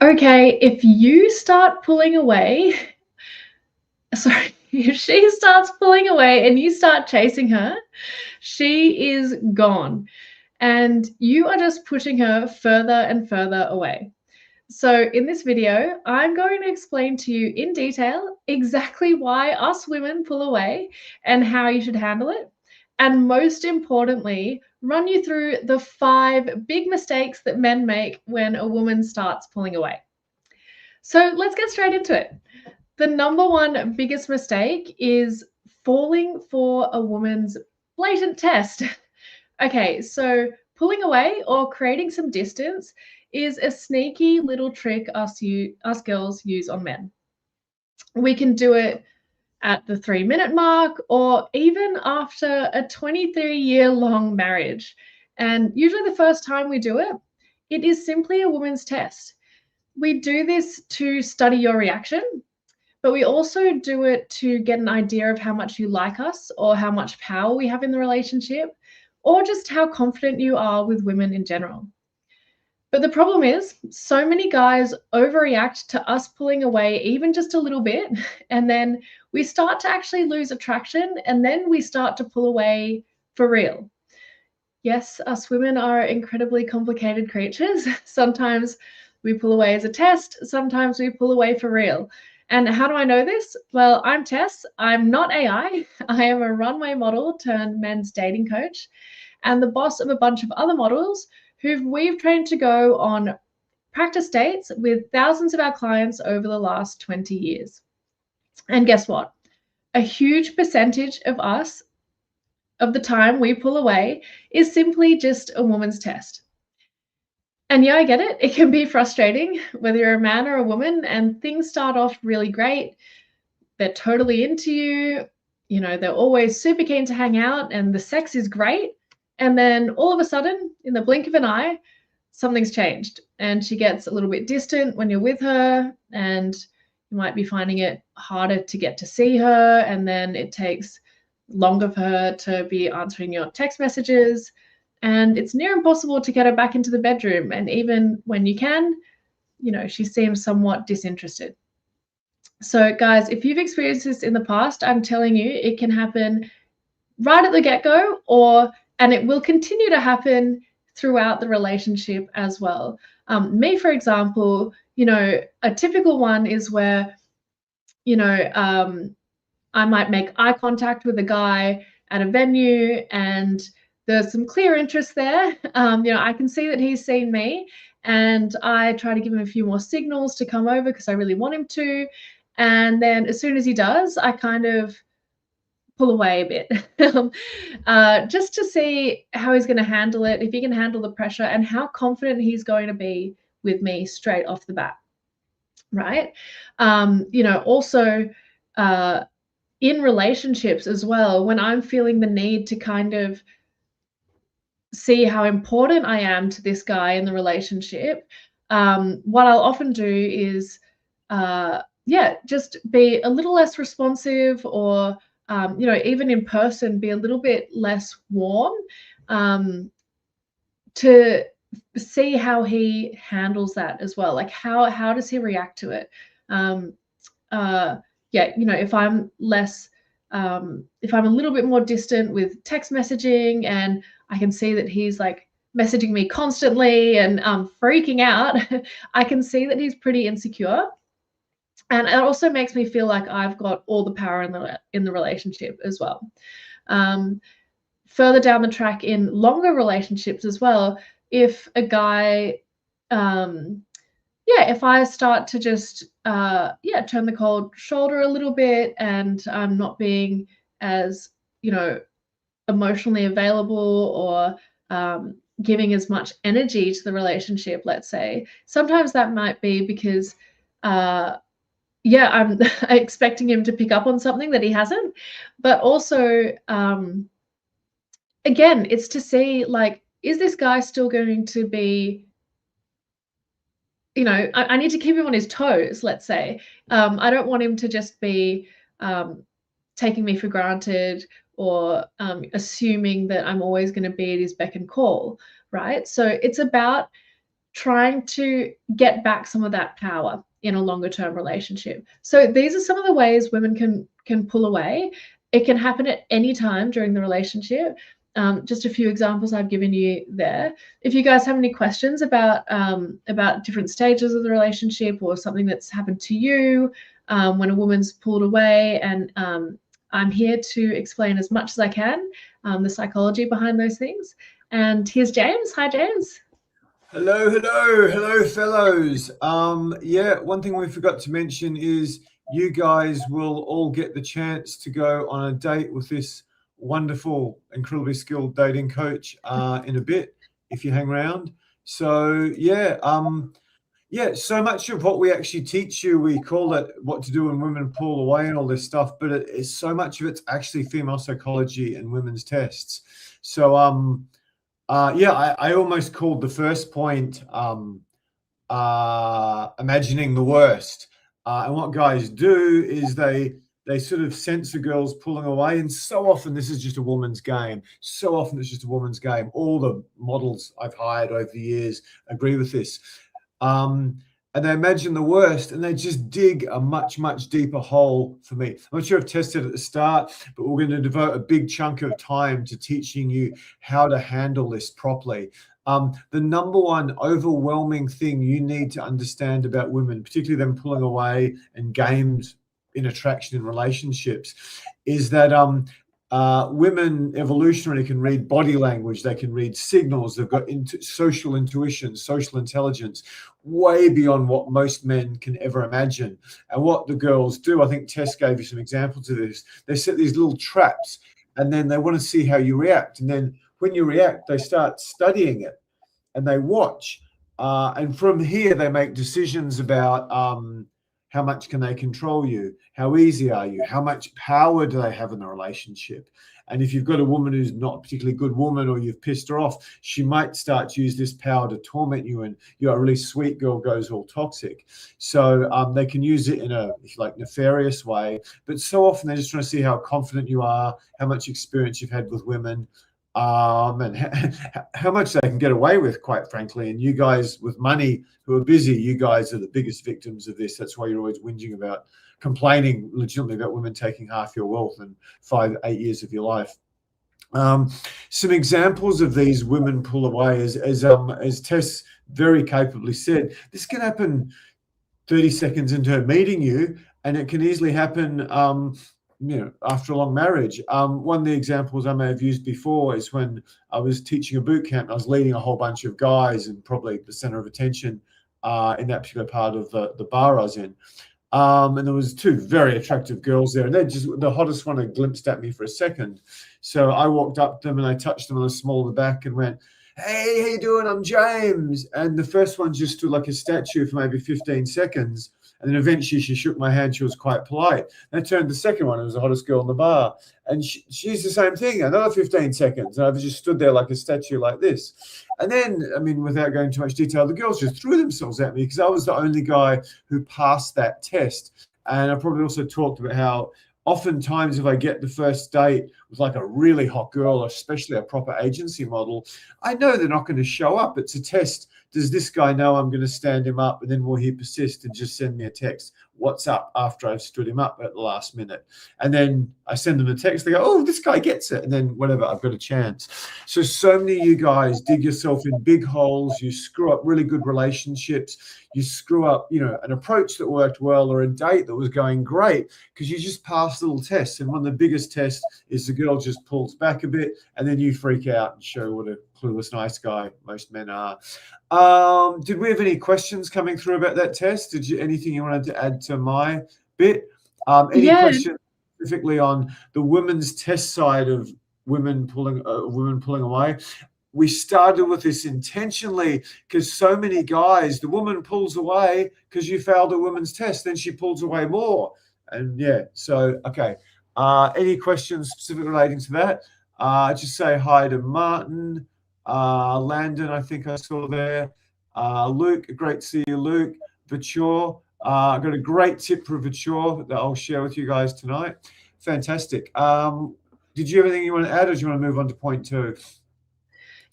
Okay, if you start pulling away, sorry, if she starts pulling away and you start chasing her, she is gone. And you are just pushing her further and further away. So in this video, I'm going to explain to you in detail exactly why us women pull away and how you should handle it. And most importantly, run you through the 5 big mistakes that men make when a woman starts pulling away. So let's get straight into it. The number one biggest mistake is falling for a woman's blatant test. Okay, so pulling away or creating some distance is a sneaky little trick us girls use on men. We can do it at the 3-minute mark or even after a 23-year-long marriage. And usually the first time we do it, it is simply a woman's test. We do this to study your reaction, but we also do it to get an idea of how much you like us or how much power we have in the relationship, or just how confident you are with women in general. But the problem is, so many guys overreact to us pulling away even just a little bit, and then we start to actually lose attraction, and then we start to pull away for real. Yes, us women are incredibly complicated creatures. Sometimes we pull away as a test, sometimes we pull away for real. And how do I know this? Well, I'm Tess. I'm not AI. I am a runway model turned men's dating coach and the boss of a bunch of other models who we've trained to go on practice dates with thousands of our clients over the last 20 years. And guess what? A huge percentage of us, of the time we pull away, is simply just a woman's test. And yeah, I get it. It can be frustrating whether you're a man or a woman and things start off really great. They're totally into you. You know, they're always super keen to hang out and the sex is great. And then all of a sudden, in the blink of an eye, something's changed and she gets a little bit distant when you're with her and you might be finding it harder to get to see her, and then it takes longer for her to be answering your text messages, and it's near impossible to get her back into the bedroom, and even when you can, you know, she seems somewhat disinterested. So guys, if you've experienced this in the past, I'm telling you, it can happen right at the get-go, and it will continue to happen throughout the relationship as well. Me, for example, you know, a typical one is where, you know, I might make eye contact with a guy at a venue and there's some clear interest there. You know, I can see that he's seen me and I try to give him a few more signals to come over because I really want him to. And then as soon as he does, I kind of pull away a bit just to see how he's going to handle it, if he can handle the pressure and how confident he's going to be with me straight off the bat, right? You know, also in relationships as well, when I'm feeling the need to kind of see how important I am to this guy in the relationship, what I'll often do is, yeah, just be a little less responsive or, you know, even in person, be a little bit less warm to see how he handles that as well. Like how does he react to it? Um, yeah, you know, if I'm less, if I'm a little bit more distant with text messaging and I can see that he's like messaging me constantly and freaking out, I can see that he's pretty insecure. And it also makes me feel like I've got all the power in the relationship as well. Um, Further down the track in longer relationships as well, if a guy, yeah, if I start to just, yeah, turn the cold shoulder a little bit and I'm not being as, you know, emotionally available or giving as much energy to the relationship, let's say, sometimes that might be because, yeah, I'm expecting him to pick up on something that he hasn't, but also, again, it's to see, like, is this guy still going to be, you know, I need to keep him on his toes, let's say. I don't want him to just be taking me for granted or assuming that I'm always going to be at his beck and call, right? So it's about trying to get back some of that power in a longer term relationship. So these are some of the ways women can pull away. It can happen at any time during the relationship. Just a few examples I've given you there. If you guys have any questions about different stages of the relationship or something that's happened to you when a woman's pulled away, and I'm here to explain as much as I can the psychology behind those things. And here's James. Hi, James. Hello, fellows. Yeah, one thing we forgot to mention is you guys will all get the chance to go on a date with this wonderful, incredibly skilled dating coach in a bit if you hang around. So yeah, so much of what we actually teach you, we call it what to do when women pull away and all this stuff, but it's so much of it's actually female psychology and women's tests. So yeah, I almost called the first point imagining the worst. And what guys do is they sort of sense a girl's pulling away, and so often this is just a woman's game. So often it's just a woman's game. All the models I've hired over the years agree with this. And they imagine the worst, and they just dig a much deeper hole for me. I'm not sure if Tess said at the start, but we're going to devote a big chunk of time to teaching you how to handle this properly. The number one overwhelming thing you need to understand about women, particularly them pulling away and games in attraction in relationships, is that women evolutionarily can read body language, they can read signals, they've got social intuition, social intelligence, way beyond what most men can ever imagine. And what the girls do, I think Tess gave you some examples of this, they set these little traps and then they want to see how you react. And then when you react, they start studying it and they watch. And from here, they make decisions about how much can they control you? How easy are you? How much power do they have in the relationship? And if you've got a woman who's not a particularly good woman or you've pissed her off, she might start to use this power to torment you, and you're a really sweet girl goes all toxic. So they can use it in a like nefarious way, but so often they're just trying to see how confident you are, how much experience you've had with women, and how much they can get away with, quite frankly. And you guys with money who are busy, you guys are the biggest victims of this. That's why you're always whinging about, complaining legitimately about women taking half your wealth and 5-8 years of your life. Some examples of these women pull away, as Tess very capably said, this can happen 30 seconds into her meeting you, and it can easily happen after a long marriage. One of the examples I may have used before is when I was teaching a boot camp. I was leading a whole bunch of guys and probably the center of attention in that particular part of the bar I was in. And there was two very attractive girls there, and the hottest one had glimpsed at me for a second. So I walked up to them and I touched them on the small of the back and went, "Hey, how you doing? I'm James." And the first one just stood like a statue for maybe 15 seconds. And then eventually she shook my hand. She was quite polite. And I turned to the second one. It was the hottest girl in the bar. And she's the same thing, another 15 seconds. And I've just stood there like a statue like this. And then, I mean, without going too much detail, the girls just threw themselves at me because I was the only guy who passed that test. And I probably also talked about how oftentimes if I get the first date with like a really hot girl, especially a proper agency model, I know they're not going to show up. It's a test. Does this guy know I'm going to stand him up? And then will he persist and just send me a text, "What's up?" after I've stood him up at the last minute? And then I send them a text. They go, "Oh, this guy gets it." And then whatever, I've got a chance. So many of you guys dig yourself in big holes. You screw up really good relationships. You screw up, an approach that worked well or a date that was going great because you just passed little tests. And one of the biggest tests is the girl just pulls back a bit and then you freak out and show what a clueless nice guy most men are. Did we have any questions coming through about that test? Anything you wanted to add to my bit? Any questions specifically on the women's test side of women pulling away? We started with this intentionally because so many guys, the woman pulls away because you failed a woman's test, then she pulls away more. And okay. Any questions specifically relating to that? Just say hi to Martin, Landon, I think I saw there. Luke, great to see you, Luke. Vichor, I got a great tip for Vichor that I'll share with you guys tonight. Fantastic. Did you have anything you want to add, or do you want to move on to point two?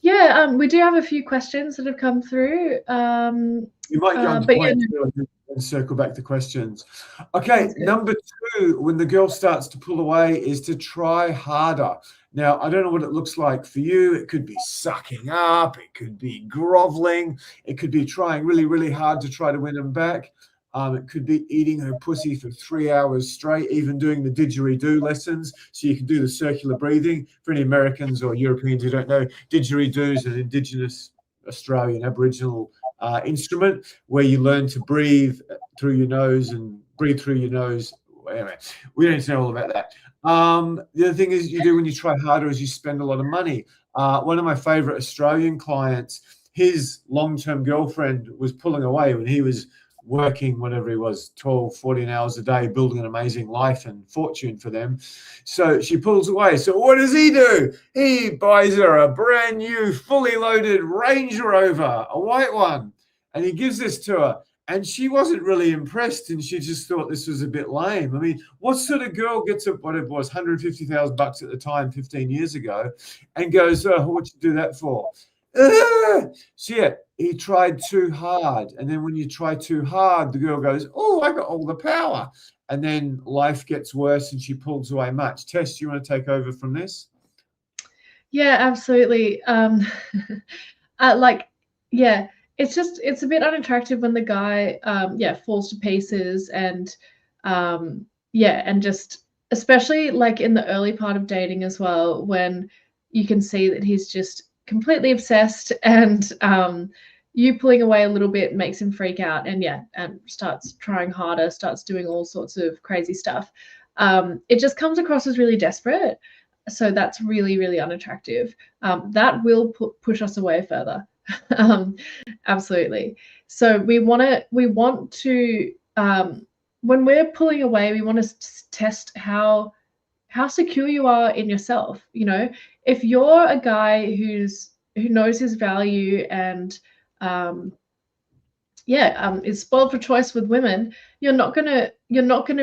Yeah, we do have a few questions that have come through. You might get on to But yeah, point no, two and circle back to questions. Okay, sounds good. number two, when the girl starts to pull away, is to try harder. Now, I don't know what it looks like for you. It could be sucking up, it could be groveling, it could be trying really, really hard to try to win them back. It could be eating her pussy for 3 hours straight, even doing the didgeridoo lessons. So you can do the circular breathing. For any Americans or Europeans who don't know, didgeridoo is an Indigenous Australian Aboriginal instrument where you learn to breathe through your nose and breathe through your nose. Anyway, we don't need to know all about that. The other thing is you do when you try harder is you spend a lot of money. One of my favorite Australian clients, his long-term girlfriend was pulling away when he was working, whatever he was, 12, 14 hours a day, building an amazing life and fortune for them. So she pulls away. So what does he do? He buys her a brand new, fully loaded Range Rover, a white one, and he gives this to her. And she wasn't really impressed, and she just thought this was a bit lame. I mean, what sort of girl gets a, whatever it was, $150,000 at the time, 15 years ago, and goes, "Oh, what'd you do that for?" So yeah, he tried too hard. And then when you try too hard, the girl goes, "Oh, I got all the power." And then life gets worse and she pulls away much. Tess, do you want to take over from this? Yeah, absolutely. Like, yeah, it's a bit unattractive when the guy, yeah, falls to pieces and, yeah, and just especially like in the early part of dating as well, when you can see that he's just completely obsessed and you pulling away a little bit makes him freak out and yeah, and starts trying harder, starts doing all sorts of crazy stuff. It just comes across as really desperate. So that's really, really unattractive. That will push us away further. um, Absolutely. So we want to, when we're pulling away, we want to test how secure you are in yourself. You know, if you're a guy who knows his value and um, yeah, is spoiled for choice with women, you're not gonna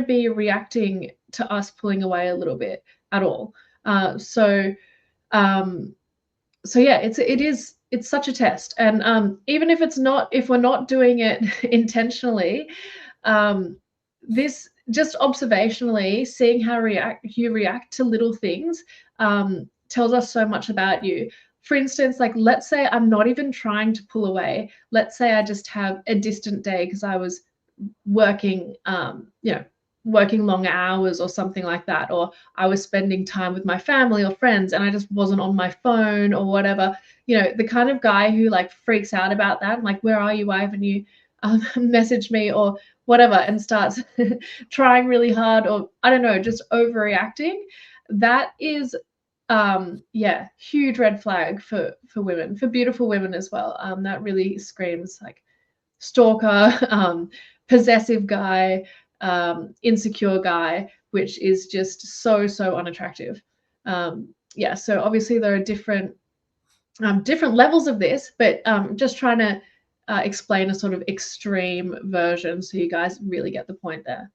be reacting to us pulling away a little bit at all. So um, so yeah, it's such a test, and even if we're not doing it intentionally, this just observationally seeing how you react to little things tells us so much about you. For instance, like let's say I'm not even trying to pull away. Let's say I just have a distant day because I was working, working long hours or something like that, or I was spending time with my family or friends and I just wasn't on my phone or whatever. You know, the kind of guy who like freaks out about that, like, where are you? Why haven't you messaged me or whatever, and starts trying really hard, or I don't know, just overreacting. That is yeah, huge red flag for women, for beautiful women as well. That really screams like stalker, possessive guy, insecure guy, which is just so unattractive. Yeah, so obviously there are different levels of this, but just trying to explain a sort of extreme version so you guys really get the point there.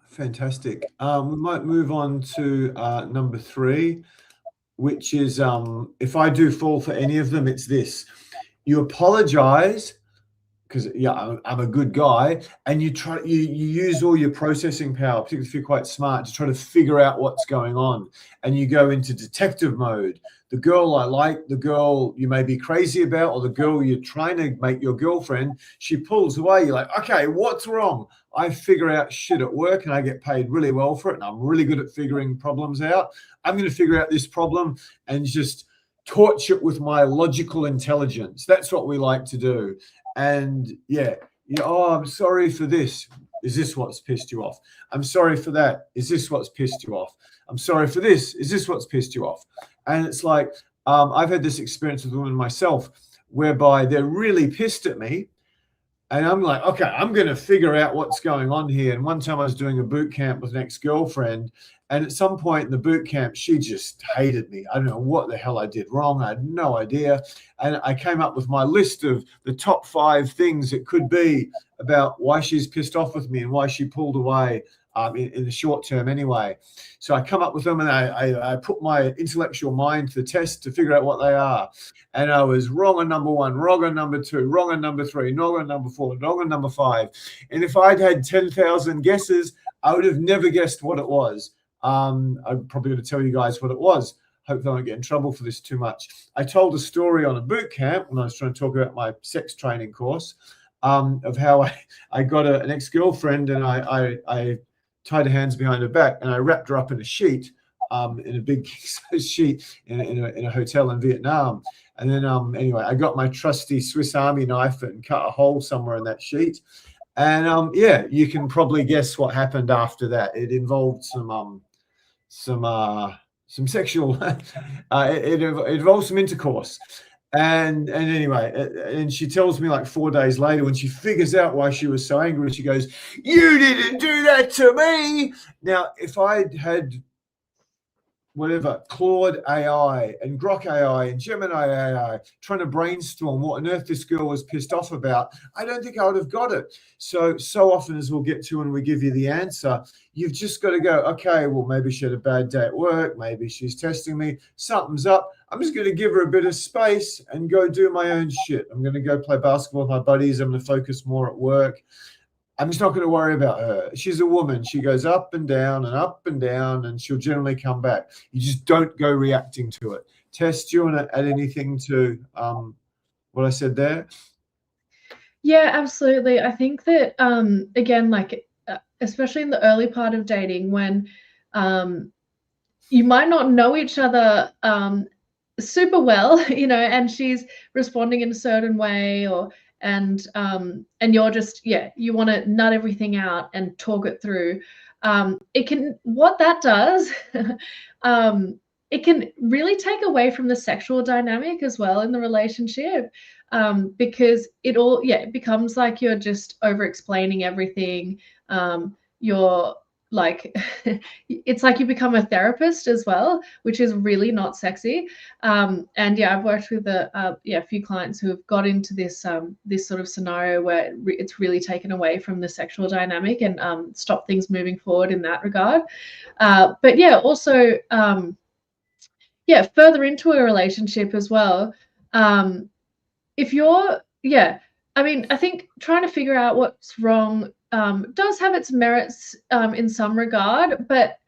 Fantastic. We might move on to number three, which is if I do fall for any of them, it's this. You apologize because yeah, I'm a good guy, and you use all your processing power, particularly if you're quite smart, to try to figure out what's going on, and you go into detective mode. The girl I like, the girl you may be crazy about, or the girl you're trying to make your girlfriend, she pulls away. You're like, okay, what's wrong? I figure out shit at work and I get paid really well for it, and I'm really good at figuring problems out. I'm going to figure out this problem and just torch it with my logical intelligence. That's what we like to do. And yeah, oh, I'm sorry for this. Is this what's pissed you off? I'm sorry for that. Is this what's pissed you off? I'm sorry for this. Is this what's pissed you off? And it's like, I've had this experience with women myself, whereby they're really pissed at me. And I'm like, okay, I'm going to figure out what's going on here. And one time I was doing a boot camp with an ex-girlfriend. And at some point in the boot camp, she just hated me. I don't know what the hell I did wrong. I had no idea. And I came up with my list of the top 5 things it could be about why she's pissed off with me and why she pulled away. in the short term anyway. So I come up with them, and I put my intellectual mind to the test to figure out what they are. And I was wrong on number 1, wrong on number 2, wrong on number 3, wrong on number 4, wrong on number 5. And if I'd had 10,000 guesses, I would have never guessed what it was. I'm probably going to tell you guys what it was. Hopefully I won't get in trouble for this too much. I told a story on a boot camp when I was trying to talk about my sex training course, of how I got an ex-girlfriend, and I tied her hands behind her back, and I wrapped her up in a sheet, in a big sheet in a hotel in Vietnam. And then anyway, I got my trusty Swiss Army knife and cut a hole somewhere in that sheet. And yeah, you can probably guess what happened after that. It involved some sexual, it involved some intercourse. And anyway, and she tells me like 4 days later, when she figures out why she was so angry, she goes, "You didn't do that to me." Now, if I'd had whatever, Claude AI and Grok AI and Gemini AI trying to brainstorm what on earth this girl was pissed off about, I don't think I would have got it. So often, as we'll get to when we give you the answer, you've just got to go, okay, well, maybe she had a bad day at work. Maybe she's testing me. Something's up. I'm just going to give her a bit of space and go do my own shit. I'm going to go play basketball with my buddies. I'm going to focus more at work. I'm just not going to worry about her. She's a woman. She goes up and down, and she'll generally come back. You just don't go reacting to it. Tess, do you want to add anything to what I said there? Yeah, absolutely. I think that, again, like, especially in the early part of dating, when you might not know each other super well, and she's responding in a certain way, and you're just, you want to nut everything out and talk it through. What that does, it can really take away from the sexual dynamic as well in the relationship, because it becomes like you're just over explaining everything. You're like, it's like you become a therapist as well, which is really not sexy. And I've worked with a few clients who have got into this sort of scenario where it's really taken away from the sexual dynamic and stopped things moving forward in that regard. But also further into a relationship as well. If you're, I think trying to figure out what's wrong does have its merits in some regard, but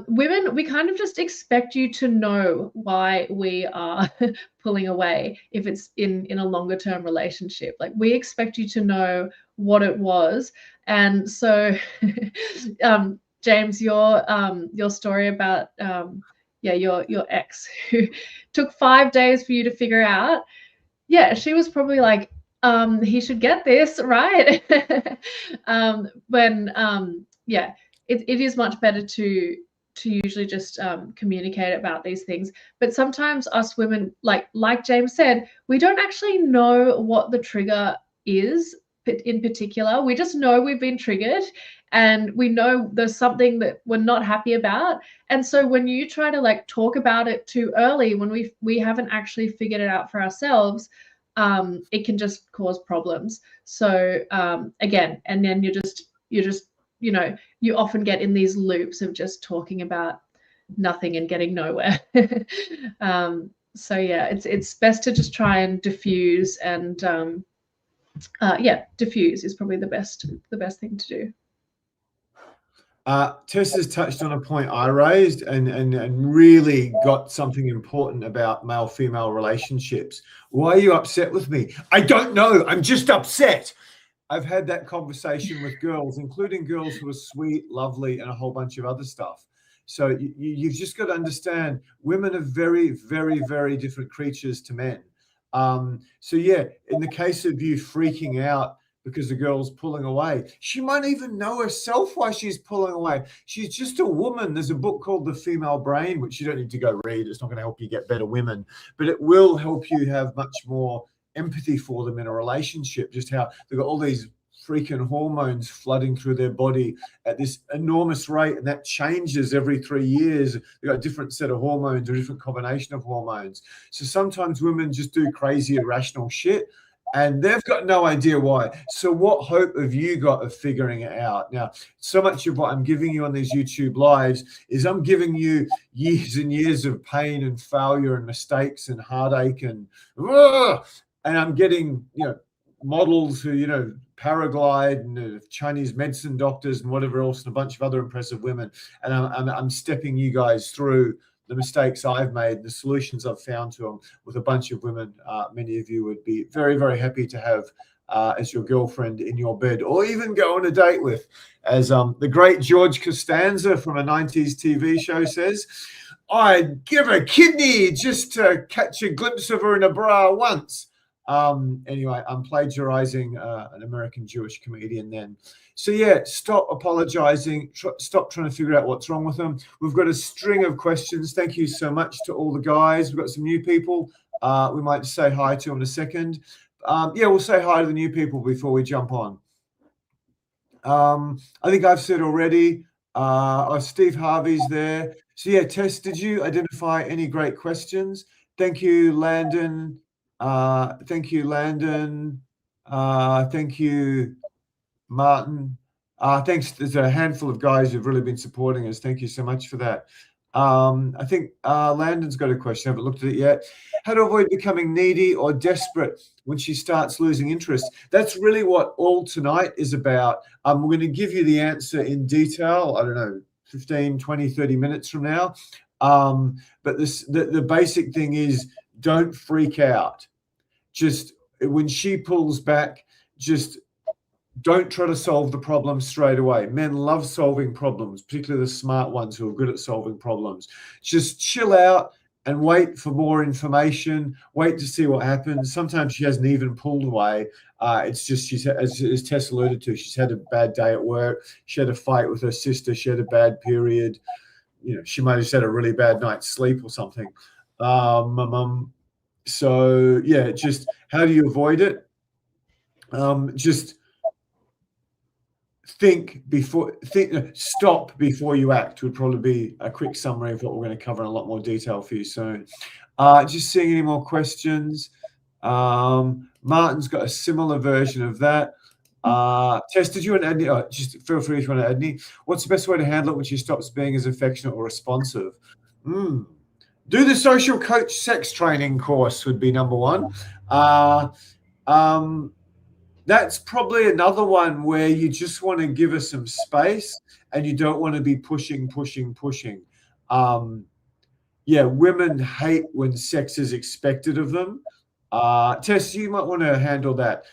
women, we kind of just expect you to know why we are pulling away if it's in a longer term relationship. Like, we expect you to know what it was. And so James, your story about your ex who took 5 days for you to figure out, she was probably like, he should get this, right? It is much better to usually just communicate about these things. But sometimes us women, like James said, we don't actually know what the trigger is in particular. We just know we've been triggered, and we know there's something that we're not happy about. And so when you try to like talk about it too early, when we haven't actually figured it out for ourselves, it can just cause problems. So again, and then you're just you often get in these loops of just talking about nothing and getting nowhere. So it's best to just try and diffuse, and diffuse is probably the best thing to do. Tess has touched on a point I raised and really got something important about male-female relationships. Why are you upset with me? I don't know. I'm just upset. I've had that conversation with girls, including girls who are sweet, lovely, and a whole bunch of other stuff. So you've just got to understand, women are very, very, very different creatures to men. So in the case of you freaking out because the girl's pulling away, she might even know herself why she's pulling away. She's just a woman. There's a book called The Female Brain, which you don't need to go read. It's not going to help you get better women, but it will help you have much more empathy for them in a relationship, just how they've got all these freaking hormones flooding through their body at this enormous rate, and that changes every 3 years. They've got a different set of hormones or a different combination of hormones. So sometimes women just do crazy, irrational shit, and they've got no idea why. So what hope have you got of figuring it out? Now, so much of what I'm giving you on these YouTube lives is I'm giving you years and years of pain and failure and mistakes and heartache and I'm getting, models who, paraglide and Chinese medicine doctors and whatever else and a bunch of other impressive women. And I'm stepping you guys through the mistakes I've made, the solutions I've found to them with a bunch of women. Many of you would be very, very happy to have as your girlfriend in your bed, or even go on a date with. As the great George Costanza from a 90s TV show says, I'd give a kidney just to catch a glimpse of her in a bra once. Anyway, I'm plagiarizing an American Jewish comedian then. So yeah, stop apologizing. Stop trying to figure out what's wrong with them. We've got a string of questions. Thank you so much to all the guys. We've got some new people. We might say hi to them in a second. Yeah, we'll say hi to the new people before we jump on. I think I've said already. Steve Harvey's there. So yeah, Tess, did you identify any great questions? Thank you, Landon. Thank you, Landon. Thank you, Martin. Thanks. There's a handful of guys who've really been supporting us. Thank you so much for that. I think Landon's got a question. I haven't looked at it yet. How to avoid becoming needy or desperate when she starts losing interest? That's really what all tonight is about. We're going to give you the answer in detail, I don't know, 15, 20, 30 minutes from now. But the basic thing is, don't freak out. Just when she pulls back, just don't try to solve the problem straight away. Men love solving problems, particularly the smart ones who are good at solving problems. Just chill out and wait for more information. Wait to see what happens. Sometimes she hasn't even pulled away. It's just, as Tess alluded to, she's had a bad day at work. She had a fight with her sister. She had a bad period. She might have just had a really bad night's sleep or something. So yeah, just how do you avoid it? Just stop before you act would probably be a quick summary of what we're going to cover in a lot more detail for you soon. Just seeing any more questions. Martin's got a similar version of that. Tess, did you want to add any? Just feel free if you want to add any. What's the best way to handle it when she stops being as affectionate or responsive? Do the social coach sex training course would be number one. That's probably another one where you just want to give her some space and you don't want to be pushing. Yeah, women hate when sex is expected of them. Tess, you might want to handle that.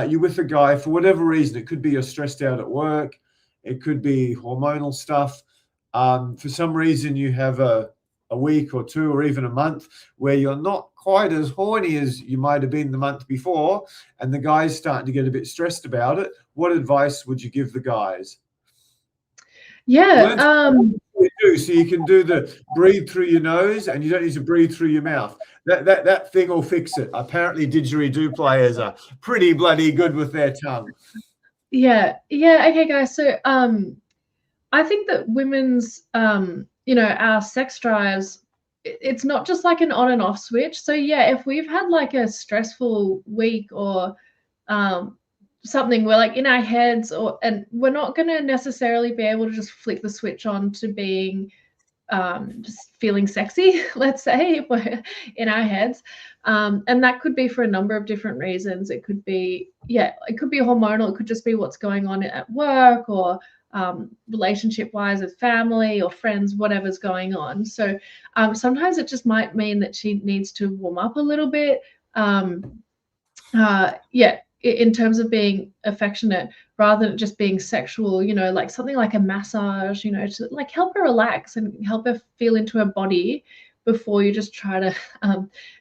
You're with a guy for whatever reason. It could be you're stressed out at work. It could be hormonal stuff. For some reason, you have a week or two or even a month where you're not quite as horny as you might have been the month before, and the guy's starting to get a bit stressed about it. What advice would you give the guys? Yeah. So you can do the breathe through your nose and you don't need to breathe through your mouth. That thing will fix it. Apparently didgeridoo players are pretty bloody good with their tongue. Yeah. Okay, guys. So I think that women's our sex drives, it's not just like an on and off switch. So yeah, if we've had like a stressful week or something, we're like in our heads, and we're not going to necessarily be able to just flick the switch on to being just feeling sexy, let's say, if we're in our heads. And that could be for a number of different reasons. It could be hormonal. It could just be what's going on at work, or relationship wise with family or friends, whatever's going on. So sometimes it just might mean that she needs to warm up a little bit. In terms of being affectionate rather than just being sexual, like something like a massage, to like help her relax and help her feel into her body before you just try to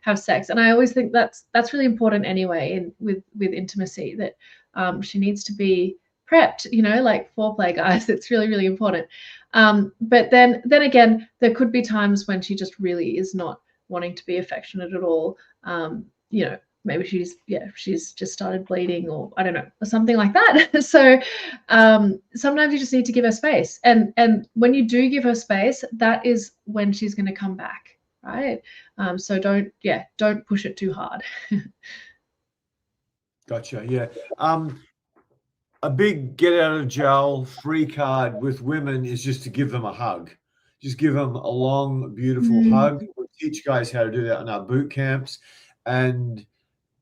have sex. And I always think that's really important anyway, with intimacy, that she needs to be prepped, like foreplay, guys. It's really, really important. But then again, there could be times when she just really is not wanting to be affectionate at all. Maybe she's just started bleeding, or I don't know, or something like that. So sometimes you just need to give her space. And when you do give her space, that is when she's going to come back, right? So don't push it too hard. Gotcha. Yeah. A big get out of jail free card with women is just to give them a hug. Just give them a long, beautiful Mm, hug. We teach guys how to do that in our boot camps. And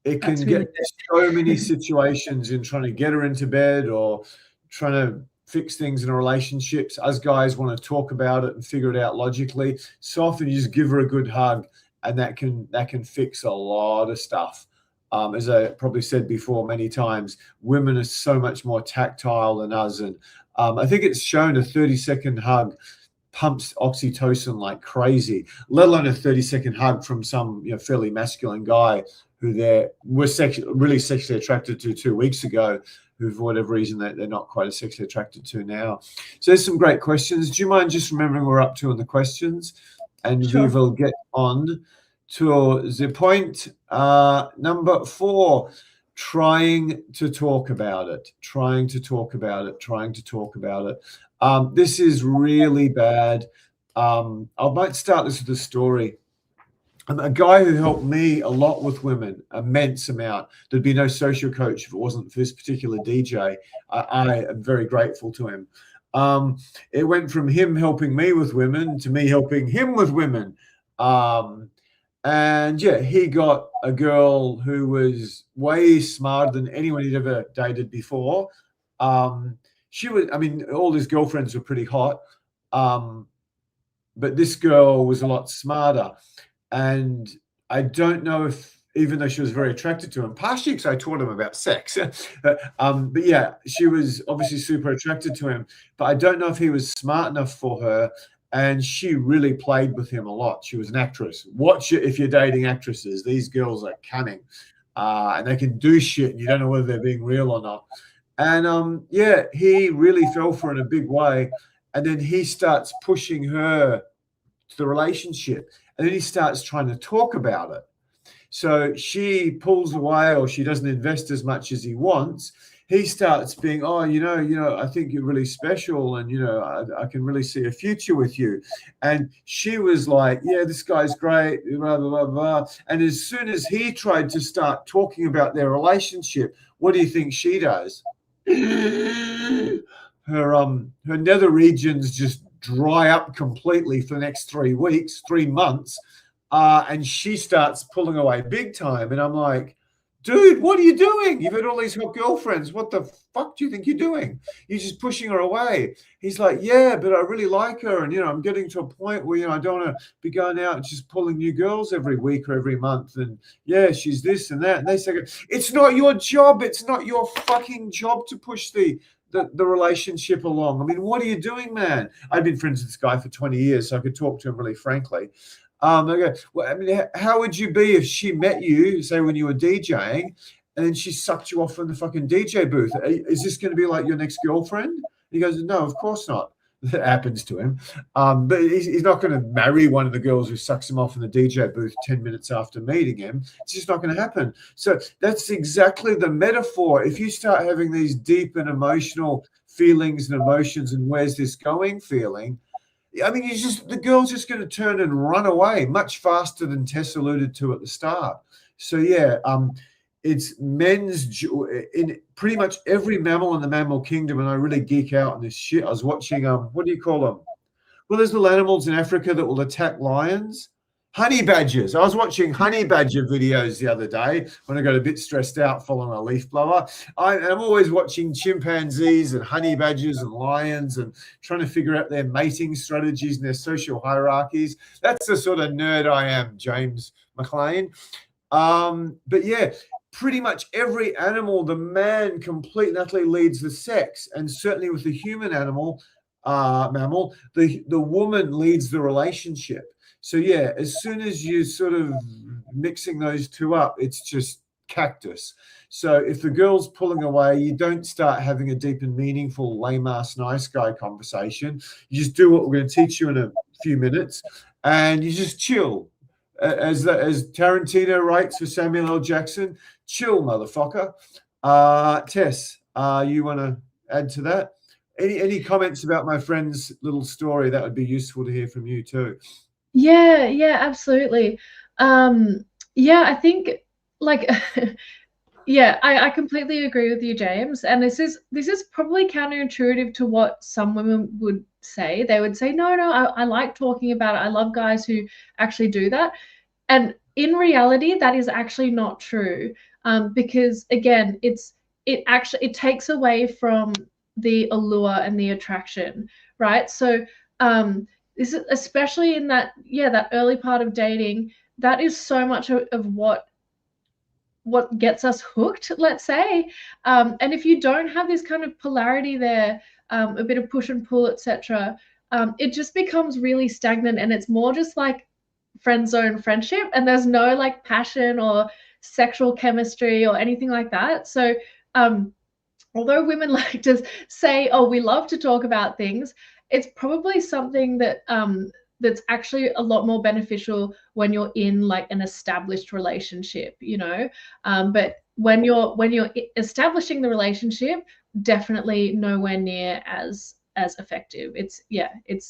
it that's can really get so many good. situations in trying to get her into bed or trying to fix things in a relationships. Us guys want to talk about it and figure it out logically. So often you just give her a good hug, and that can fix a lot of stuff. As I probably said before many times, women are so much more tactile than us, and I think it's shown a 30-second hug pumps oxytocin like crazy, let alone a 30-second hug from some fairly masculine guy who they were really sexually attracted to 2 weeks ago, who for whatever reason they're not quite as sexually attracted to now. So there's some great questions. Do you mind just remembering we're up to in the questions? And we Sure. will get on to the point number 4. Trying to talk about it, trying to talk about it, trying to talk about it. This is really bad. I might start this with a story. A guy who helped me a lot with women, immense amount. There'd be no social coach if it wasn't for this particular DJ. I am very grateful to him. It went from him helping me with women to me helping him with women. And yeah, he got a girl who was way smarter than anyone he'd ever dated before. She was, I mean, all his girlfriends were pretty hot. But this girl was a lot smarter. And I don't know if, even though she was very attracted to him, partially because I taught him about sex. But yeah, she was obviously super attracted to him. But I don't know if he was smart enough for her. And she really played with him a lot. She was an actress. Watch it if you're dating actresses. These girls are cunning. And they can do shit, and you don't know whether they're being real or not. And yeah, he really fell for her in a big way. And then he starts pushing her to the relationship. And then he starts trying to talk about it. So she pulls away, or she doesn't invest as much as he wants. He starts being, oh, I think you're really special, and I can really see a future with you. And she was like, yeah, this guy's great, blah blah blah blah. And as soon as he tried to start talking about their relationship, what do you think she does? Her nether regions just dry up completely for the next 3 weeks, 3 months, and she starts pulling away big time. And I'm like, dude, what are you doing? You've had all these hot girlfriends. What the fuck do you think you're doing? You're just pushing her away. He's like, yeah, but I really like her, and I'm getting to a point where I don't want to be going out and just pulling new girls every week or every month. And yeah, she's this and that. And they say, it's not your job. It's not your fucking job to push the relationship along. I mean, what are you doing, man? I've been friends with this guy for 20 years, so I could talk to him really frankly. I go, well, I mean, how would you be if she met you, say, when you were DJing, and then she sucked you off in the fucking DJ booth? Is this going to be like your next girlfriend? He goes, no, of course not. That happens to him. But he's not going to marry one of the girls who sucks him off in the DJ booth 10 minutes after meeting him. It's just not going to happen. So that's exactly the metaphor. If you start having these deep and emotional feelings and emotions, and where's this going feeling, I mean, the girl's just going to turn and run away much faster than Tess alluded to at the start. So yeah, it's men's in pretty much every mammal in the mammal kingdom, and I really geek out on this shit. I was watching what do you call them? Well, there's little animals in Africa that will attack lions. Honey badgers. I was watching honey badger videos the other day when I got a bit stressed out following a leaf blower. I'm always watching chimpanzees and honey badgers and lions and trying to figure out their mating strategies and their social hierarchies. That's the sort of nerd I am, James McLean. But yeah, pretty much every animal, the man completely and utterly leads the sex, and certainly with the human mammal, the woman leads the relationship. So yeah, as soon as you sort of mixing those two up, it's just cactus. So if the girl's pulling away, you don't start having a deep and meaningful lame-ass nice guy conversation. You just do what we're going to teach you in a few minutes, and you just chill. As Tarantino writes for Samuel L. Jackson, chill, motherfucker. Tess, you want to add to that? Any comments about my friend's little story? That would be useful to hear from you too. Yeah, absolutely. Yeah, I think like Yeah, I completely agree with you, James. And this is probably counterintuitive to what some women would say. They would say, no, no, I like talking about it. I love guys who actually do that. And in reality, that is actually not true. Because again, it takes away from the allure and the attraction, right? So this is especially in that early part of dating, that is so much of what gets us hooked, let's say. And if you don't have this kind of polarity there, a bit of push and pull, etc., it just becomes really stagnant, and it's more just like friend zone friendship, and there's no like passion or sexual chemistry or anything like that. So although women like to say, oh, we love to talk about things, it's probably something that's actually a lot more beneficial when you're in like an established relationship, but when you're establishing the relationship, definitely nowhere near as effective. It's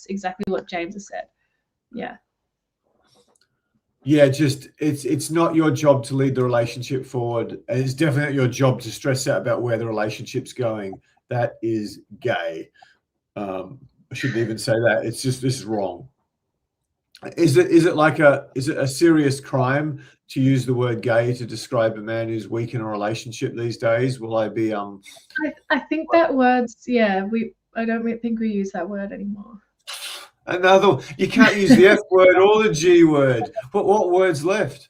exactly what James has said. Yeah. Yeah, just it's not your job to lead the relationship forward, and it's definitely not your job to stress out about where the relationship's going. That is gay. I shouldn't even say that. It's just, this is wrong. Is it a serious crime to use the word gay to describe a man who's weak in a relationship these days? Will I be I think that word's, I don't think we use that word anymore. another? You can't use the F word or the G word. What words left?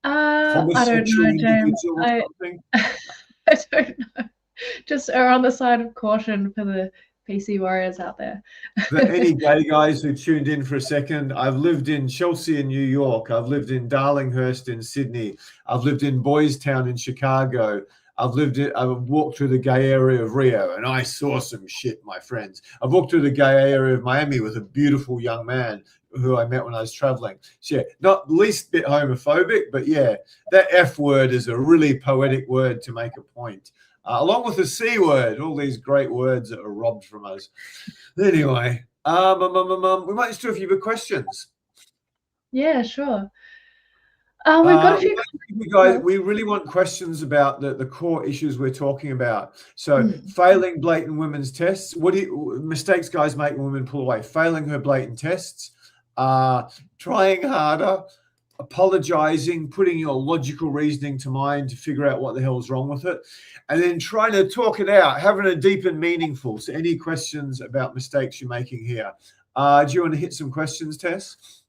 I don't Homosexual know, James. individual or something? I don't know. Just err on the side of caution for the PC warriors out there. For any gay guys who tuned in for a second, I've lived in Chelsea in New York. I've lived in Darlinghurst in Sydney. I've lived in Boys Town in Chicago. I've walked through the gay area of Rio, and I saw some shit, my friends. I've walked through the gay area of Miami with a beautiful young man who I met when I was traveling. So yeah, not least bit homophobic, but yeah, that F word is a really poetic word to make a point. Along with the C word, all these great words that are robbed from us. Anyway, we might just do a few questions. Yeah, sure. We've got a few. You guys, we really want questions about the core issues we're talking about. So, Mm. failing blatant women's tests. Mistakes guys make when women pull away? Failing her blatant tests, trying harder, apologizing, putting your logical reasoning to mind to figure out what the hell is wrong with it, and then trying to talk it out, having it deep and meaningful. So, any questions about mistakes you're making here? Do you want to hit some questions, Tess?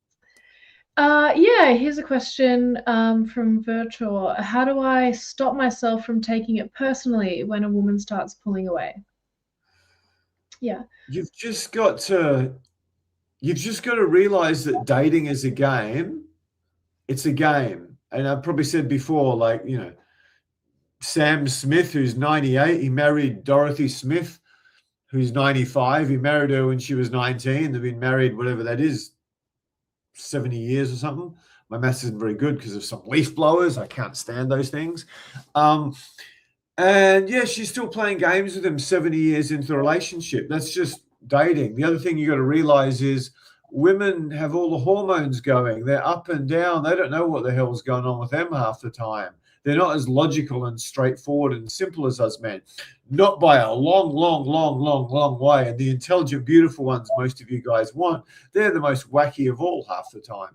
Yeah, here's a question from Virtual. How do I stop myself from taking it personally when a woman starts pulling away? Yeah. You've just got to realize that dating is a game. It's a game. And I've probably said before, like, Sam Smith, who's 98, he married Dorothy Smith, who's 95. He married her when she was 19. They've been married, whatever that is, 70 years or something. My maths isn't very good because of some leaf blowers. I can't stand those things. And yeah, she's still playing games with him 70 years into the relationship. That's just dating. The other thing you got to realize is women have all the hormones going. They're up and down. They don't know what the hell's going on with them half the time. They're not as logical and straightforward and simple as us men. Not by a long, long, long, long, long way. And the intelligent, beautiful ones most of you guys want, they're the most wacky of all half the time.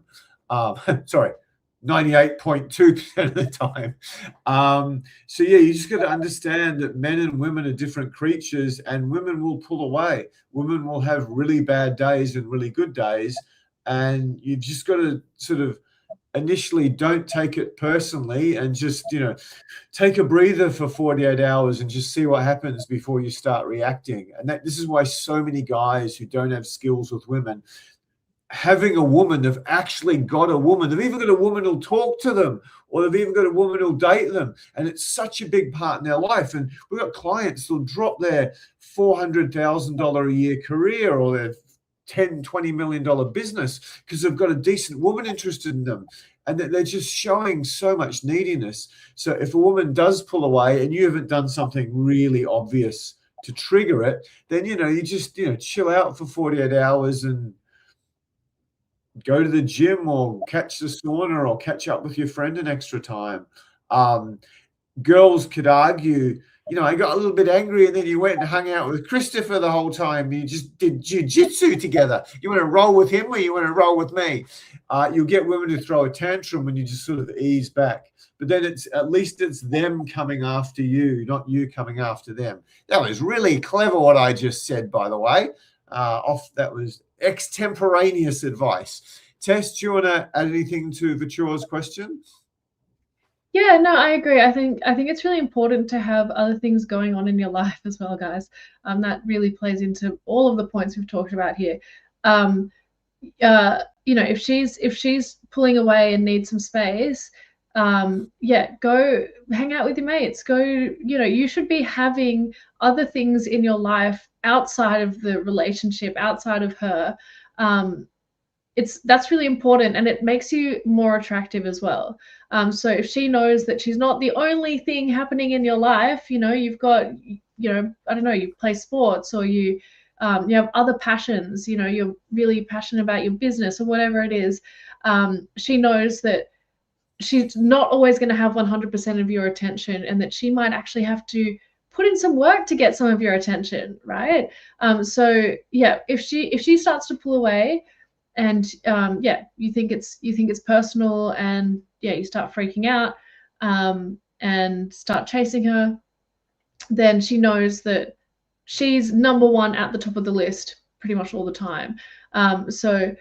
Sorry, 98.2% of the time. So yeah, you just got to understand that men and women are different creatures, and women will pull away. Women will have really bad days and really good days, and you've just got to sort of initially don't take it personally and just take a breather for 48 hours and just see what happens before you start reacting. And this is why so many guys who don't have skills with women, having a woman, they've actually got a woman, they've even got a woman who'll talk to them, or they've even got a woman who'll date them, and it's such a big part in their life. And we've got clients who'll drop their $400,000 a year career or their $10-20 million business because they've got a decent woman interested in them, and they're just showing so much neediness. So if a woman does pull away and you haven't done something really obvious to trigger it, then you just chill out for 48 hours and go to the gym or catch the sauna or catch up with your friend an extra time. girls could argue, you know, I got a little bit angry and then you went and hung out with Christopher the whole time. You just did jiu-jitsu together. You want to roll with him or you want to roll with me? You'll get women to throw a tantrum when you just sort of ease back. But then at least it's them coming after you, not you coming after them. That was really clever what I just said, by the way. That was extemporaneous advice. Tess, do you want to add anything to Vitura's question? Yeah, no, I agree. I think it's really important to have other things going on in your life as well, guys. That really plays into all of the points we've talked about here. You know, if she's pulling away and needs some space, yeah, go hang out with your mates. Go, you know, you should be having other things in your life outside of the relationship, outside of her. That's really important, and it makes you more attractive as well. So if she knows that she's not the only thing happening in your life, you know, you've got, you know, I don't know, you play sports, or you have other passions, you know, you're really passionate about your business or whatever it is. She knows that she's not always going to have 100% of your attention, and that she might actually have to put in some work to get some of your attention, right? So yeah, if she starts to pull away, and yeah, you think it's personal, and yeah, you start freaking out, and start chasing her, then she knows that she's number one at the top of the list pretty much all the time. So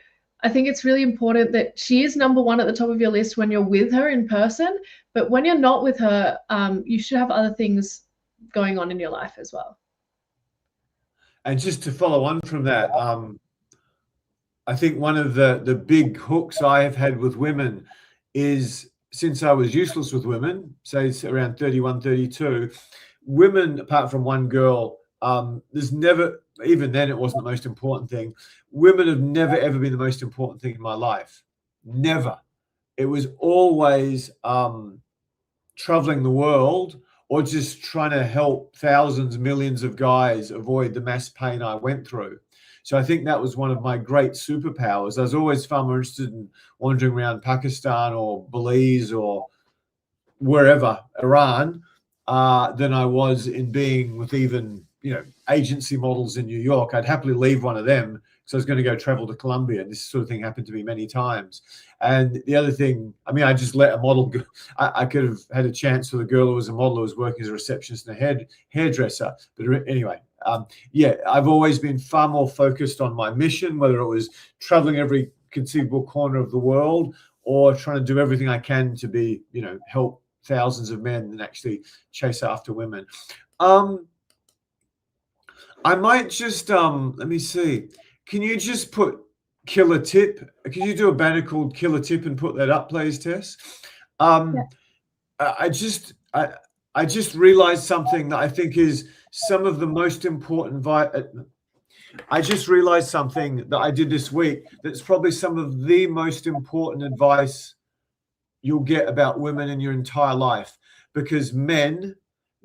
I think it's really important that she is number one at the top of your list when you're with her in person, but when you're not with her, you should have other things going on in your life as well. And just to follow on from that, I think one of the big hooks I have had with women is, since I was useless with women, say around 31, 32, women, apart from one girl, there's never, even then it wasn't the most important thing. Women have never, ever been the most important thing in my life. Never. It was always traveling the world, or just trying to help thousands, millions of guys avoid the mass pain I went through. So I think that was one of my great superpowers. I was always far more interested in wandering around Pakistan or Belize or wherever, Iran, than I was in being with even, you know, agency models in New York. I'd happily leave one of them because I was going to go travel to Colombia. This sort of thing happened to me many times. And the other thing, I mean, I just let a model go. I could have had a chance with a girl who was a model who was working as a receptionist and a hairdresser. But anyway, yeah, I've always been far more focused on my mission, whether it was traveling every conceivable corner of the world or trying to do everything I can to be, you know, help thousands of men and actually chase after women. I might just, let me see. Can you just put killer tip? Can you do a banner called Killer Tip and put that up, please, Tess? Yeah. I just realized something that I think is some of the most important. I just realized something that I did this week that's probably some of the most important advice you'll get about women in your entire life, because men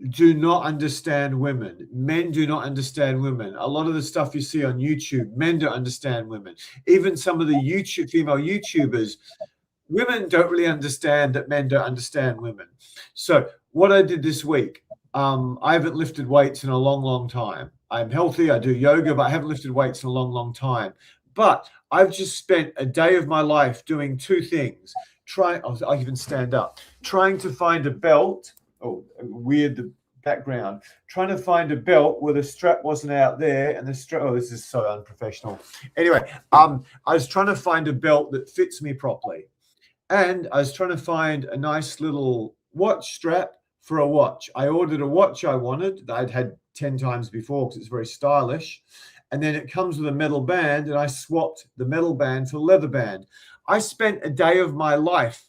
do not understand women. Men do not understand women. A lot of the stuff you see on YouTube, men don't understand women. Even some of the female YouTubers, women don't really understand that men don't understand women. So what I did this week, I haven't lifted weights in a long, long time. I'm healthy. I do yoga, but I haven't lifted weights in a long, long time. But I've just spent a day of my life doing two things. I'll even stand up. Trying to find a belt. Oh, weird, the background. Trying to find a belt where the strap wasn't out there, and the strap. Oh, this is so unprofessional. Anyway, I was trying to find a belt that fits me properly, and I was trying to find a nice little watch strap for a watch. I ordered a watch I wanted that I'd had 10 times before because it's very stylish, and then it comes with a metal band, and I swapped the metal band for the leather band. I spent a day of my life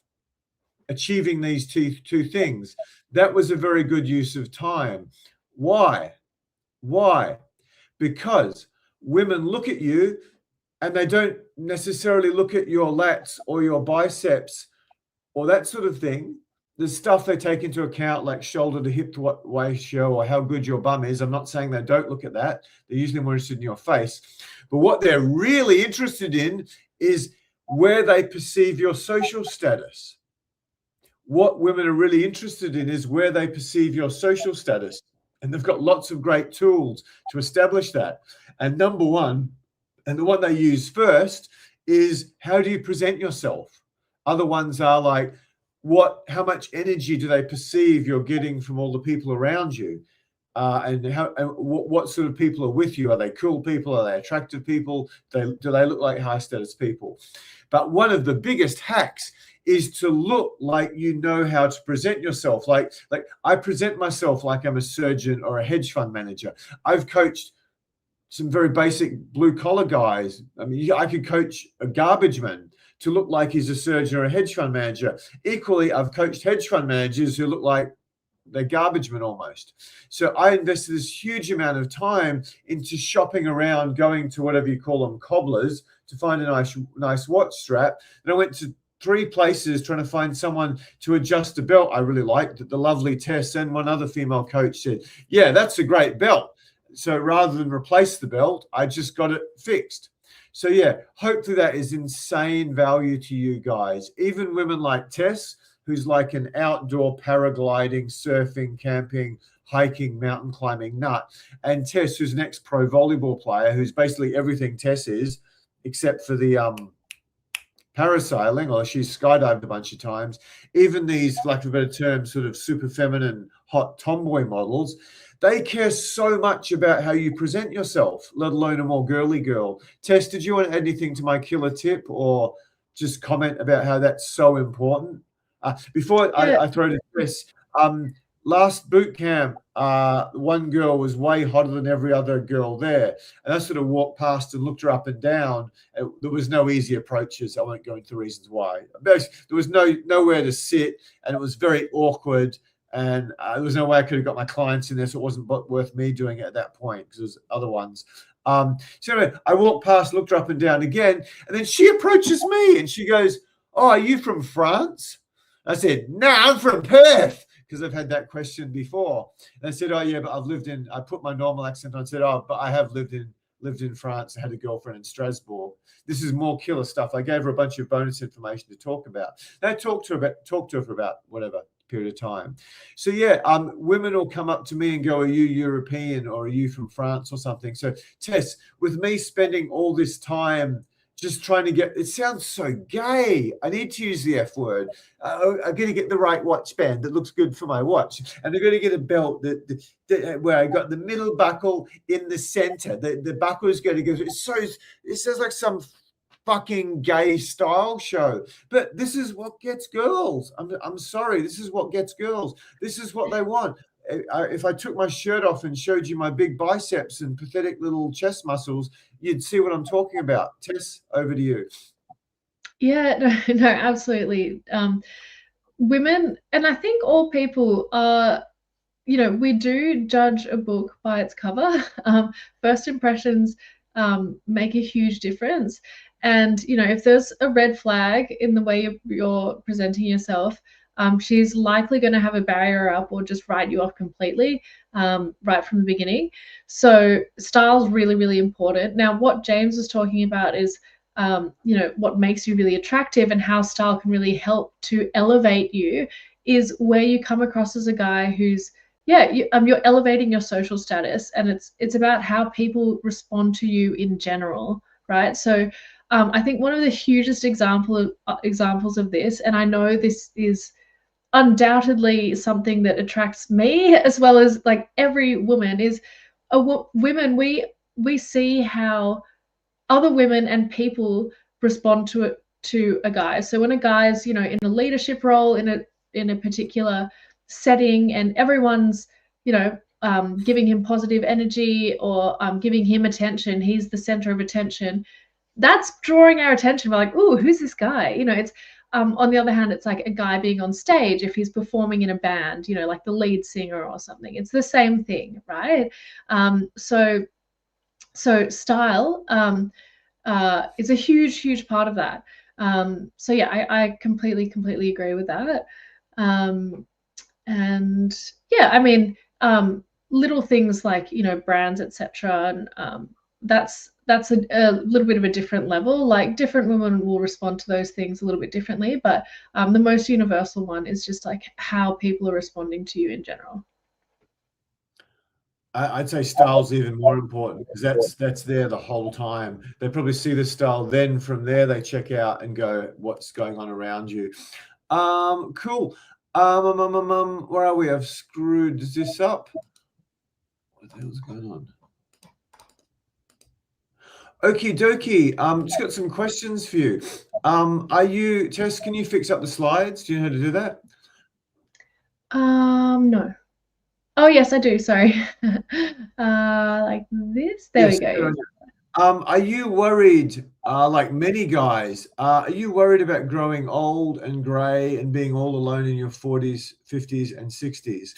achieving these two things. That was a very good use of time. Why? Because women look at you and they don't necessarily look at your lats or your biceps or that sort of thing. The stuff they take into account, like shoulder to hip ratio or how good your bum is. I'm not saying they don't look at that. They're usually more interested in your face. But what they're really interested in is where they perceive your social status. what women are really interested in is where they perceive your social status. And they've got lots of great tools to establish that. And number one, and the one they use first, is how do you present yourself? Other ones are like, how much energy do they perceive you're getting from all the people around you? And what sort of people are with you? Are they cool people? Are they attractive people? Do they look like high status people? But one of the biggest hacks is to look like you know how to present yourself. Like I present myself like I'm a surgeon or a hedge fund manager. I've coached some very basic blue collar guys. I mean, I could coach a garbage man to look like he's a surgeon or a hedge fund manager. Equally, I've coached hedge fund managers who look like they're garbage men almost. So I invested this huge amount of time into shopping around, going to whatever you call them, cobblers, to find a nice watch strap. And I went to 3 places trying to find someone to adjust a belt I really liked, that the lovely Tess and one other female coach said, yeah, that's a great belt. So rather than replace the belt, I just got it fixed. So yeah, hopefully that is insane value to you guys. Even women like Tess, who's like an outdoor paragliding, surfing, camping, hiking, mountain climbing nut. And Tess, who's an ex-pro volleyball player, who's basically everything Tess is, except for the parasailing, or she's skydived a bunch of times. Even these, for lack of a better term, sort of super feminine, hot tomboy models, they care so much about how you present yourself, let alone a more girly girl. Tess, did you want to add anything to my killer tip, or just comment about how that's so important? Before I throw to Tess, last boot camp, one girl was way hotter than every other girl there. And I sort of walked past and looked her up and down. There was no easy approaches. I won't go into the reasons why. There was nowhere to sit, and it was very awkward. And there was no way I could have got my clients in there, so it wasn't worth me doing it at that point, because there's other ones. So anyway, I walked past, looked her up and down again, and then she approaches me and she goes, "Oh, are you from France?" I said, "No, I'm from Perth," because I've had that question before. And I said, "Oh yeah, but I put my normal accent on and said, "Oh, but I have lived in France. I had a girlfriend in Strasbourg." This is more killer stuff. I gave her a bunch of bonus information to talk about. And I talked to her for about whatever period of time. So yeah, women will come up to me and go, "Are you European, or are you from France or something?" So Tess, with me spending all this time just trying to it sounds so gay. I need to use the F word. I'm going to get the right watch band that looks good for my watch. And I'm going to get a belt where I got the middle buckle in the center. The buckle is going to go. It sounds like some fucking gay style show. But this is what gets girls. I'm sorry. This is what gets girls. This is what they want. If I took my shirt off and showed you my big biceps and pathetic little chest muscles, you'd see what I'm talking about. Tess, over to you. Yeah, no, absolutely. Women, and I think all people are, we do judge a book by its cover. First impressions make a huge difference. And, if there's a red flag in the way you're presenting yourself, she's likely going to have a barrier up or just write you off completely right from the beginning. So style's really, really important. Now, what James was talking about is, what makes you really attractive and how style can really help to elevate you is where you come across as a guy who's, you're elevating your social status, and it's about how people respond to you in general, right? So I think one of the hugest examples of this, and I know this is undoubtedly something that attracts me as well as like every woman, is women. We see how other women and people respond to a guy. So when a guy is, in a leadership role in a particular setting, and everyone's, giving him positive energy, or giving him attention, he's the center of attention, that's drawing our attention. We're like, "Ooh, who's this guy?" It's on the other hand, it's like a guy being on stage if he's performing in a band, like the lead singer or something. It's the same thing, right? So style is a huge part of that. So yeah, I completely agree with that. And yeah, I mean, little things like, brands, etc. And that's that's a little bit of a different level. Like different women will respond to those things a little bit differently, but the most universal one is just like how people are responding to you in general. I'd say style's even more important because that's there the whole time. They probably see the style, then from there they check out and go, what's going on around you? Cool. Where are we? I've screwed this up. What the hell's going on? Okie dokie. Just got some questions for you. Are you, Tess, can you fix up the slides? Do you know how to do that? No. Oh yes, I do. Sorry. Like this. There we go. Are you worried, like many guys, are you worried about growing old and grey and being all alone in your 40s, 50s, and 60s?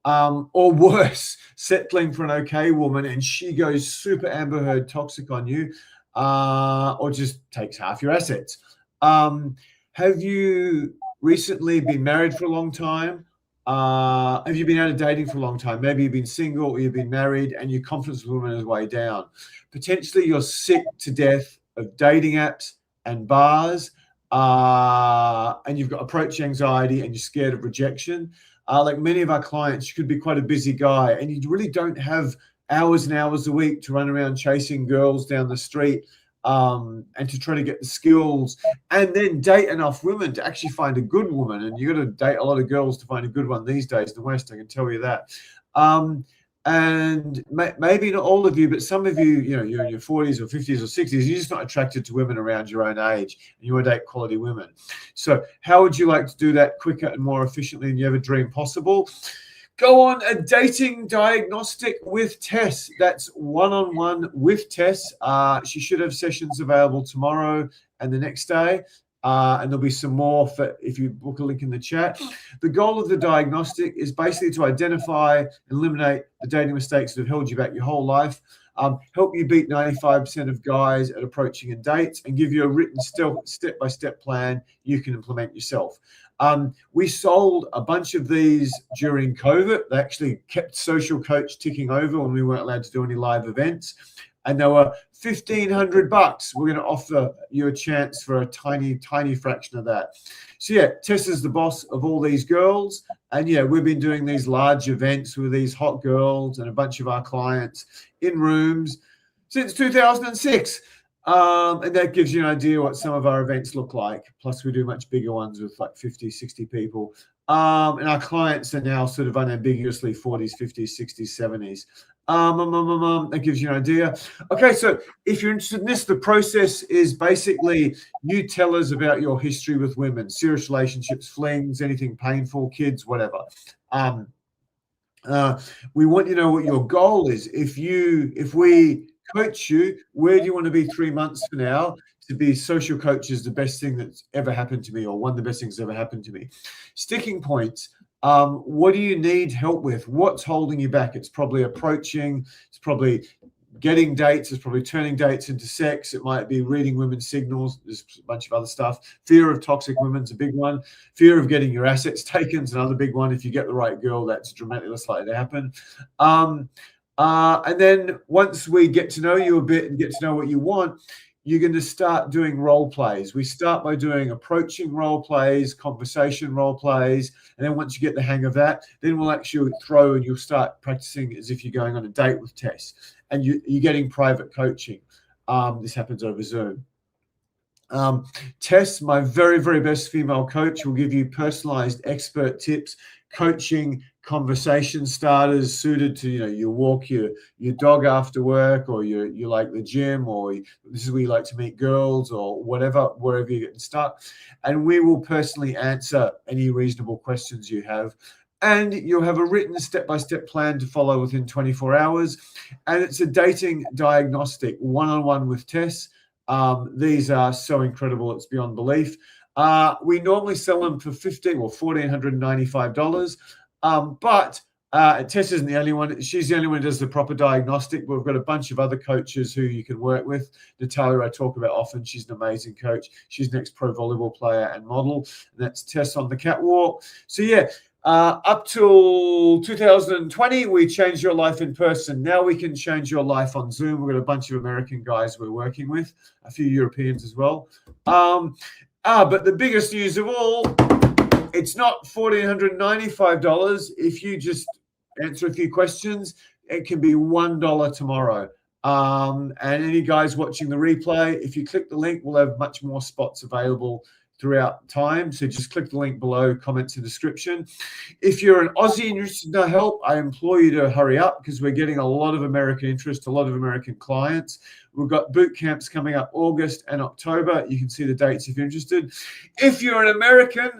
Or worse, settling for an okay woman and she goes super Amber Heard toxic on you, or just takes half your assets? Have you recently been married for a long time? Have you been out of dating for a long time? Maybe you've been single or you've been married and your confidence with women is way down. Potentially you're sick to death of dating apps and bars, and you've got approach anxiety and you're scared of rejection. Like many of our clients, you could be quite a busy guy and you really don't have hours and hours a week to run around chasing girls down the street, and to try to get the skills and then date enough women to actually find a good woman. And you got to date a lot of girls to find a good one these days in the West, I can tell you that. And maybe not all of you, but some of you, you're in your 40s or 50s or 60s, you're just not attracted to women around your own age and you want to date quality women. So how would you like to do that quicker and more efficiently than you ever dreamed possible? Go on a dating diagnostic with Tess. That's one-on-one with Tess. She should have sessions available tomorrow and the next day. And there'll be some more for if you book a link in the chat. The goal of the diagnostic is basically to identify and eliminate the dating mistakes that have held you back your whole life, help you beat 95% of guys at approaching and dates, and give you a written step-by-step plan you can implement yourself. We sold a bunch of these during COVID. They actually kept Social Coach ticking over when we weren't allowed to do any live events. And they were $1,500. We're going to offer you a chance for a tiny, tiny fraction of that. So yeah, Tess is the boss of all these girls. And yeah, we've been doing these large events with these hot girls and a bunch of our clients in rooms since 2006. And that gives you an idea what some of our events look like. Plus we do much bigger ones with like 50, 60 people. And our clients are now sort of unambiguously 40s, 50s, 60s, 70s. That gives you an idea. Okay, so if you're interested in this, the process is basically you tell us about your history with women, serious relationships, flings, anything painful, kids, whatever. We want you to know what your goal is. If we coach you, where do you want to be 3 months from now? To be Social Coach is the best thing that's ever happened to me, or one of the best things that's ever happened to me. Sticking points. What do you need help with? What's holding you back? It's probably approaching. It's probably getting dates. It's probably turning dates into sex. It might be reading women's signals. There's a bunch of other stuff. Fear of toxic women's a big one. Fear of getting your assets taken is another big one. If you get the right girl, that's dramatically less likely to happen. And then once we get to know you a bit and get to know what you want, you're going to start doing role plays. We start by doing approaching role plays, conversation role plays. And then once you get the hang of that, then we'll actually throw and you'll start practicing as if you're going on a date with Tess. And you're getting private coaching. This happens over Zoom. Tess, my very, very best female coach, will give you personalized expert tips, coaching, conversation starters suited to, you walk your dog after work, or you like the gym, or this is where you like to meet girls, or whatever, wherever you're getting stuck. And we will personally answer any reasonable questions you have. And you'll have a written step-by-step plan to follow within 24 hours. And it's a dating diagnostic, one-on-one with Tess. These are so incredible, it's beyond belief. We normally sell them for $1,495. But Tess isn't the only one. She's the only one who does the proper diagnostic. We've got a bunch of other coaches who you can work with. Natalia, I talk about often. She's an amazing coach. She's an ex-pro volleyball player and model. And that's Tess on the catwalk. So yeah, Up till 2020, we changed your life in person. Now we can change your life on Zoom. We've got a bunch of American guys we're working with, a few Europeans as well. But the biggest news of all, it's not $1,495. If you just answer a few questions, it can be $1 tomorrow. And any guys watching the replay, if you click the link, we'll have much more spots available throughout time. So just click the link below, comments and description. If you're an Aussie interested in help, I implore you to hurry up because we're getting a lot of American interest, a lot of American clients. We've got boot camps coming up August and October. You can see the dates if you're interested. If you're an American,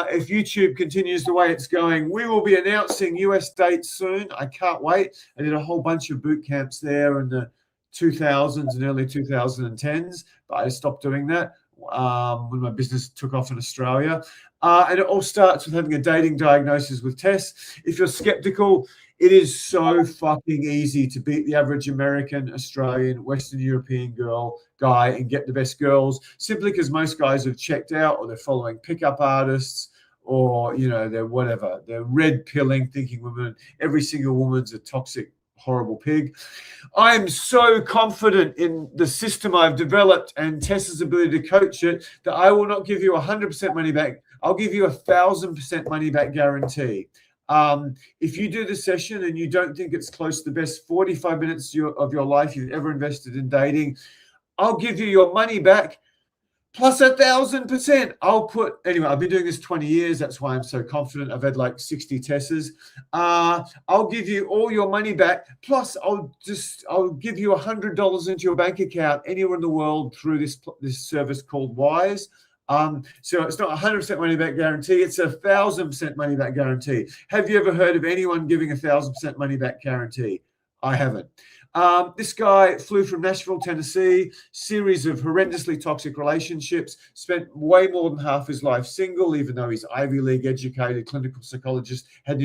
if YouTube continues the way it's going, we will be announcing US dates soon. I can't wait. I did a whole bunch of boot camps there in the 2000s and early 2010s, but I stopped doing that when my business took off in Australia. And it all starts with having a dating diagnosis with Tess. If you're skeptical, it is so fucking easy to beat the average American, Australian, Western European guy and get the best girls simply because most guys have checked out or they're following pickup artists or, you know, they're whatever. They're red pilling, thinking every single woman's a toxic, horrible pig. I am so confident in the system I've developed and Tess's ability to coach it that I will not give you 100% money back. I'll give you 1,000% money back guarantee. If you do the session and you don't think it's close to the best 45 minutes of your life you've ever invested in dating, I'll give you your money back plus 1,000%. Anyway, I've been doing this 20 years. That's why I'm so confident. I've had like 60 Tesses. I'll give you all your money back. Plus I'll give you $100 into your bank account anywhere in the world through this service called Wise. So it's not 100% money back guarantee. It's 1,000% money back guarantee. Have you ever heard of anyone giving 1,000% money back guarantee? I haven't. This guy flew from Nashville, Tennessee, series of horrendously toxic relationships, spent way more than half his life single, even though he's Ivy League educated, clinical psychologist, had an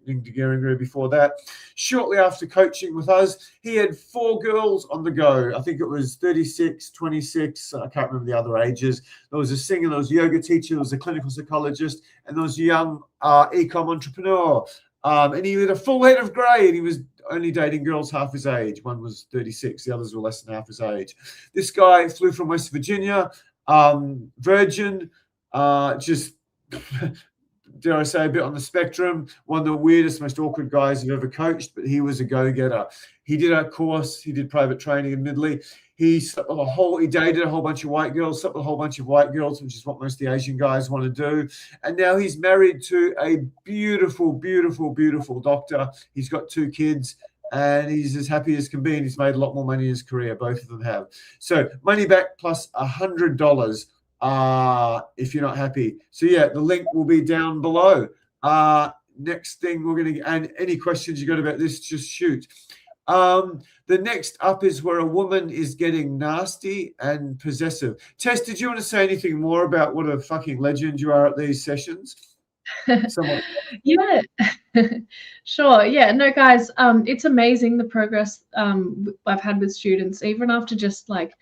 engineering degree before that. Shortly after coaching with us, he had 4 girls on the go. I think it was 36, 26, I can't remember the other ages. There was a singer, there was a yoga teacher, there was a clinical psychologist, and there was a young e-com entrepreneur. And he had a full head of grey, and he was only dating girls half his age. One was 36, the others were less than half his age. This guy flew from West Virginia, virgin, just, dare I say, a bit on the spectrum. One of the weirdest, most awkward guys I've ever coached, but he was a go-getter. He did our course. He did private training, admittedly. He dated a whole bunch of white girls, slept with a whole bunch of white girls, which is what most of the Asian guys want to do. And now he's married to a beautiful, beautiful, beautiful doctor. He's got 2 kids, and he's as happy as can be, and he's made a lot more money in his career. Both of them have. So money back plus $100 if you're not happy. So yeah, the link will be down below. Next thing we're going to, and any questions you got about this, just shoot. The next up is where a woman is getting nasty and possessive. Tess, did you want to say anything more about what a fucking legend you are at these sessions? Yeah, sure. Yeah, no, guys, it's amazing the progress I've had with students, even after just like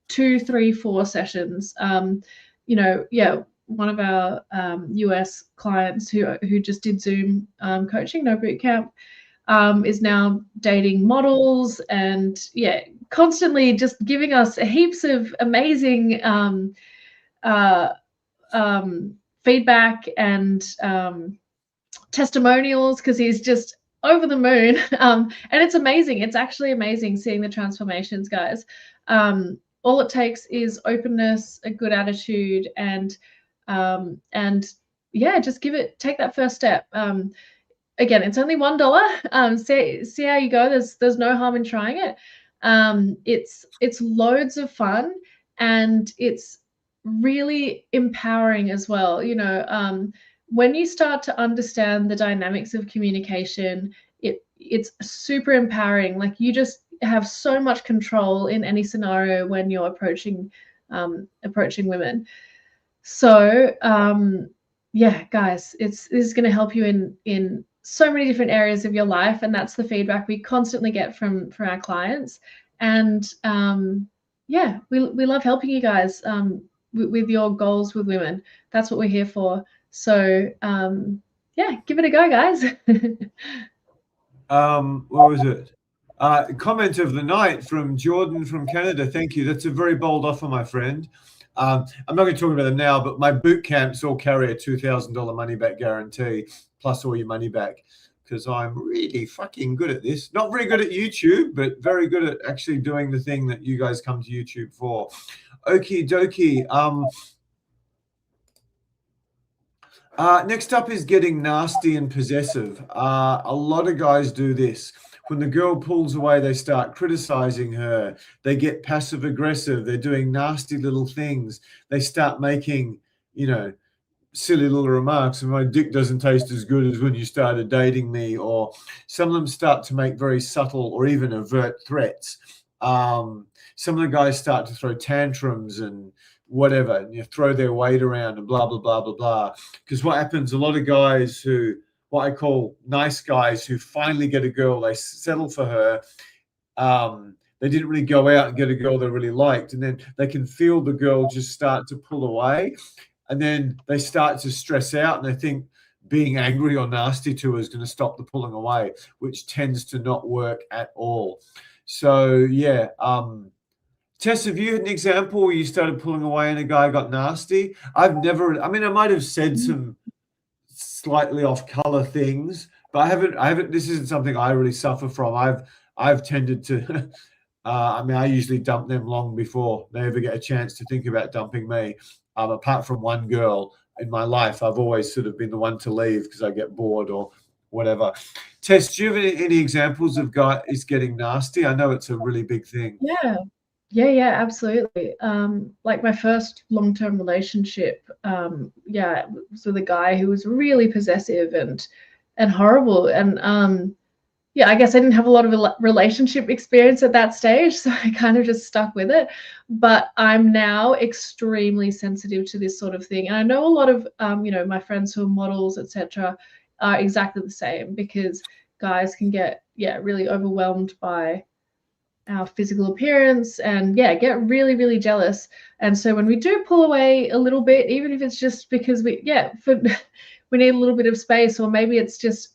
2, 3, 4 sessions. You know, yeah, one of our US clients who just did Zoom coaching, no boot camp, is now dating models and yeah, constantly just giving us heaps of amazing feedback and testimonials because he's just over the moon. And it's amazing. It's actually amazing seeing the transformations, guys. All it takes is openness, a good attitude, and yeah, just take that first step. Again, it's only $1. See how you go. There's no harm in trying it. It's loads of fun and it's really empowering as well. You know, when you start to understand the dynamics of communication, it's super empowering. Like you just have so much control in any scenario when you're approaching women. So yeah, guys, this is going to help you in so many different areas of your life, and that's the feedback we constantly get from our clients. And yeah, we love helping you guys with your goals with women. That's what we're here for. So yeah, give it a go, guys. What was it? Comment of the night from Jordan from Canada. Thank you. That's a very bold offer, my friend. I'm not going to talk about them now, but my boot camps all carry a $2,000 money back guarantee, plus all your money back, because I'm really fucking good at this. Not very good at YouTube, but very good at actually doing the thing that you guys come to YouTube for. Okie dokie. Next up is getting nasty and possessive. A lot of guys do this. When the girl pulls away, they start criticizing her. They get passive aggressive. They're doing nasty little things. They start making, silly little remarks. My dick doesn't taste as good as when you started dating me. Or some of them start to make very subtle or even overt threats. Some of the guys start to throw tantrums and whatever, and throw their weight around and blah, blah, blah, blah, blah. Because what happens, a lot of guys who, what I call nice guys who finally get a girl, they settle for her. They didn't really go out and get a girl they really liked. And then they can feel the girl just start to pull away. And then they start to stress out and they think being angry or nasty to her is going to stop the pulling away, which tends to not work at all. So, yeah. Tess, have you had an example where you started pulling away and a guy got nasty? I've never, I might have said some slightly off color things, but I haven't, this isn't something I really suffer from. I've tended to, I usually dump them long before they ever get a chance to think about dumping me. Apart from one girl in my life, I've always sort of been the one to leave because I get bored or whatever. Tess, do you have any examples of guys getting nasty? I know it's a really big thing. Yeah, absolutely. Like my first long-term relationship, it was with a guy who was really possessive and horrible. And I guess I didn't have a lot of relationship experience at that stage, so I kind of just stuck with it. But I'm now extremely sensitive to this sort of thing, and I know a lot of my friends who are models, etc., are exactly the same, because guys can get really overwhelmed by our physical appearance and get really, really jealous. And so when we do pull away a little bit, even if it's just because we need a little bit of space, or maybe it's just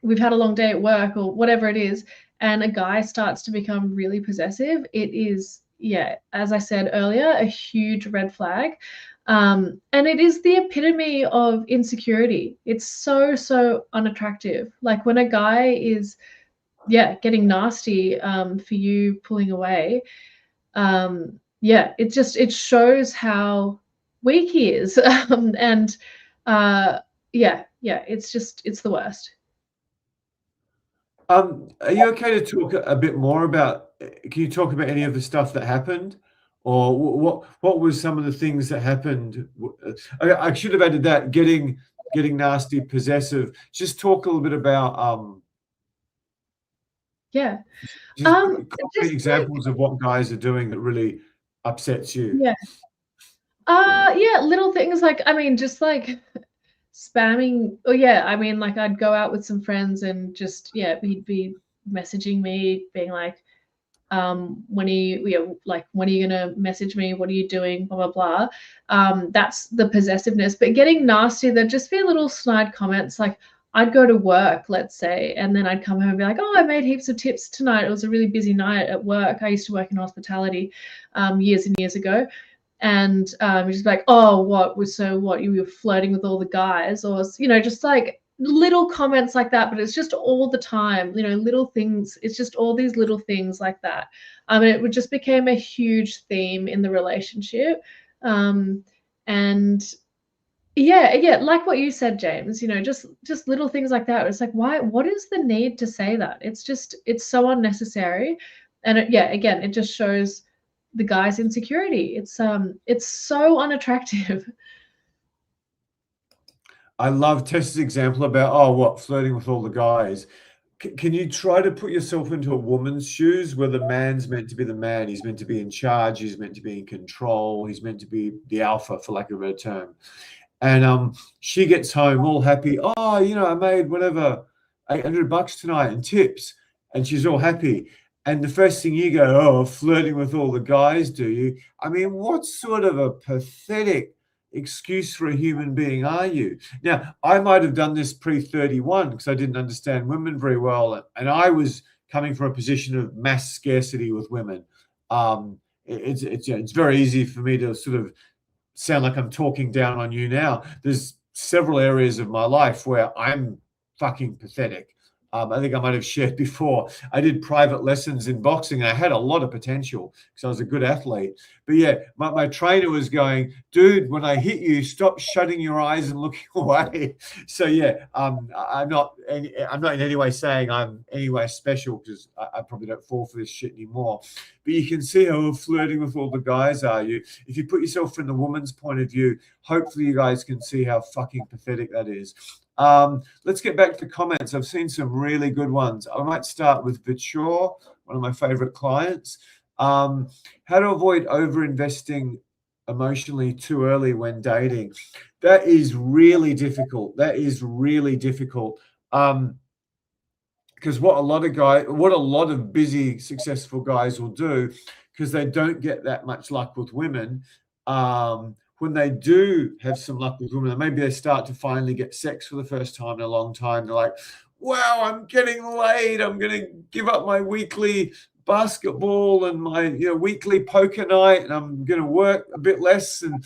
we've had a long day at work or whatever it is, and a guy starts to become really possessive, it is, as I said earlier, a huge red flag. And it is the epitome of insecurity. It's so unattractive. Like when a guy is getting nasty for you pulling away, it shows how weak he is. And it's the worst. Are you okay to talk a bit more about, can you talk about any of the stuff that happened, or what was some of the things that happened? I should have added that, getting nasty, possessive. Just talk a little bit about just examples of what guys are doing that really upsets you. Little things like, just like spamming. Like I'd go out with some friends and just he'd be messaging me being like, when are you gonna message me, what are you doing, blah blah blah. That's the possessiveness. But getting nasty, there'd just be little snide comments. Like I'd go to work, let's say, and then I'd come home and be like, oh, I made heaps of tips tonight, it was a really busy night at work. I used to work in hospitality years and years ago. And just like, oh, what, you were flirting with all the guys, or just like little comments like that. But it's just all the time, little things. It's just all these little things like that. And it would just became a huge theme in the relationship. And like what you said, James, just little things like that. It's like, why? What is the need to say that? It's so unnecessary. And again, it just shows the guy's insecurity. It's so unattractive. I love Tess's example about flirting with all the guys. Can you try to put yourself into a woman's shoes, where the man's meant to be the man? He's meant to be in charge. He's meant to be in control. He's meant to be the alpha, for lack of a better term. And she gets home all happy. Oh, I made whatever, $800 tonight in tips, and she's all happy. And the first thing you go, oh, flirting with all the guys, do you? What sort of a pathetic excuse for a human being are you? Now, I might have done this pre-31 because I didn't understand women very well, and I was coming from a position of mass scarcity with women. It's very easy for me to sort of sound like I'm talking down on you now. There's several areas of my life where I'm fucking pathetic. I think I might have shared before. I did private lessons in boxing, and I had a lot of potential because I was a good athlete. But yeah, my trainer was going, dude, when I hit you, stop shutting your eyes and looking away. So yeah, I'm not in any way saying I'm anyway special, because I probably don't fall for this shit anymore. But you can see how flirting with all the guys are. If you put yourself from the woman's point of view, hopefully you guys can see how fucking pathetic that is. Let's get back to comments. I've seen some really good ones. I might start with Vichor, one of my favorite clients. How to avoid over-investing emotionally too early when dating. That is really difficult. That is really difficult. Because what a lot of busy, successful guys will do, because they don't get that much luck with women, when they do have some luck with women, and maybe they start to finally get sex for the first time in a long time, they're like, wow, I'm getting laid. I'm going to give up my weekly basketball and my weekly poker night, and I'm going to work a bit less and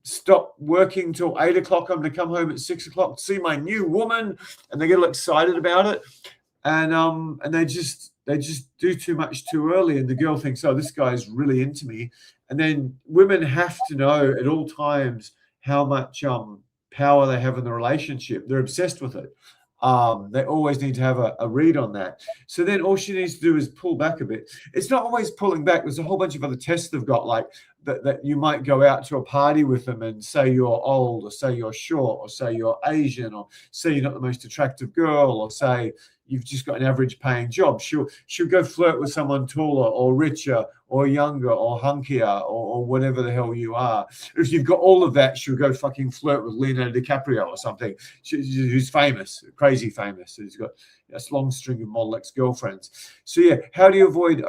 stop working till 8 o'clock. I'm going to come home at 6 o'clock to see my new woman, and they get all excited about it, and they just do too much too early, and the girl thinks, oh, this guy's really into me. And then women have to know at all times how much power they have in the relationship. They're obsessed with it. They always need to have a read on that. So then all she needs to do is pull back a bit. It's not always pulling back. There's a whole bunch of other tests they've got, like that you might go out to a party with them and say you're old, or say you're short, or say you're Asian, or say you're not the most attractive girl, or say you've just got an average paying job. She'll go flirt with someone taller or richer or younger or hunkier or whatever the hell you are. If you've got all of that, she'll go fucking flirt with Leonardo DiCaprio or something, who's famous, crazy famous. Who's got a long string of model ex-girlfriends. So yeah, how do you avoid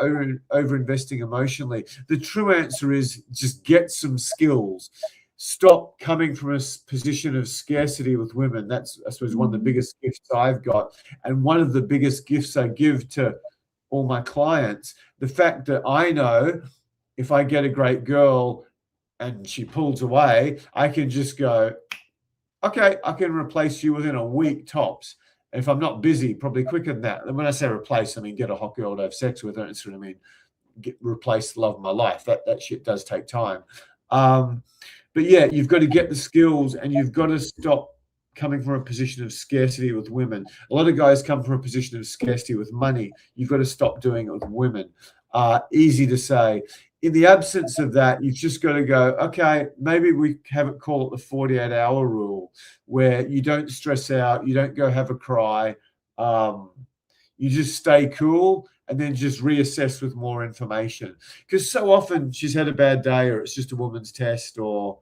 over-investing emotionally? The true answer is just get some skills. Stop coming from a position of scarcity with women. That's, I suppose, one of the biggest gifts I've got. And one of the biggest gifts I give to all my clients, the fact that I know if I get a great girl and she pulls away, I can just go, okay, I can replace you within a week tops. And if I'm not busy, probably quicker than that. And when I say replace, I mean get a hot girl to have sex with. I don't sort of mean replace the love of my life. That shit does take time. But yeah, you've got to get the skills, and you've got to stop coming from a position of scarcity with women. A lot of guys come from a position of scarcity with money. You've got to stop doing it with women. Easy to say. In the absence of that, you've just got to go, okay, maybe we call it the 48-hour rule, where you don't stress out, you don't go have a cry, you just stay cool, and then just reassess with more information. Because so often she's had a bad day, or it's just a woman's test, or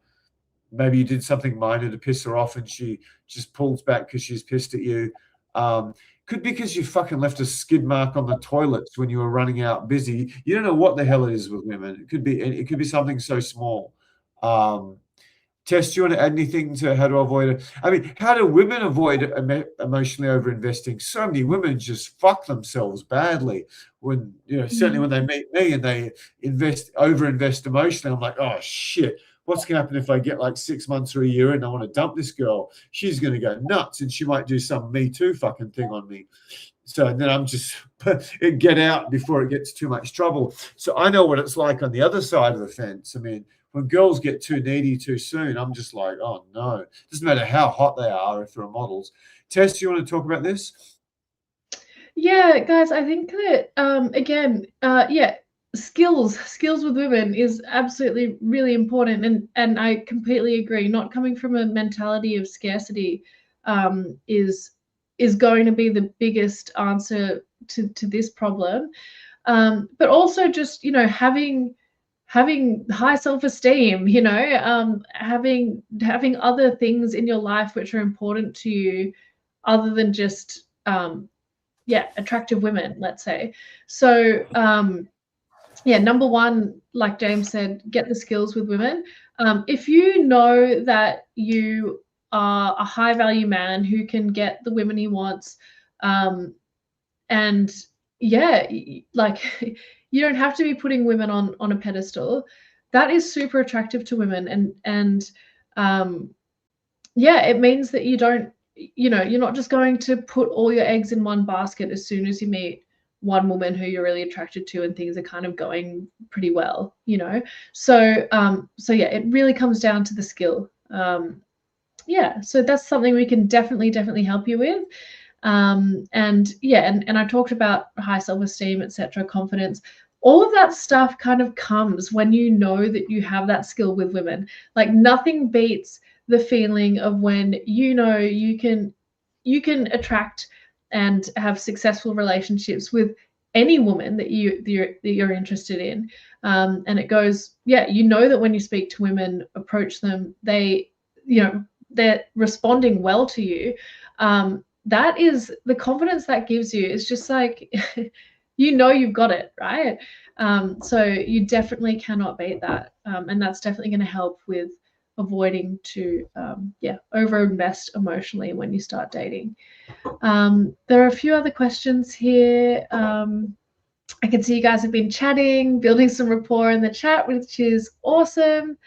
maybe you did something minor to piss her off and she just pulls back because she's pissed at you. Could be because you fucking left a skid mark on the toilets when you were running out busy. You don't know what the hell it is with women. It could be something so small. Tess, do you want to add anything to how to avoid it? I mean, how do women avoid emotionally over-investing? So many women just fuck themselves badly when, certainly when they meet me and they over-invest emotionally. I'm like, oh shit, what's going to happen if I get like 6 months or a year and I want to dump this girl? She's going to go nuts, and she might do some Me Too fucking thing on me. So then I'm just get out before it gets too much trouble. So I know what it's like on the other side of the fence. I mean, when girls get too needy too soon, I'm just like, oh no. Doesn't matter how hot they are if they're models. Tess, do you want to talk about this? Yeah, guys, I think that again, skills with women is absolutely really important, and I completely agree. Not coming from a mentality of scarcity is going to be the biggest answer to this problem. But also just having high self-esteem, having other things in your life which are important to you other than just attractive women, let's say. So number one, like James said, get the skills with women. If you know that you are a high value man who can get the women he wants, and yeah, like you don't have to be putting women on a pedestal. That is super attractive to women, and yeah, it means that you don't, you're not just going to put all your eggs in one basket as soon as you meet one woman who you're really attracted to and things are kind of going pretty well, so yeah, it really comes down to the skill. Yeah, so that's something we can definitely help you with. And yeah, and I talked about high self-esteem, etc., confidence. All of that stuff kind of comes when you know that you have that skill with women. Like nothing beats the feeling of when you can attract and have successful relationships with any woman that you're interested in. And it goes, yeah, that when you speak to women, approach them, they're responding well to you. That is the confidence that gives you. It's just like you've got it, right? So you definitely cannot beat that, and that's definitely going to help with avoiding to overinvest emotionally when you start dating. There are a few other questions here. I can see you guys have been chatting, building some rapport in the chat, which is awesome.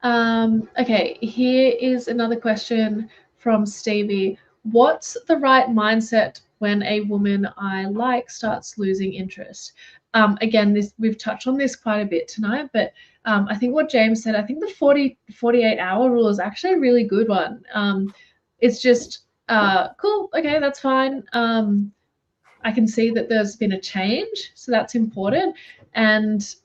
Okay, here is another question from Stevie. What's the right mindset when a woman I like starts losing interest? Again, we've touched on this quite a bit tonight, but I think what James said, I think the 48-hour rule is actually a really good one. It's just cool. Okay, that's fine. I can see that there's been a change, so that's important. And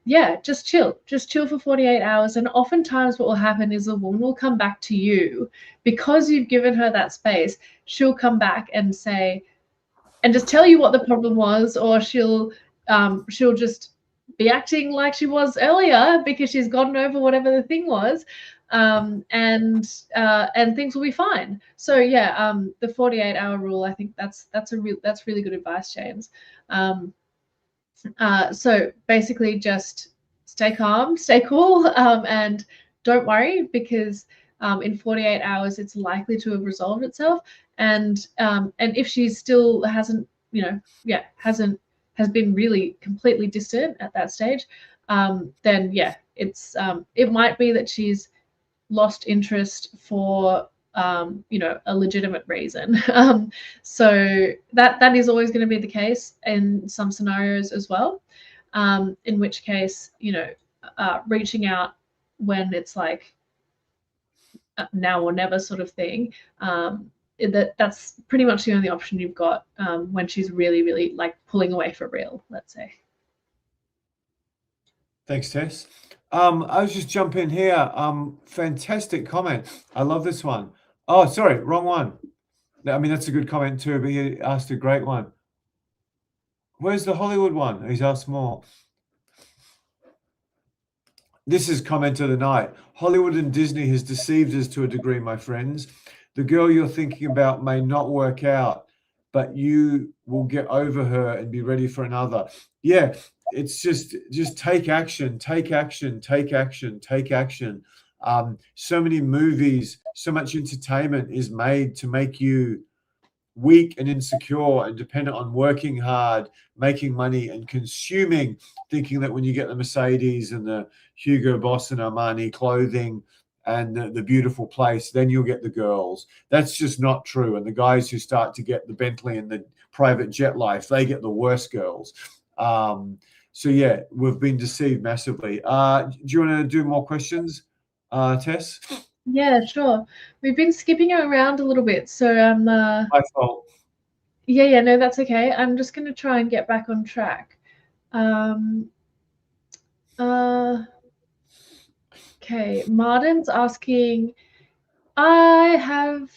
yeah, just chill for 48 hours. And oftentimes what will happen is a woman will come back to you because you've given her that space. She'll come back and say, and just tell you what the problem was, or she'll just be acting like she was earlier because she's gotten over whatever the thing was, and things will be fine. So yeah, the 48-hour rule, I think that's really good advice, James. So basically, just stay calm, stay cool, and don't worry, because in 48 hours it's likely to have resolved itself. And if she still hasn't, has been really completely distant at that stage, then yeah, it might be that she's lost interest for a legitimate reason. So that is always going to be the case in some scenarios as well. In which case, reaching out when it's like now or never sort of thing. That's pretty much the only option you've got when she's really like pulling away for real, let's say. Thanks, Tess. I was just jump in here. Fantastic comment. I love this one. Oh, sorry, wrong one. I mean, that's a good comment too, but he asked a great one. Where's the Hollywood one? He's asked more. This is comment of the night. Hollywood and Disney has deceived us to a degree, my friends. The girl you're thinking about may not work out, but you will get over her and be ready for another. Yeah, it's just take action, take action, take action, take action. So many movies, so much entertainment is made to make you weak and insecure and dependent on working hard, making money and consuming, thinking that when you get the Mercedes and the Hugo Boss and Armani clothing and the beautiful place, then you'll get the girls. That's just not true. And the guys who start to get the Bentley and the private jet life, they get the worst girls. So yeah, we've been deceived massively. Do you want to do more questions, Tess? Yeah, sure. We've been skipping around a little bit, so My fault. Yeah, no, that's okay. I'm just going to try and get back on track. Okay, Martin's asking, yes,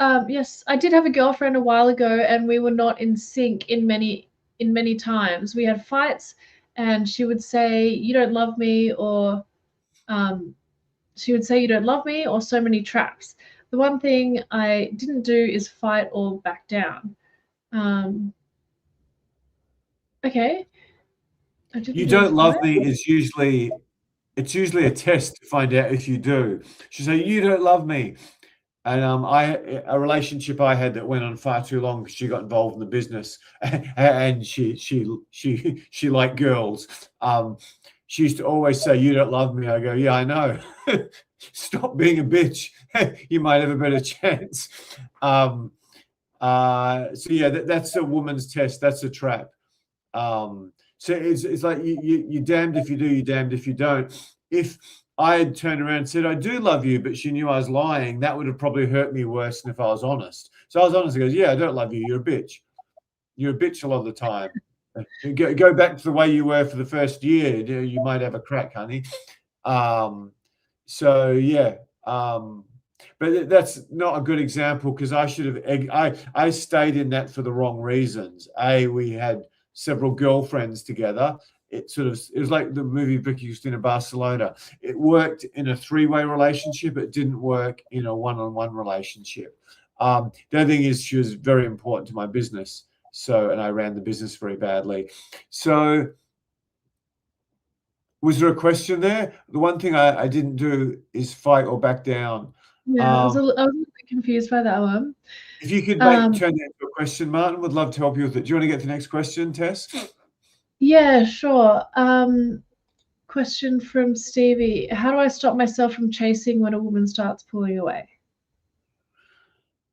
I did have a girlfriend a while ago, and we were not in sync in many times. We had fights, and she would say, "You don't love me," or she would say, "You don't love me," or so many traps. The one thing I didn't do is fight or back down. Okay. You don't love me is usually it's usually a test to find out if you do. She'll say, "You don't love me." And a relationship I had that went on far too long because she got involved in the business, and she liked girls. She used to always say, "You don't love me." I go, "Yeah, I know. Stop being a bitch. You might have a better chance." So yeah, that's a woman's test. That's a trap. So it's like you're damned if you do, you're damned if you don't. If I had turned around and said, "I do love you," but she knew I was lying, that would have probably hurt me worse than if I was honest. So I was honest. He goes, "Yeah, I don't love you. You're a bitch. You're a bitch a lot of the time. Go back to the way you were for the first year. You might have a crack, honey." Um, so yeah, but that's not a good example because I should have. I stayed in that for the wrong reasons. We had several girlfriends together. It was like the movie Vicky Cristina Barcelona. It worked in a three-way relationship. It didn't work in a one-on-one relationship. The other thing is she was very important to my business. And I ran the business very badly. So was there a question there? The one thing I didn't do is fight or back down. Yeah, I was a little bit confused by that one. If you could turn that into a question, Martin, would love to help you with it. Do you want to get to the next question, Tess? Yeah, sure. Question from Stevie. How do I stop myself from chasing when a woman starts pulling away?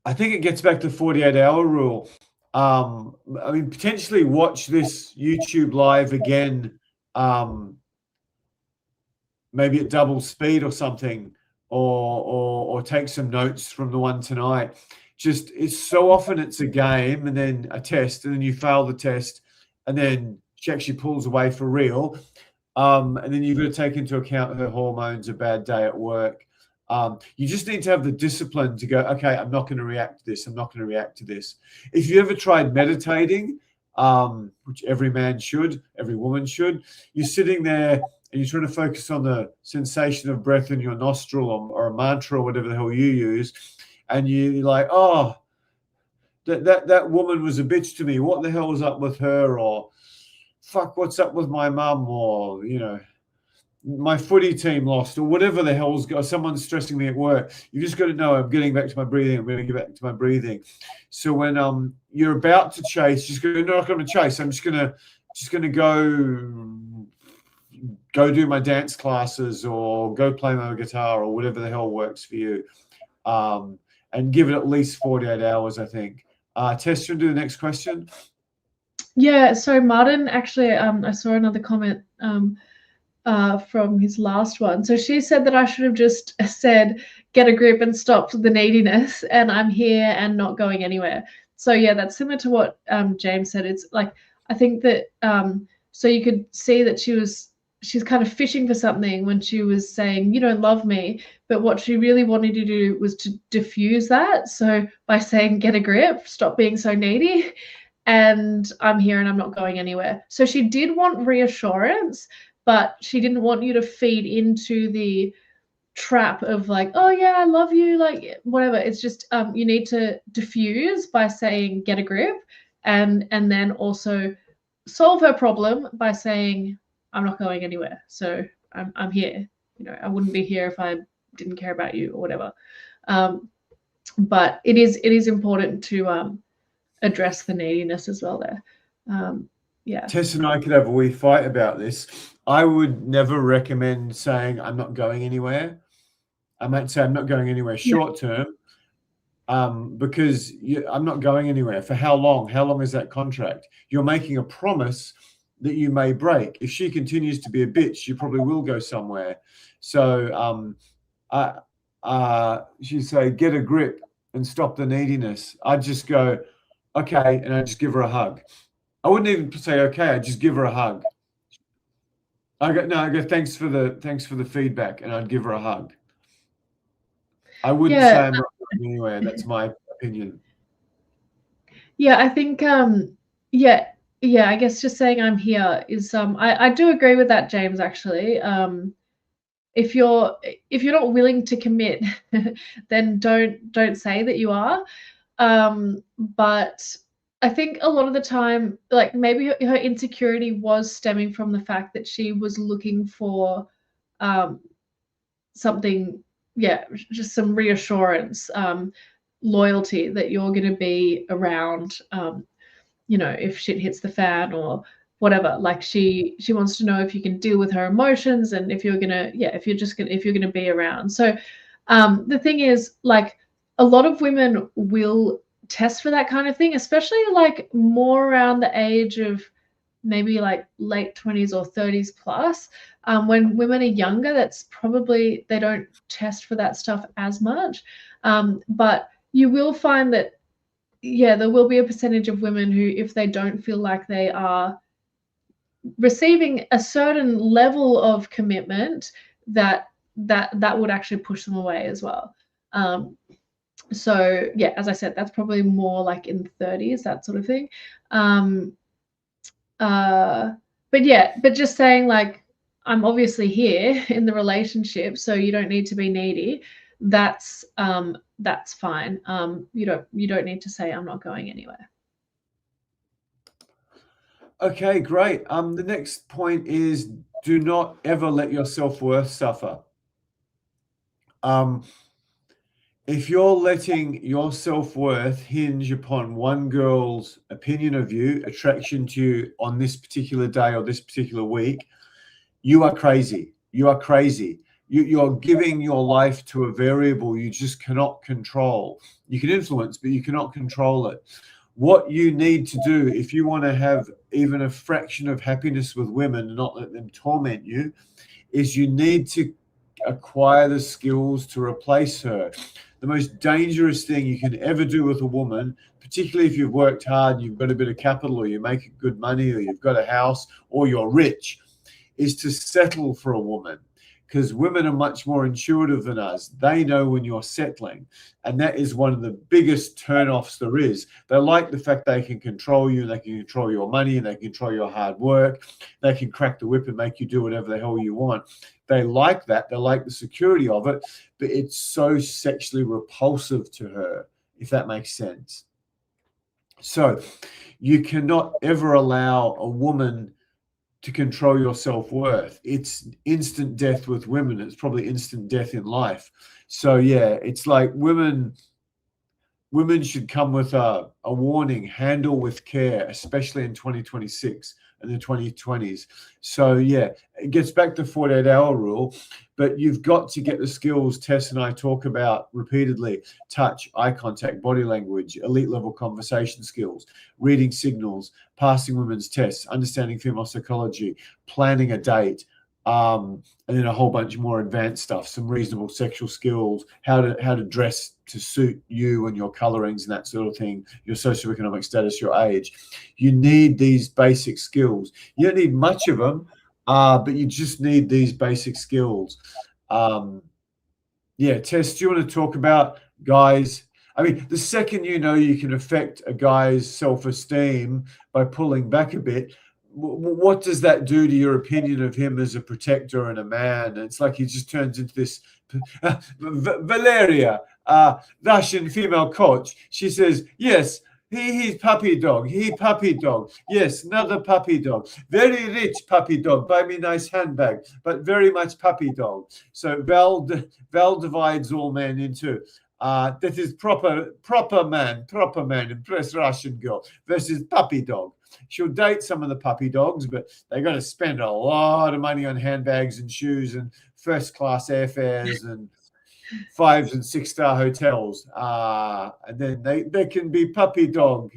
I think it gets back to 48-hour rule. I mean, potentially watch this YouTube live again, maybe at double speed or something, or take some notes from the one tonight. Just it's so often it's a game and then a test, and then you fail the test, and then she actually pulls away for real. And then you've got to take into account her hormones, a bad day at work. You just need to have the discipline to go, okay, I'm not going to react to this. I'm not going to react to this. If you ever tried meditating, which every man should, every woman should, you're sitting there and you're trying to focus on the sensation of breath in your nostril or a mantra or whatever the hell you use. And you're like, oh, that woman was a bitch to me. What the hell was up with her? Or fuck, what's up with my mum? Or, my footy team lost, or whatever the hell's got. Someone's stressing me at work. You just got to know I'm getting back to my breathing. I'm going to get back to my breathing. So when you're about to chase, just go. No, I'm not going to chase. I'm just going to go do my dance classes or go play my guitar or whatever the hell works for you, and give it at least 48 hours. I think. Tess, you want to do the next question? Yeah. So Martin, actually, I saw another comment. From his last one. So she said that I should have just said, get a grip and stop the neediness, and I'm here and not going anywhere. So yeah, that's similar to what James said. It's like, I think that so you could see that she's kind of fishing for something when she was saying, you don't love me, but what she really wanted to do was to diffuse that. So by saying, get a grip, stop being so needy, and I'm here and I'm not going anywhere. So she did want reassurance, but she didn't want you to feed into the trap of like, oh yeah, I love you, like whatever. It's just you need to diffuse by saying, get a grip, and then also solve her problem by saying, I'm not going anywhere, so I'm here. I wouldn't be here if I didn't care about you or whatever. But it is important to address the neediness as well there. Yeah. Tess and I could have a wee fight about this. I would never recommend saying I'm not going anywhere. I might say I'm not going anywhere short term, because I'm not going anywhere. For how long? How long is that contract? You're making a promise that you may break. If she continues to be a bitch, you probably will go somewhere. So she'd say, get a grip and stop the neediness. I'd just go, okay, and I'd just give her a hug. I wouldn't even say okay. I'd just give her a hug. I go thanks for the feedback, and I'd give her a hug. I wouldn't say I'm not going anywhere. That's my opinion. Yeah, I think I guess just saying I'm here is I do agree with that, James, actually. If you're not willing to commit, then don't say that you are. But I think a lot of the time, like maybe her insecurity was stemming from the fact that she was looking for something, yeah, just some reassurance, loyalty that you're going to be around, you know, if shit hits the fan or whatever. Like she wants to know if you can deal with her emotions, and if you're gonna, yeah, if you're gonna be around. So the thing is, like, a lot of women will test for that kind of thing, especially like more around the age of maybe like late 20s or 30s plus. When women are younger, that's probably, they don't test for that stuff as much. But you will find that, yeah, there will be a percentage of women who, if they don't feel like they are receiving a certain level of commitment, that would actually push them away as well. So yeah, as I said, that's probably more like in the 30s, that sort of thing. But yeah, but just saying like, I'm obviously here in the relationship, so you don't need to be needy. That's fine. You don't need to say I'm not going anywhere. Okay, great. The next point is, do not ever let your self-worth suffer. If you're letting your self-worth hinge upon one girl's opinion of you, attraction to you on this particular day or this particular week, you are crazy. You are crazy. You're giving your life to a variable you just cannot control. You can influence, but you cannot control it. What you need to do, if you want to have even a fraction of happiness with women and not let them torment you, is you need to acquire the skills to replace her. The most dangerous thing you can ever do with a woman, particularly if you've worked hard and you've got a bit of capital, or you make good money, or you've got a house, or you're rich, is to settle for a woman. Because women are much more intuitive than us. They know when you're settling. And that is one of the biggest turnoffs there is. They like the fact they can control you, and they can control your money, and they can control your hard work. They can crack the whip and make you do whatever the hell you want. They like that. They like the security of it, but it's so sexually repulsive to her, if that makes sense. So you cannot ever allow a woman to control your self-worth. It's instant death with women. It's probably instant death in life. So yeah, it's like women should come with a warning: handle with care, especially in 2026 and the 2020s. So yeah, it gets back to 48-hour rule, but you've got to get the skills Tess and I talk about repeatedly: touch, eye contact, body language, elite level conversation skills, reading signals, passing women's tests, understanding female psychology, planning a date, and then a whole bunch more advanced stuff, some reasonable sexual skills, how to dress to suit you and your colorings and that sort of thing, your socioeconomic status, your age. You need these basic skills. You don't need much of them, but you just need these basic skills. Yeah, Tess, do you want to talk about guys? I mean, the second you know you can affect a guy's self-esteem by pulling back a bit, what does that do to your opinion of him as a protector and a man? It's like he just turns into this Valeria, Russian female coach. She says, yes, he's puppy dog. He puppy dog. Yes, another puppy dog. Very rich puppy dog. Buy me nice handbag, but very much puppy dog. So Val divides all men into that is proper man, impress Russian girl versus puppy dog. She'll date some of the puppy dogs, but they're going to spend a lot of money on handbags and shoes and first-class airfares and 5- and 6-star hotels. And then they can be puppy dog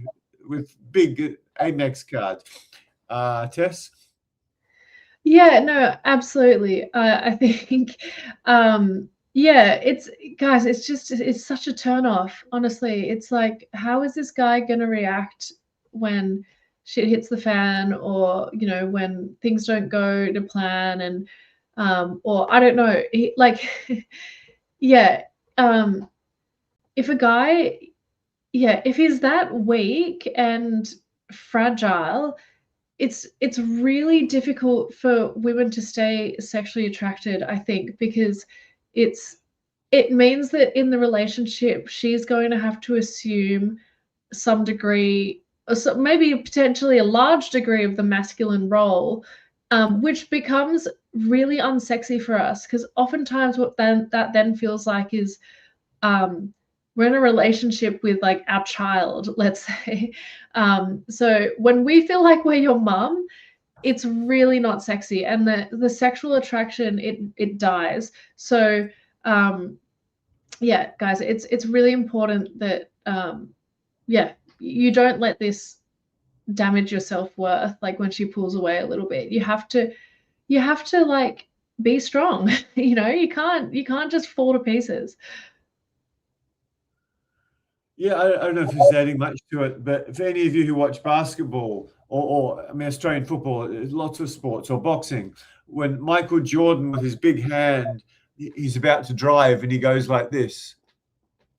with big Amex card. Tess? Yeah, no, absolutely. I think, yeah, it's such a turn off. Honestly, it's like, how is this guy gonna react when shit hits the fan, or you know, when things don't go to plan, and or I don't know, like, yeah, if a guy, yeah, if he's that weak and fragile, it's really difficult for women to stay sexually attracted, I think, because it means that in the relationship she's going to have to assume some degree, or maybe potentially a large degree, of the masculine role, which becomes really unsexy for us, because oftentimes what that then feels like is we're in a relationship with like our child, let's say. So when we feel like we're your mum, it's really not sexy, and the sexual attraction, it dies. So yeah, guys, it's really important that yeah, you don't let this damage your self-worth. Like when she pulls away a little bit, you have to like be strong. You can't just fall to pieces. Yeah, I don't know if it's adding much to it, but for any of you who watch basketball or I mean Australian football, lots of sports or boxing, when Michael Jordan with his big hand, he's about to drive and he goes like this,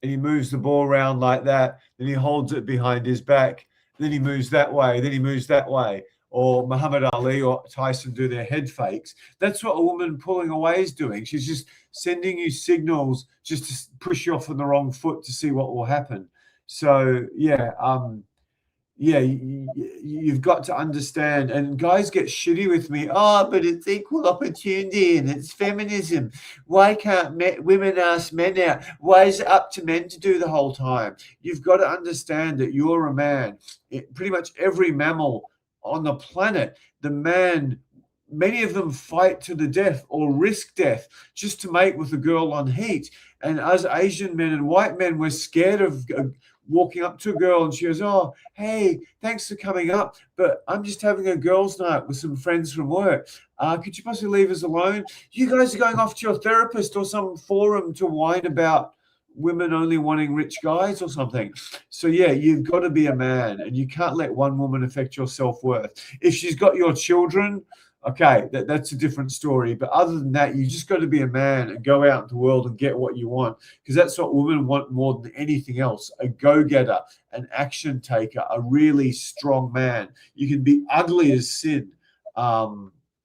and he moves the ball around like that, then he holds it behind his back, then he moves that way, then he moves that way. Or Muhammad Ali or Tyson do their head fakes. That's what a woman pulling away is doing. She's just sending you signals just to push you off on the wrong foot to see what will happen. So yeah, you've got to understand. And guys get shitty with me. Oh, but it's equal opportunity and it's feminism. Why can't women ask men out? Why is it up to men to do the whole time? You've got to understand that you're a man. Pretty much every mammal on the planet, the man, many of them fight to the death or risk death just to mate with a girl on heat. And as Asian men and white men, we're scared of walking up to a girl and she goes, oh, hey, thanks for coming up, but I'm just having a girls' night with some friends from work. Could you possibly leave us alone? You guys are going off to your therapist or some forum to whine about women only wanting rich guys or something. So yeah, you've got to be a man and you can't let one woman affect your self-worth. If she's got your children, okay, that's a different story. But other than that, you just got to be a man and go out in the world and get what you want, because that's what women want more than anything else: a go-getter, an action taker, a really strong man. You can be ugly as sin,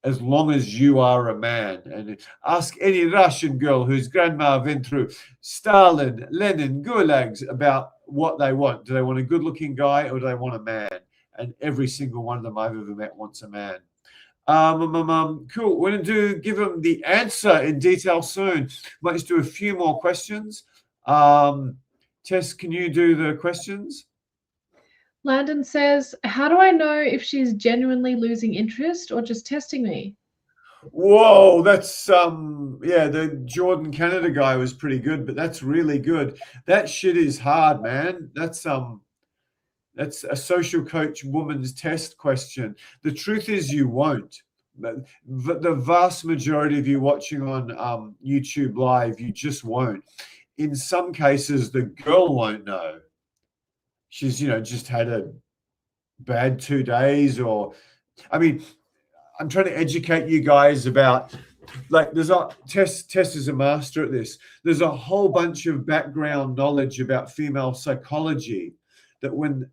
as long as you are a man. And ask any Russian girl whose grandma went through Stalin, Lenin, gulags about what they want. Do they want a good-looking guy or do they want a man? And every single one of them I've ever met wants a man. Cool. We're going to give them the answer in detail soon. Might just do a few more questions. Tess, can you do the questions? Landon says, how do I know if she's genuinely losing interest or just testing me? Whoa, that's yeah, the Jordan Canada guy was pretty good, but that's really good. That shit is hard, man. That's a social coach woman's test question. The truth is you won't. The vast majority of you watching on YouTube Live, you just won't. In some cases, the girl won't know. She's, just had a bad 2 days, or, I mean, I'm trying to educate you guys about, like, Tess is a master at this. There's a whole bunch of background knowledge about female psychology that when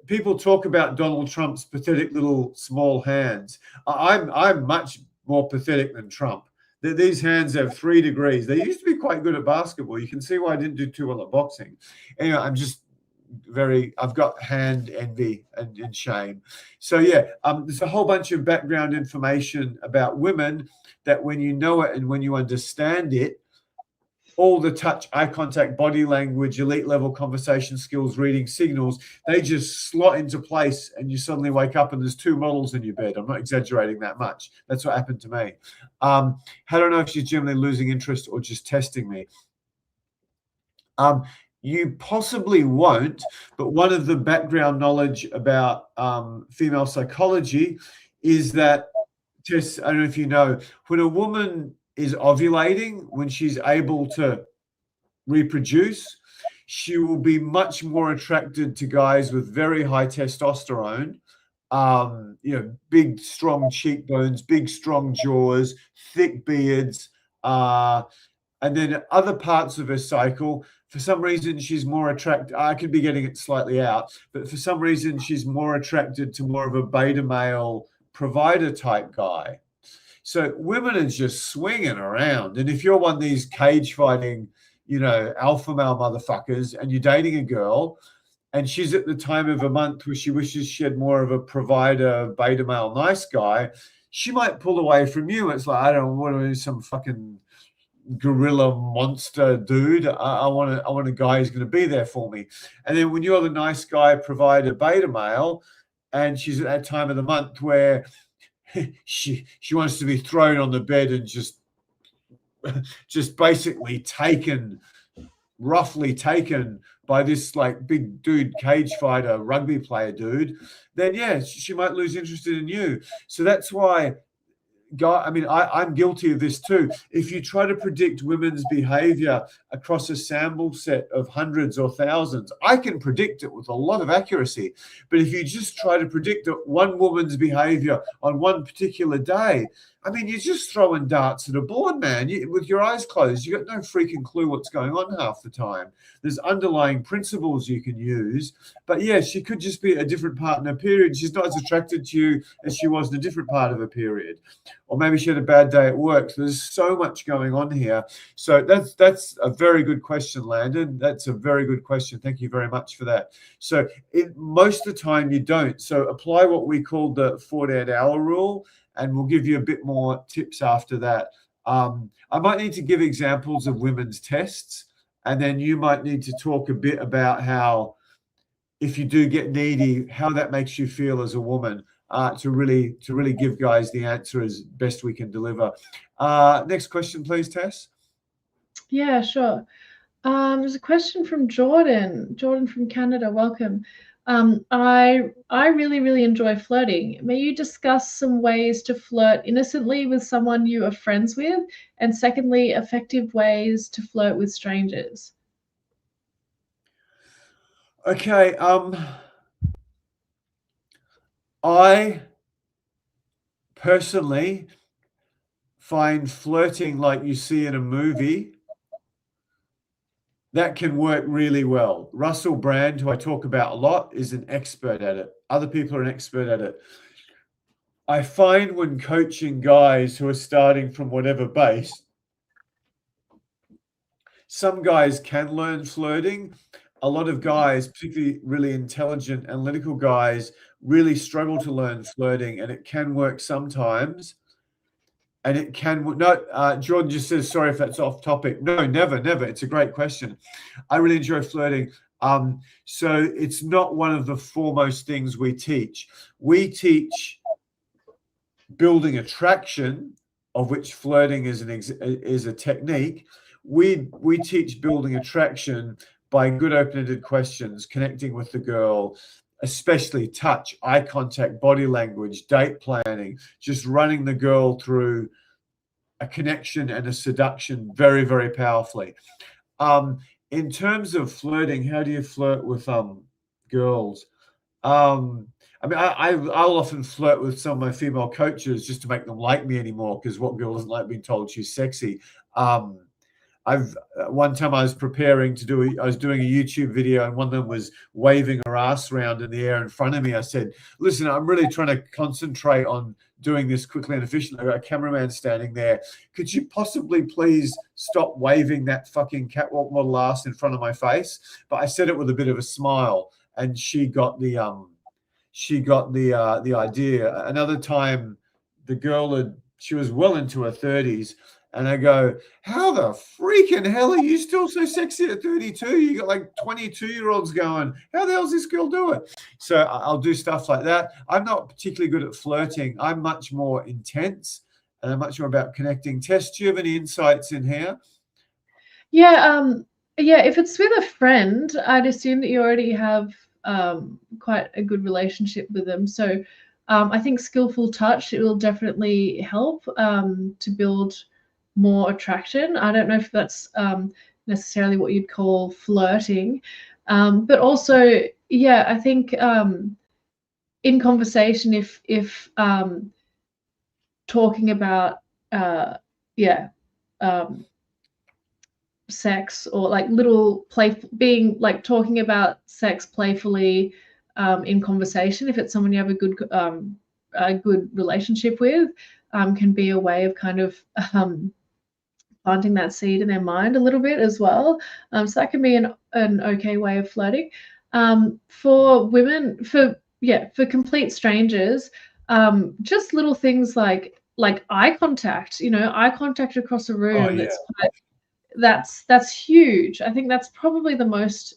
people talk about Donald Trump's pathetic little small hands, I'm much more pathetic than Trump. These hands have 3 degrees. They used to be quite good at basketball. You can see why I didn't do too well at boxing. Anyway, I've got hand envy and shame. So yeah, there's a whole bunch of background information about women that when you know it and when you understand it, all the touch, eye contact, body language, elite level conversation skills, reading signals, they just slot into place and you suddenly wake up and there's 2 models in your bed. I'm not exaggerating that much. That's what happened to me. How do I know if she's generally losing interest or just testing me? You possibly won't, but one of the background knowledge about female psychology is that, Tess, I don't know if you know, when a woman is ovulating, when she's able to reproduce, she will be much more attracted to guys with very high testosterone, big, strong cheekbones, big, strong jaws, thick beards, and then other parts of her cycle, for some reason, she's more attracted. I could be getting it slightly out, but for some reason, she's more attracted to more of a beta male provider type guy. So women are just swinging around. And if you're one of these cage fighting, alpha male motherfuckers, and you're dating a girl and she's at the time of a month where she wishes she had more of a provider, beta male, nice guy, she might pull away from you. It's like, I don't want to be some fucking gorilla monster dude. I want a guy who's going to be there for me. And then when you're the nice guy provider beta male, and she's at that time of the month where she wants to be thrown on the bed and just basically roughly taken by this like big dude, cage fighter, rugby player dude, then yeah, she might lose interest in you. So that's why I'm guilty of this too. If you try to predict women's behavior across a sample set of hundreds or thousands, I can predict it with a lot of accuracy. But if you just try to predict one woman's behavior on one particular day, I mean, you're just throwing darts at a board, man. With your eyes closed, you got no freaking clue what's going on half the time. There's underlying principles you can use. But yeah, she could just be a different part in her period. She's not as attracted to you as she was in a different part of her period. Or maybe she had a bad day at work. So there's so much going on here. So that's a very good question, Landon. That's a very good question. Thank you very much for that. So most of the time you don't. So apply what we call the 48-hour rule, and we'll give you a bit more tips after that. I might need to give examples of women's tests, and then you might need to talk a bit about how, if you do get needy, how that makes you feel as a woman, to really give guys the answer as best we can deliver. Next question, please, Tess. Yeah, sure. There's a question from Jordan. Jordan from Canada, welcome. I really enjoy flirting. May you discuss some ways to flirt innocently with someone you are friends with, and secondly, effective ways to flirt with strangers? Okay. I personally find flirting like you see in a movie, that can work really well. Russell Brand, who I talk about a lot, is an expert at it. Other people are an expert at it. I find when coaching guys who are starting from whatever base, some guys can learn flirting. A lot of guys, particularly really intelligent, analytical guys, really struggle to learn flirting, and it can work sometimes. And it can not. Jordan just says, sorry if that's off topic. No, never. It's a great question. I really enjoy flirting. So it's not one of the foremost things we teach. We teach building attraction, of which flirting is a technique. We teach building attraction by good open-ended questions, connecting with the girl, especially touch, eye contact, body language, date planning, just running the girl through a connection and a seduction very, very powerfully. In terms of flirting, how do you flirt with girls? I mean, I'll often flirt with some of my female coaches just to make them like me anymore, because what girl doesn't like being told she's sexy? One time I was preparing to do I was doing a YouTube video, and one of them was waving her ass around in the air in front of me. I said, listen, I'm really trying to concentrate on doing this quickly and efficiently. I've got a cameraman standing there. Could you possibly please stop waving that fucking catwalk model ass in front of my face? But I said it with a bit of a smile, and she got the idea. Another time, the girl she was well into her 30s. And I go, how the freaking hell are you still so sexy at 32? You got like 22-year-olds going, how the hell does this girl do it? So I'll do stuff like that. I'm not particularly good at flirting. I'm much more intense, and I'm much more about connecting. Tess, do you have any insights in here? Yeah, if it's with a friend, I'd assume that you already have quite a good relationship with them. So I think skillful touch, it will definitely help to build more attraction. I don't know if that's necessarily what you'd call flirting, but also, yeah, I think in conversation, if talking about sex, or like little being like talking about sex playfully in conversation, if it's someone you have a good relationship with, can be a way of kind of planting that seed in their mind a little bit as well. So that can be an okay way of flirting. For women, for complete strangers, Just little things like eye contact, eye contact across a room. Oh, yeah. That's huge. I think that's probably the most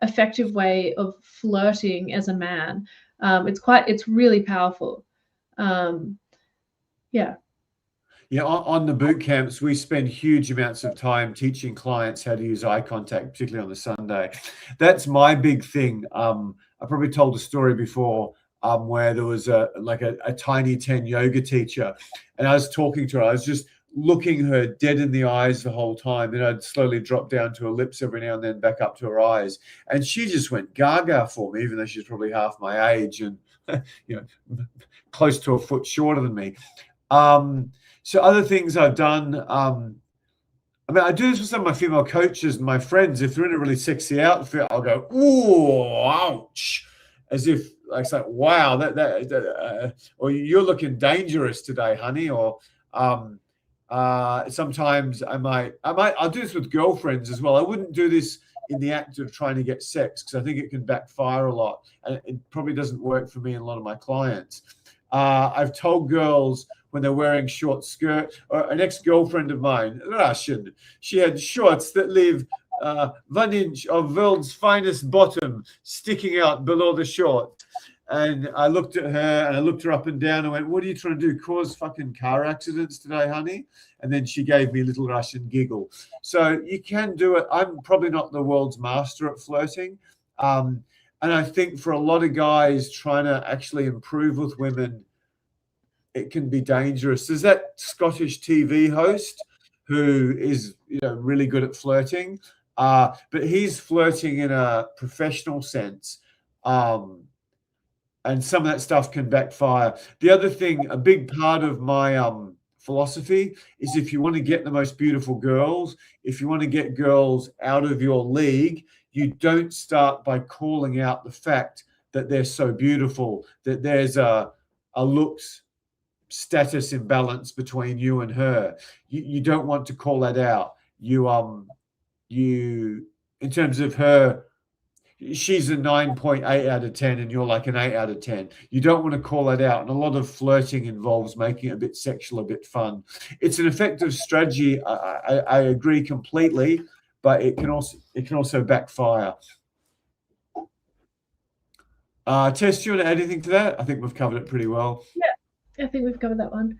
effective way of flirting as a man. It's really powerful. Yeah. Yeah, on the boot camps, we spend huge amounts of time teaching clients how to use eye contact, particularly on the Sunday. That's my big thing. I probably told a story before where there was a tiny 10 yoga teacher, and I was talking to her. I was just looking her dead in the eyes the whole time, and I'd slowly drop down to her lips every now and then, back up to her eyes, and she just went gaga for me, even though she's probably half my age and close to a foot shorter than me. So other things I've done, I do this with some of my female coaches and my friends. If they're in a really sexy outfit, I'll go, "Ooh, ouch," as if it's like, "Wow, or you're looking dangerous today, honey." Or sometimes I'll do this with girlfriends as well. I wouldn't do this in the act of trying to get sex, because I think it can backfire a lot, and it probably doesn't work for me and a lot of my clients. I've told girls when they're wearing short skirt, or an ex-girlfriend of mine, Russian, she had shorts that leave 1 inch of world's finest bottom sticking out below the short. And I looked at her and I looked her up and down and went, "What are you trying to do? Cause fucking car accidents today, honey?" And then she gave me a little Russian giggle. So you can do it. I'm probably not the world's master at flirting. And I think for a lot of guys trying to actually improve with women, it can be dangerous. There's that Scottish TV host who is, really good at flirting, but he's flirting in a professional sense, and some of that stuff can backfire. The other thing, a big part of my philosophy is, if you want to get the most beautiful girls, if you want to get girls out of your league, you don't start by calling out the fact that they're so beautiful, that there's a looks status imbalance between you and her. You don't want to call that out. You in terms of her, she's a 9.8 out of 10 and you're like an 8 out of 10. You don't want to call that out. And a lot of flirting involves making it a bit sexual, a bit fun. It's an effective strategy. I agree completely, but it can also backfire. Tess, do you want to add anything to that? I think we've covered it pretty well. Yeah, I think we've covered that one.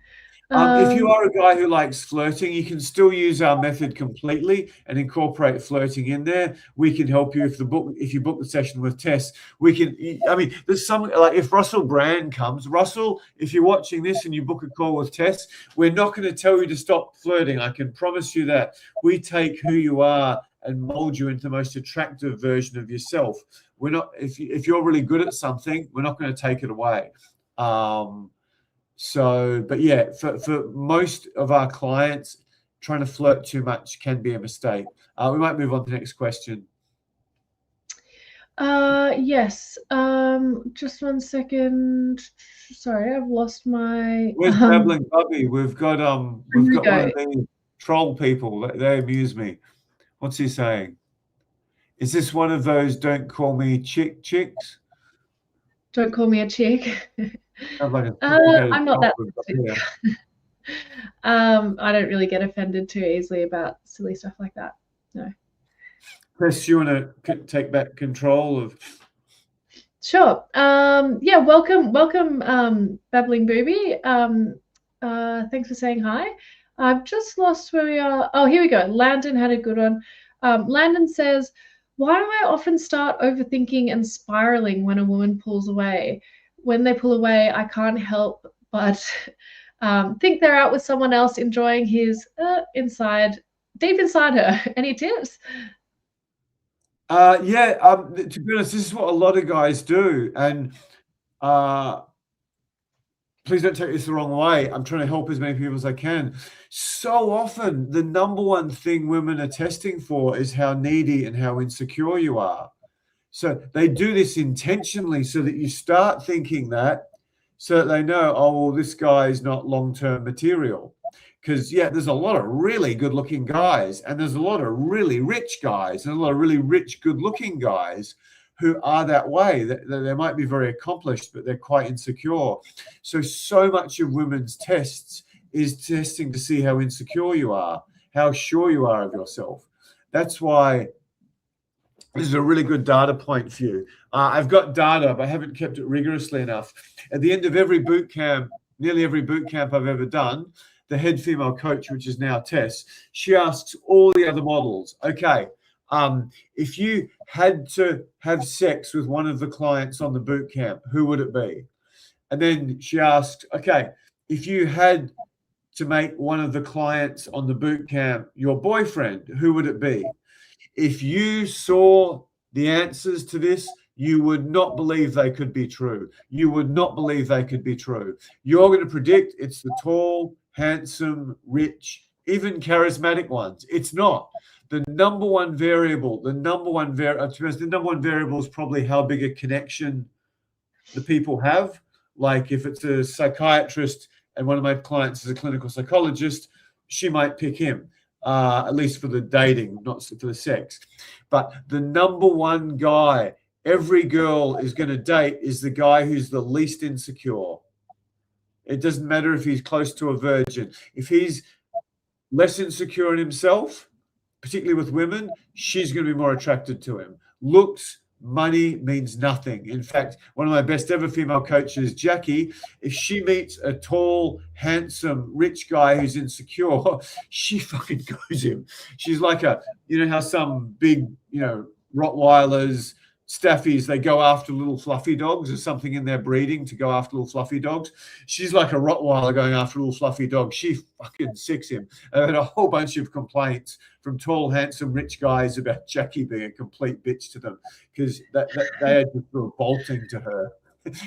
If you are a guy who likes flirting, you can still use our method completely and incorporate flirting in there. We can help you if you book the session with Tess. We can. There's some, like, if Russell Brand comes, Russell, if you're watching this and you book a call with Tess, we're not going to tell you to stop flirting. I can promise you that. We take who you are and mold you into the most attractive version of yourself. We're not. If you're really good at something, we're not going to take it away. But yeah, for most of our clients, trying to flirt too much can be a mistake. We might move on to the next question. Yes. Just 1 second. Sorry, I've lost my. Where's Babbling Bubby? We've got one of these troll people. They amuse me. What's he saying? Is this one of those "don't call me chicks"? Don't call me a chick. Like I'm not that sensitive. I don't really get offended too easily about silly stuff like that. No. Chris, you want to take back control of? Sure. Yeah. Welcome, Babbling Booby. Thanks for saying hi. I've just lost where we are. Oh, here we go. Landon had a good one. Landon says, "Why do I often start overthinking and spiraling when a woman pulls away? When they pull away, I can't help but think they're out with someone else enjoying his deep inside her." Any tips? To be honest, this is what a lot of guys do. And please don't take this the wrong way. I'm trying to help as many people as I can. So often, the number one thing women are testing for is how needy and how insecure you are. So they do this intentionally so that you start thinking that, so that they know, oh, well, this guy is not long-term material. Because, there's a lot of really good-looking guys, and there's a lot of really rich guys, and a lot of really rich, good-looking guys who are that way. That they might be very accomplished, but they're quite insecure. So much of women's tests is testing to see how insecure you are, how sure you are of yourself. That's why this is a really good data point for you. I've got data, but I haven't kept it rigorously enough. At the end of every boot camp, nearly every boot camp I've ever done, the head female coach, which is now Tess, she asks all the other models, okay, if you had to have sex with one of the clients on the boot camp, who would it be? And then she asked, okay, if you had to make one of the clients on the boot camp your boyfriend, who would it be? If you saw the answers to this, you would not believe they could be true. You would not believe they could be true. You're going to predict it's the tall, handsome, rich, even charismatic ones. It's not. The number one variable, to be honest, the number one variable is probably how big a connection the people have. Like if it's a psychiatrist and one of my clients is a clinical psychologist, she might pick him. At least for the dating, not for the sex. But the number one guy every girl is going to date is the guy who's the least insecure. It doesn't matter if he's close to a virgin. If he's less insecure in himself, particularly with women, she's going to be more attracted to him. Looks, money means nothing. In fact, one of my best ever female coaches, Jackie, if she meets a tall, handsome, rich guy who's insecure, she fucking goes him. She's like you know how some big, Rottweilers, Staffies, they go after little fluffy dogs or something in their breeding to go after little fluffy dogs. She's like a Rottweiler going after a little fluffy dog. She fucking sicks him. I've had a whole bunch of complaints from tall, handsome, rich guys about Jackie being a complete bitch to them because they are just revolting to her.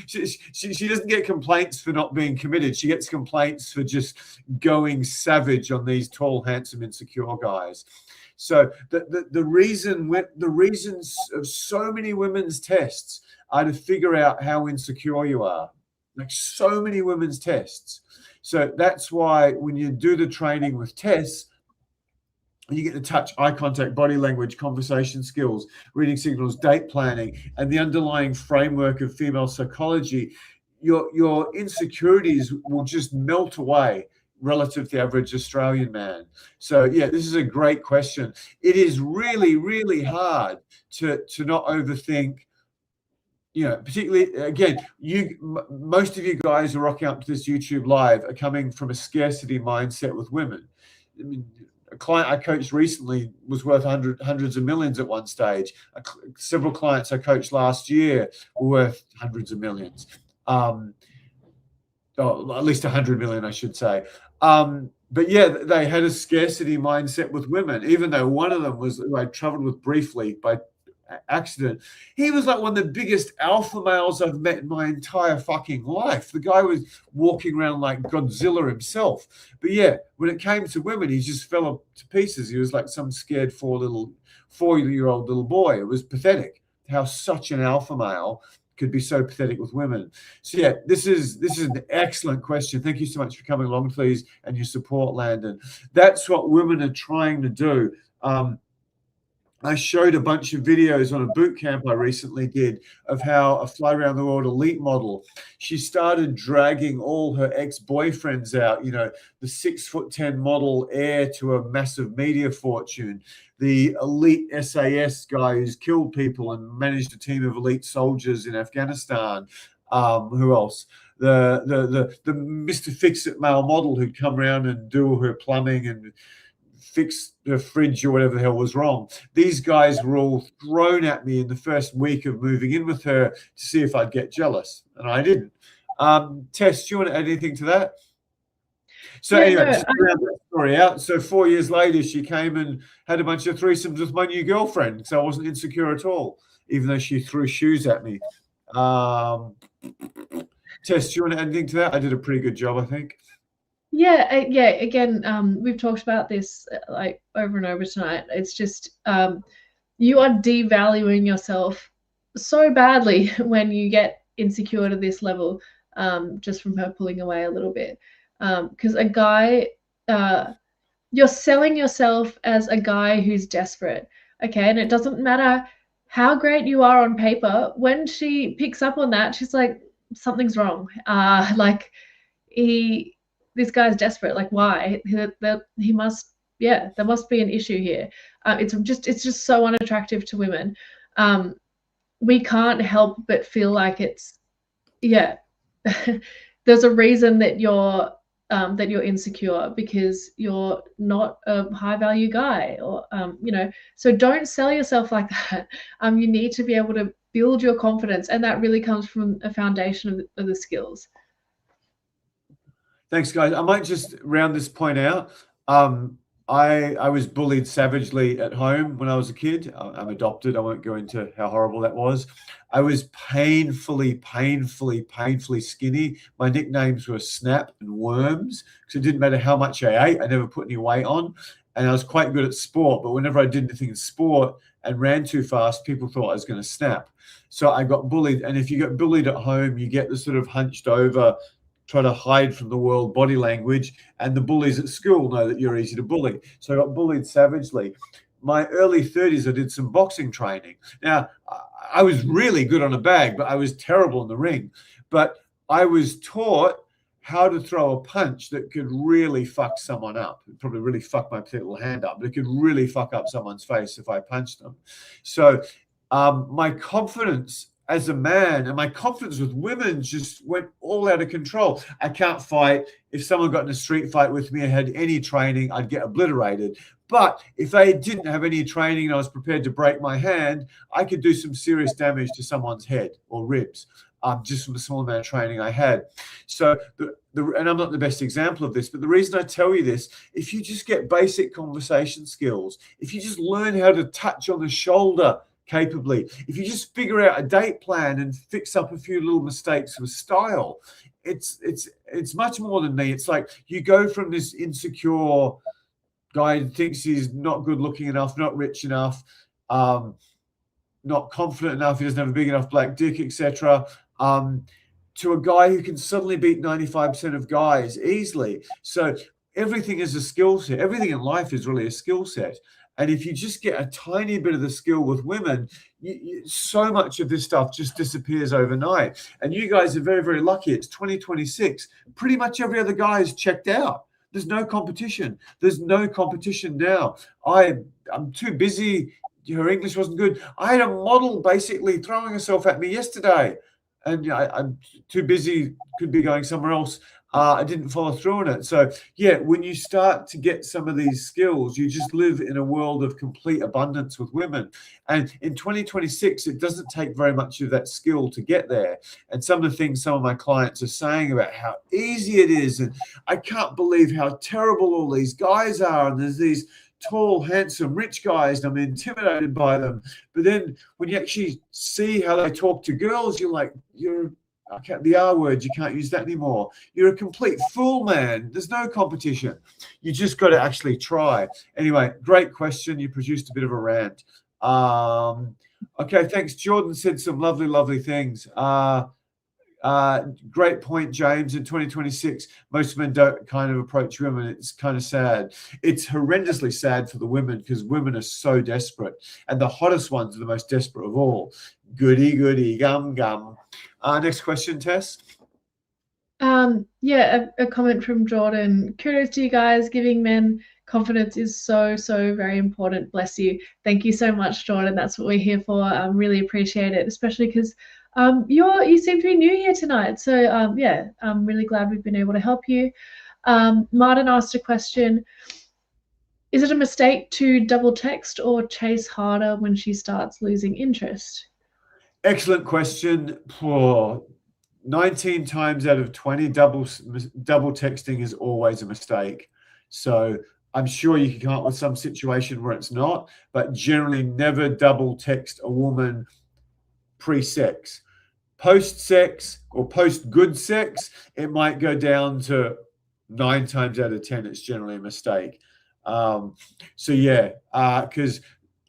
She doesn't get complaints for not being committed. She gets complaints for just going savage on these tall, handsome, insecure guys. So the reasons of so many women's tests are to figure out how insecure you are. Like so many women's tests. So that's why when you do the training with Tess, you get to touch eye contact, body language, conversation skills, reading signals, date planning, and the underlying framework of female psychology. Your insecurities will just melt away relative to the average Australian man. So yeah, this is a great question. It is really, really hard to not overthink, particularly, again, most of you guys who are rocking up to this YouTube live are coming from a scarcity mindset with women. I mean, a client I coached recently was worth hundreds of millions at one stage. Several clients I coached last year were worth hundreds of millions. Or at least 100 million, I should say. But yeah, they had a scarcity mindset with women, even though one of them was who I traveled with briefly by accident. He was like one of the biggest alpha males I've met in my entire fucking life. The guy was walking around like Godzilla himself. But yeah, when it came to women, he just fell to pieces. He was like some scared 4-year-old little boy. It was pathetic how such an alpha male could be so pathetic with women. So yeah, this is an excellent question. Thank you so much for coming along, please, and your support, Landon. That's what women are trying to do. I showed a bunch of videos on a boot camp I recently did of how a Fly Around the World elite model, she started dragging all her ex-boyfriends out, the 6'10" model heir to a massive media fortune, the elite SAS guy who's killed people and managed a team of elite soldiers in Afghanistan. Who else? The Mr. Fix-It male model who'd come around and do her plumbing and fix the fridge or whatever the hell was wrong. These guys were all thrown at me in the first week of moving in with her to see if I'd get jealous, and I didn't. Tess, do you want to add anything to that? So yeah, anyway, just to round that story out. So 4 years later, she came and had a bunch of threesomes with my new girlfriend because I wasn't insecure at all, even though she threw shoes at me. Tess, do you want to add anything to that? I did a pretty good job, I think. Yeah. Again, we've talked about this like over and over tonight. It's just you are devaluing yourself so badly when you get insecure to this level, just from her pulling away a little bit. Because a guy, you're selling yourself as a guy who's desperate. Okay, and it doesn't matter how great you are on paper, when she picks up on that, she's like, something's wrong. Like this guy's desperate. Like, why? He must, yeah, there must be an issue here. It's just so unattractive to women. We can't help but feel like it's, yeah, there's a reason that you're insecure, because you're not a high value guy, or so don't sell yourself like that. You need to be able to build your confidence, and that really comes from a foundation of the skills. Thanks, guys. I might just round this point out. I was bullied savagely at home when I was a kid. I'm adopted. I won't go into how horrible that was. I was painfully skinny. My nicknames were Snap and Worms, because it didn't matter how much I ate. I never put any weight on. And I was quite good at sport, but whenever I did anything in sport and ran too fast, people thought I was going to snap. So I got bullied. And if you get bullied at home, you get the sort of hunched over, try to hide from the world body language, and the bullies at school know that you're easy to bully. So I got bullied savagely. My early 30s, I did some boxing training. Now, I was really good on a bag, but I was terrible in the ring. But I was taught how to throw a punch that could really fuck someone up. It probably really fuck my little hand up, but it could really fuck up someone's face if I punched them. So my confidence as a man and my confidence with women just went all out of control. I can't fight. If someone got in a street fight with me, I had any training, I'd get obliterated. But if I didn't have any training and I was prepared to break my hand, I could do some serious damage to someone's head or ribs, just from the small amount of training I had. So, and I'm not the best example of this, but the reason I tell you this, if you just get basic conversation skills, if you just learn how to touch on the shoulder capably, if you just figure out a date plan and fix up a few little mistakes with style, it's much more than me. It's like you go from this insecure guy who thinks he's not good looking enough, not rich enough, not confident enough, he doesn't have a big enough black dick, etc., to a guy who can suddenly beat 95% of guys easily. So everything is a skill set. Everything in life is really a skill set. And if you just get a tiny bit of the skill with women, so much of this stuff just disappears overnight. And you guys are very, very lucky. It's 2026. Pretty much every other guy is checked out. There's no competition. There's no competition now. I'm too busy. Her English wasn't good. I had a model basically throwing herself at me yesterday. And I'm too busy, could be going somewhere else. I didn't follow through on it. So, yeah, when you start to get some of these skills, you just live in a world of complete abundance with women. And in 2026, it doesn't take very much of that skill to get there. And some of the things some of my clients are saying about how easy it is, and I can't believe how terrible all these guys are. And there's these tall, handsome, rich guys, and I'm intimidated by them. But then when you actually see how they talk to girls, you're like, the R word, you can't use that anymore. You're a complete fool, man. There's no competition. You just got to actually try. Anyway, great question. You produced a bit of a rant. Okay, thanks. Jordan said some lovely, lovely things. Great point, James. In 2026, most men don't kind of approach women. It's kind of sad. It's horrendously sad for the women, because women are so desperate, and the hottest ones are the most desperate of all. Goody, goody, gum, gum. Next question, Tess. Yeah, a comment from Jordan. Kudos to you guys. Giving men confidence is so, so very important. Bless you. Thank you so much, Jordan. That's what we're here for. Really appreciate it, especially because you seem to be new here tonight. So yeah, I'm really glad we've been able to help you. Martin asked a question. Is it a mistake to double text or chase harder when she starts losing interest? Excellent question. 19 times out of 20, double texting is always a mistake. So I'm sure you can come up with some situation where it's not, but generally never double text a woman pre-sex. Post-sex or post-good sex, it might go down to 9 times out of 10. It's generally a mistake. So yeah, because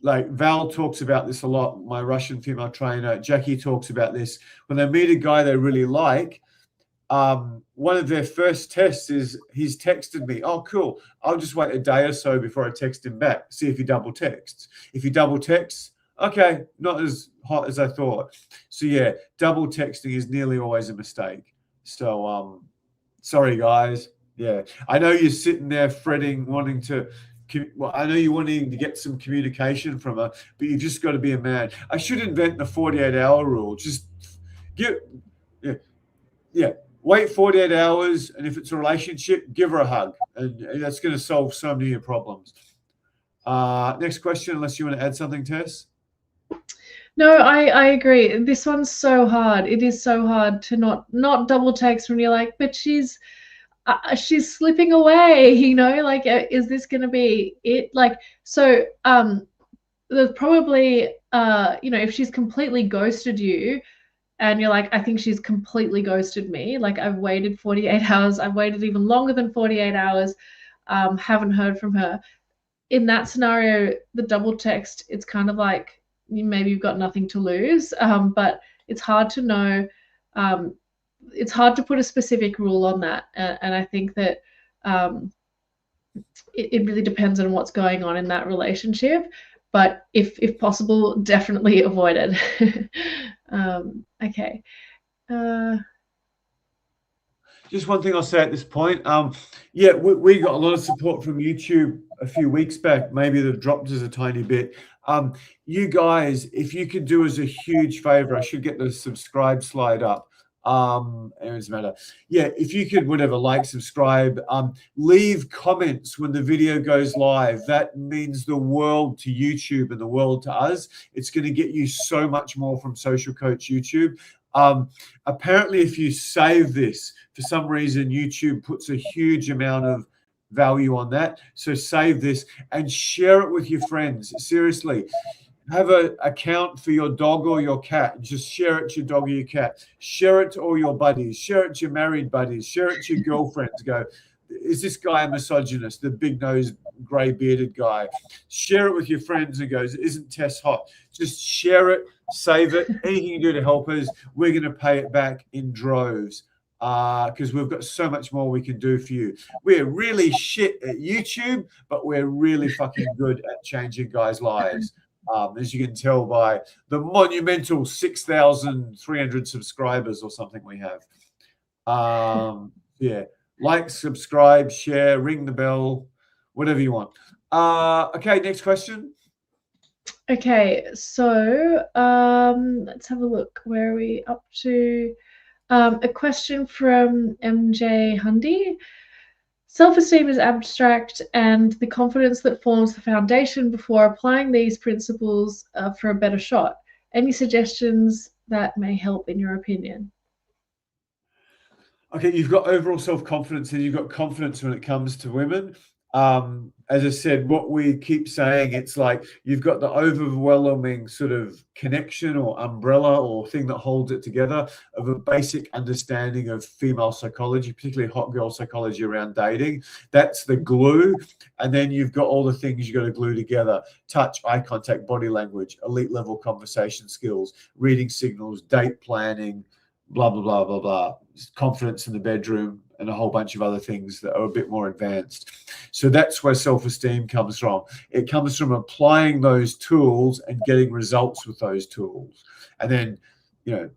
like Val talks about this a lot, my Russian female trainer, Jackie talks about this. When they meet a guy they really like, one of their first tests is he's texted me, oh, cool, I'll just wait a day or so before I text him back, see if he double texts. If he double texts, Okay, not as hot as I thought. So yeah, double texting is nearly always a mistake. So sorry guys. Yeah, I know you're sitting there fretting, wanting to. Well, I know you're wanting to get some communication from her, but you've just got to be a man. I should invent the 48-hour rule. Just give, yeah, yeah. Wait 48 hours, and if it's a relationship, give her a hug, and that's going to solve so many of your problems. Next question, unless you want to add something, Tess. No, I agree. This one's so hard. It is so hard to not double text when you're like, but she's slipping away, you know, like, is this going to be it? Like, so there's probably you know, if she's completely ghosted you and you're like, I think she's completely ghosted me, like, I've waited 48 hours, I've waited even longer than 48 hours, haven't heard from her. In that scenario, the double text, it's kind of like maybe you've got nothing to lose, but it's hard to know. It's hard to put a specific rule on that, and I think that it really depends on what's going on in that relationship. But if possible, definitely avoid it. Okay. Just one thing I'll say at this point. Yeah, we got a lot of support from YouTube a few weeks back. Maybe they've dropped us a tiny bit. You guys, if you could do us a huge favor, I should get the subscribe slide up. It doesn't matter. Yeah, if you could, whatever, like, subscribe, leave comments when the video goes live. That means the world to YouTube and the world to us. It's going to get you so much more from Social Coach YouTube. Apparently, if you save this, for some reason, YouTube puts a huge amount of value on that. So save this and share it with your friends. Seriously, have an account for your dog or your cat. Just share it to your dog or your cat. Share it to all your buddies. Share it to your married buddies. Share it to your girlfriends. Go, is this guy a misogynist? The big-nosed, grey-bearded guy. Share it with your friends and goes, isn't Tess hot? Just share it, save it. Anything you do to help us, we're going to pay it back in droves, because we've got so much more we can do for you. We're really shit at YouTube, but we're really fucking good at changing guys' lives. As you can tell by the monumental 6,300 subscribers or something we have. Yeah. Like, subscribe, share, ring the bell, whatever you want. Okay, next question. Okay, so let's have a look. Where are we up to? A question from MJ Hundy. Self-esteem is abstract, and the confidence that forms the foundation before applying these principles for a better shot. Any suggestions that may help, in your opinion? Okay, you've got overall self-confidence and you've got confidence when it comes to women. As I said, what we keep saying, it's like you've got the overwhelming sort of connection or umbrella or thing that holds it together of a basic understanding of female psychology, particularly hot girl psychology around dating. That's the glue. And then you've got all the things you got to glue together: touch, eye contact, body language, elite level conversation skills, reading signals, date planning, blah, blah, blah, blah, blah, confidence in the bedroom, and a whole bunch of other things that are a bit more advanced. So that's where self-esteem comes from. It comes from applying those tools and getting results with those tools. And then, you know,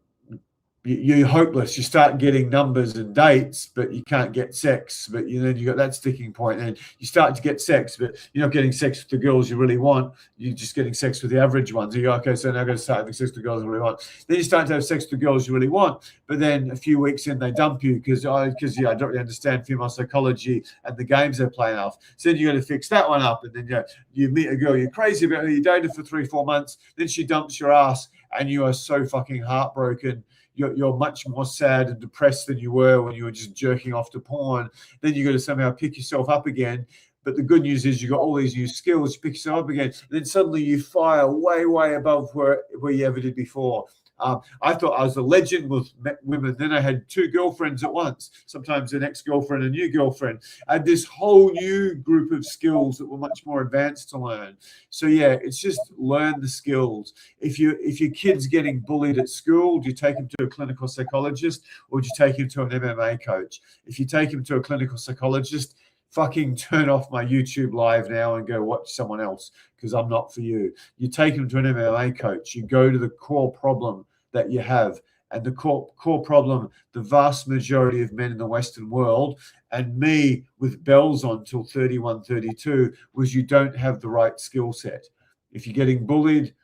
you're hopeless. You start getting numbers and dates, but you can't get sex. But then you got that sticking point. And you start to get sex, but you're not getting sex with the girls you really want. You're just getting sex with the average ones. You go, okay, so now I'm going to start having sex with the girls I really want. Then you start to have sex with the girls you really want. But then a few weeks in, they dump you because I don't really understand female psychology and the games they're playing off. So then you got to fix that one up. And then you meet a girl you're crazy about, who you dated for 3-4 months. Then she dumps your ass, and you are so fucking heartbroken. You're much more sad and depressed than you were when you were just jerking off to porn. Then you got to somehow pick yourself up again. But the good news is you got all these new skills. You pick yourself up again. And then suddenly you fire way, way above where you ever did before. I thought I was a legend with women. Then I had 2 girlfriends at once, sometimes an ex-girlfriend, a new girlfriend. I had this whole new group of skills that were much more advanced to learn. So yeah, it's just learn the skills. If your kid's getting bullied at school, do you take him to a clinical psychologist, or do you take him to an MMA coach? If you take him to a clinical psychologist, fucking turn off my YouTube live now and go watch someone else, because I'm not for you. You take them to an MMA coach. You go to the core problem that you have. And the core problem, the vast majority of men in the Western world, and me with bells on till 31, 32, was you don't have the right skill set. If you're getting bullied,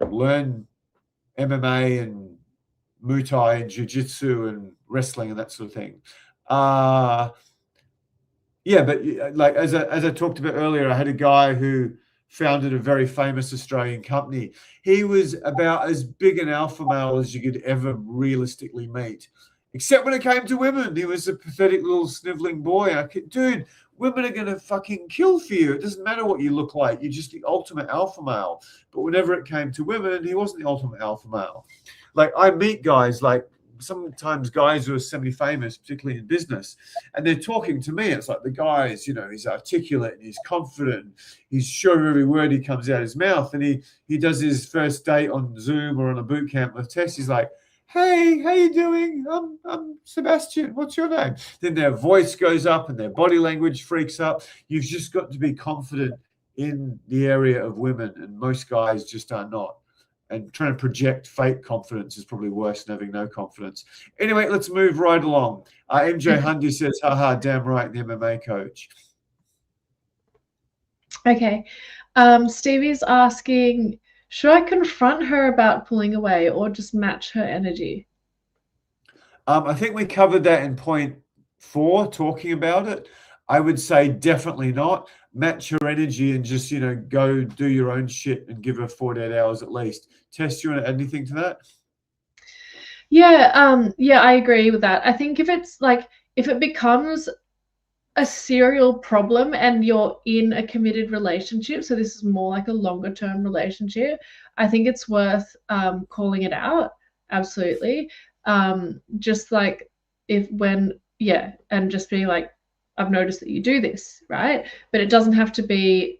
learn MMA and Muay Thai and Jiu-Jitsu and wrestling and that sort of thing. Yeah, but like as I talked about earlier, I had a guy who founded a very famous Australian company. He was about as big an alpha male as you could ever realistically meet, except when it came to women. He was a pathetic little sniveling boy. Dude, women are going to fucking kill for you. It doesn't matter what you look like. You're just the ultimate alpha male. But whenever it came to women, he wasn't the ultimate alpha male. Like, I meet guys, like sometimes guys who are semi-famous, particularly in business, and they're talking to me. It's like the guy's, you know, he's articulate and he's confident. He's sure of every word he comes out his mouth. And he does his first date on Zoom or on a boot camp with Tess. He's like, "Hey, how you doing? I'm Sebastian. What's your name?" Then their voice goes up and their body language freaks up. You've just got to be confident in the area of women, and most guys just are not. And trying to project fake confidence is probably worse than having no confidence. Anyway, let's move right along. MJ Hundy says, haha, damn right, the MMA coach. Okay. Stevie's asking, should I confront her about pulling away or just match her energy? I think we covered that in point 4, talking about it. I would say definitely not. Match her energy and just, you know, go do your own shit and give her 48 hours at least. Tess, do you want to add anything to that? Yeah, yeah, I agree with that. I think if it becomes a serial problem and you're in a committed relationship, so this is more like a longer term relationship, I think it's worth calling it out. Absolutely. Just like and just being like, I've noticed that you do this, right? But it doesn't have to be,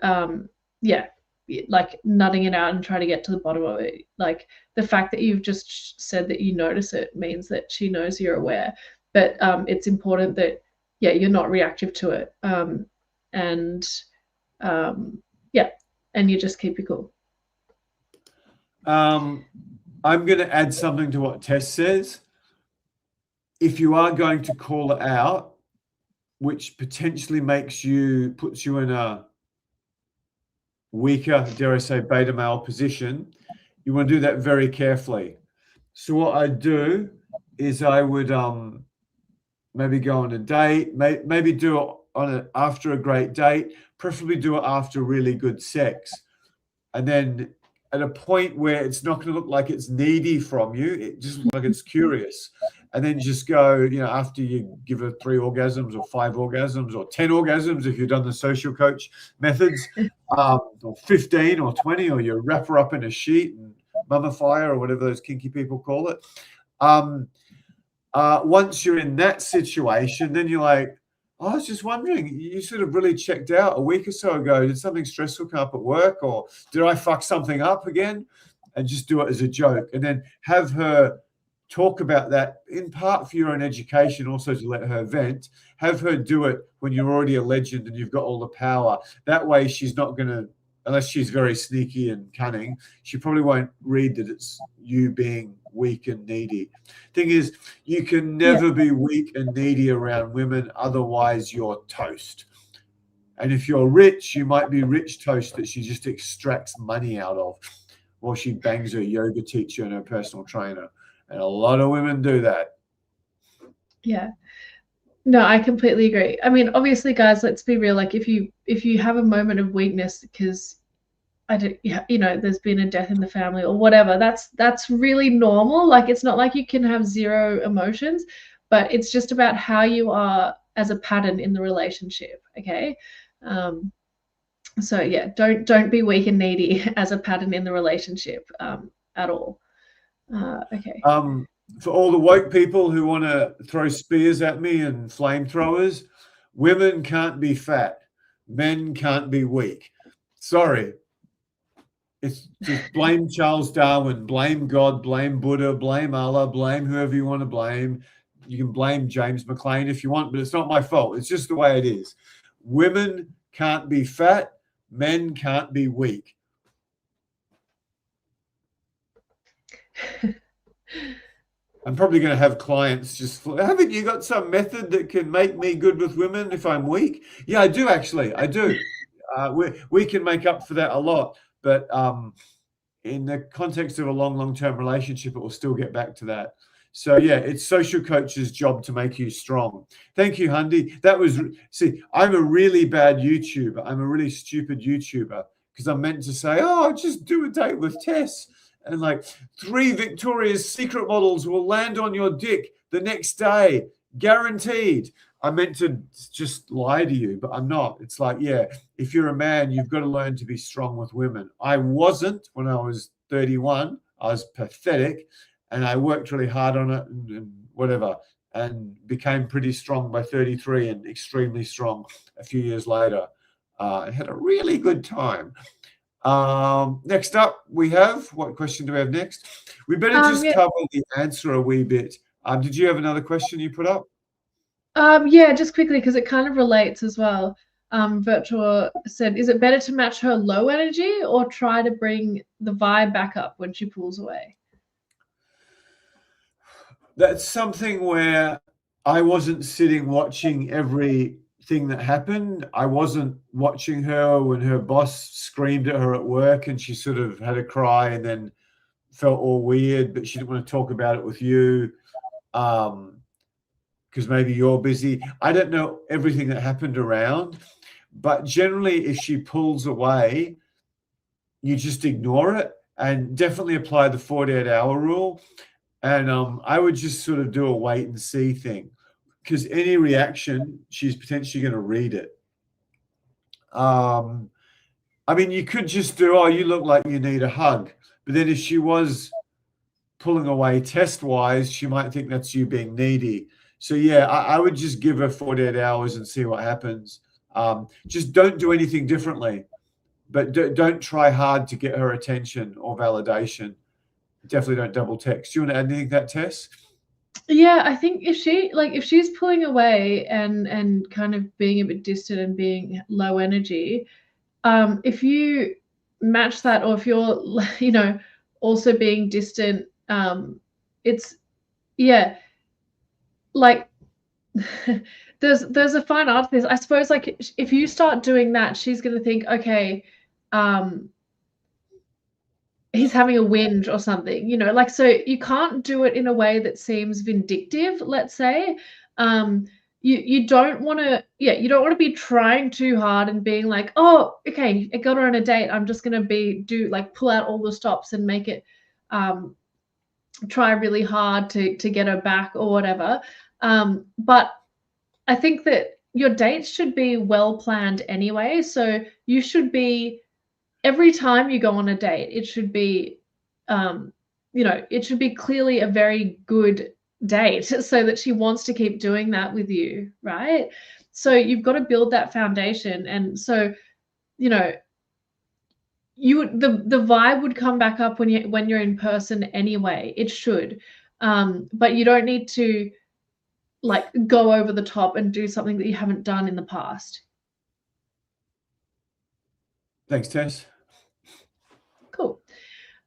like nutting it out and trying to get to the bottom of it. Like the fact that you've just said that you notice it means that she knows you're aware. But it's important that, you're not reactive to it. And you just keep it cool. I'm going to add something to what Tess says. If you are going to call it out, which potentially puts you in a weaker, dare I say, beta male position, you want to do that very carefully. So what I do is I would maybe go on a date, maybe do it after a great date, preferably do it after really good sex. And then at a point where it's not going to look like it's needy from you, it just looks like it's curious. And then just go, you know, after you give her 3 orgasms or 5 orgasms or 10 orgasms, if you've done the social coach methods, or 15 or 20, or you wrap her up in a sheet and mummify her, or whatever those kinky people call it. Once you're in that situation, then you're like, I was just wondering, you sort of really checked out a week or so ago. Did something stressful come up at work, or did I fuck something up again? And just do it as a joke. And then have her talk about that, in part for your own education, also to let her vent. Have her do it when you're already a legend and you've got all the power. That way she's not going to, unless she's very sneaky and cunning, she probably won't read that it's you being weak and needy. Thing is, you can never be weak and needy around women, otherwise you're toast. And if you're rich, you might be rich toast that she just extracts money out of, or she bangs her yoga teacher and her personal trainer. And a lot of women do that. Yeah. No, I completely agree. I mean, obviously, guys, let's be real. Like, if you have a moment of weakness because there's been a death in the family or whatever, that's really normal. Like, it's not like you can have zero emotions, but it's just about how you are as a pattern in the relationship. Okay. So yeah, don't be weak and needy as a pattern in the relationship at all. Okay. For all the woke people who want to throw spears at me and flamethrowers, women can't be fat. Men can't be weak. Sorry. It's just blame Charles Darwin, blame God, blame Buddha, blame Allah, blame whoever you want to blame. You can blame James McLean if you want, but it's not my fault. It's just the way it is. Women can't be fat. Men can't be weak. I'm probably going to have clients just, haven't you got some method that can make me good with women if I'm weak? Yeah, I do actually. I do. We can make up for that a lot, but in the context of a long-term relationship, it will still get back to that. So yeah, it's social coach's job to make you strong. Thank you, Hundy. That was, see, I'm a really bad YouTuber. I'm a really stupid YouTuber because I'm meant to say, oh, just do a date with Tess. And like 3 Victoria's Secret models will land on your dick the next day, guaranteed. I meant to just lie to you, but I'm not. It's like, yeah, if you're a man, you've got to learn to be strong with women. I wasn't when I was 31. I was pathetic, and I worked really hard on it and whatever, and became pretty strong by 33 and extremely strong a few years later. I had a really good time. Next up, we have, what question do we have next? We better just cover the answer a wee bit. Did you have another question you put up? Yeah, just quickly, because it kind of relates as well. Virtua said, is it better to match her low energy or try to bring the vibe back up when she pulls away? That's something where I wasn't sitting watching everything that happened. I wasn't watching her when her boss screamed at her at work and she sort of had a cry and then felt all weird, but she didn't want to talk about it with you because maybe you're busy. I don't know everything that happened around, but generally if she pulls away, you just ignore it and definitely apply the 48-hour rule. And I would just sort of do a wait and see thing, because any reaction, she's potentially going to read it. I mean, you could just do, oh, you look like you need a hug. But then if she was pulling away test-wise, she might think that's you being needy. So, yeah, I would just give her 48 hours and see what happens. Just don't do anything differently. But don't try hard to get her attention or validation. Definitely don't double text. Do you want to add anything to that, Tess? Yeah, I think if she's pulling away and kind of being a bit distant and being low energy, if you match that, or if you're also being distant, it's, yeah, like there's a fine art to this. I suppose, like, if you start doing that, she's gonna think, okay, he's having a whinge or something, like, so you can't do it in a way that seems vindictive, let's say. You don't want to be trying too hard and being like, oh, okay, I got her on a date, I'm just going to pull out all the stops and make it try really hard to get her back or whatever. But I think that your dates should be well planned anyway, so you should be, every time you go on a date, it should be, it should be clearly a very good date so that she wants to keep doing that with you, right? So you've got to build that foundation. And so, the vibe would come back up when you're in person anyway. It should. But you don't need to like go over the top and do something that you haven't done in the past. Thanks, Tess. Cool.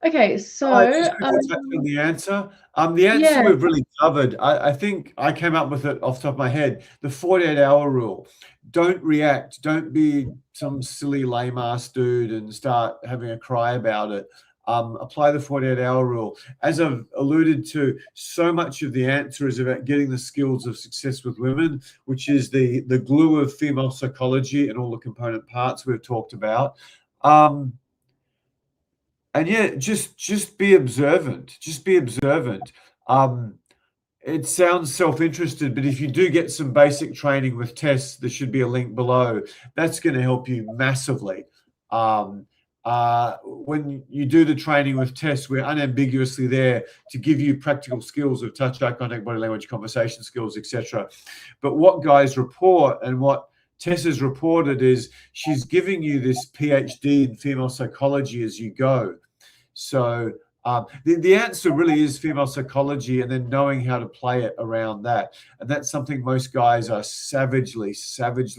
Okay, so the answer. The answer we've really covered. I think I came up with it off the top of my head. The 48-hour rule. Don't react. Don't be some silly lame ass dude and start having a cry about it. Apply the 48-hour rule. As I've alluded to, so much of the answer is about getting the skills of success with women, which is the glue of female psychology and all the component parts we've talked about. And yeah, just be observant. Just be observant. It sounds self-interested, but if you do get some basic training with Tess, there should be a link below. That's going to help you massively. When you do the training with Tess, we're unambiguously there to give you practical skills of touch, eye contact, body language, conversation skills, etc. But what guys report and what Tess has reported is she's giving you this PhD in female psychology as you go. So The answer really is female psychology, and then knowing how to play it around that. And that's something most guys are savagely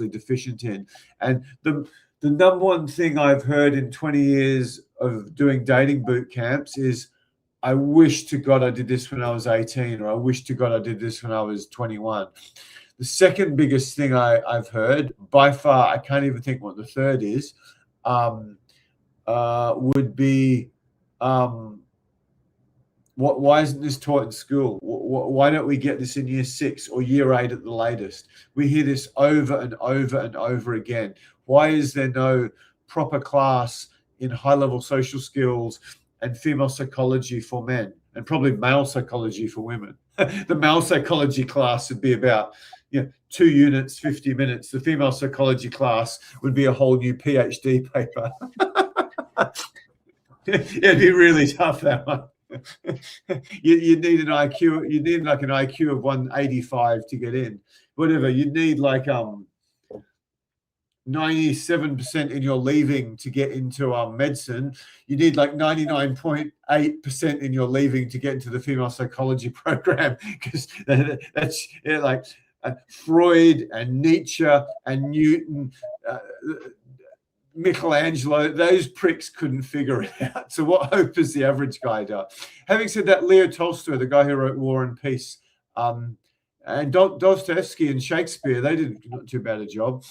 deficient in. And the number one thing I've heard in 20 years of doing dating boot camps is, I wish to God I did this when I was 18, or I wish to God I did this when I was 21. The second biggest thing I've heard, by far, I can't even think what the third is, would be, why isn't this taught in school? Why don't we get this in year 6 or year 8 at the latest? We hear this over and over and over again. Why is there no proper class in high-level social skills and female psychology for men, and probably male psychology for women? The male psychology class would be about 2 units, 50 minutes. The female psychology class would be a whole new PhD paper. It'd be really tough, that one. You need an IQ. You need like an IQ of 185 to get in. Whatever. You need like 97% in your leaving to get into medicine. You need like 99.8% in your leaving to get into the female psychology program, because that's like Freud and Nietzsche and Newton. Michelangelo, those pricks couldn't figure it out. So what hope has the average guy done? Having said that, Leo Tolstoy, the guy who wrote War and Peace, and Dostoevsky and Shakespeare, they did not too bad a job.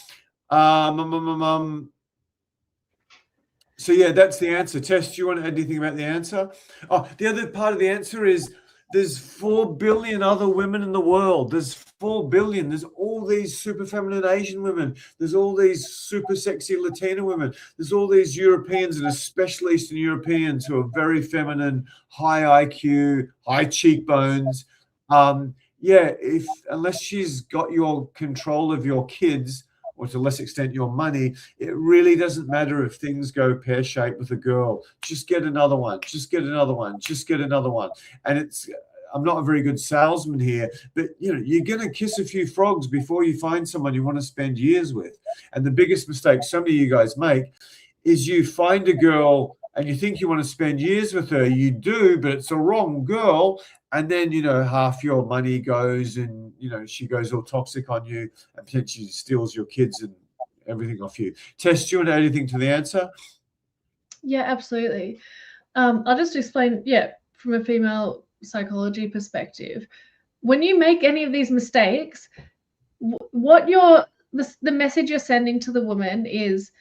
So yeah, that's the answer. Tess, do you want to add anything about the answer? Oh, the other part of the answer is, there's 4 billion other women in the world. There's 4 billion. There's all these super feminine Asian women. There's all these super sexy Latina women. There's all these Europeans, and especially Eastern Europeans, who are very feminine, high IQ, high cheekbones. Unless she's got your control of your kids, or to a less extent your money, it really doesn't matter if things go pear-shaped with a girl. Just get another one. Just get another one. Just get another one. And I'm not a very good salesman here, but you're going to kiss a few frogs before you find someone you want to spend years with. And the biggest mistake some of you guys make is, you find a girl and you think you want to spend years with her. You do, but it's a wrong girl. And then, half your money goes, and, she goes all toxic on you and potentially steals your kids and everything off you. Tess, do you want to add anything to the answer? Yeah, absolutely. I'll just explain, from a female psychology perspective, when you make any of these mistakes, the message you're sending to the woman is,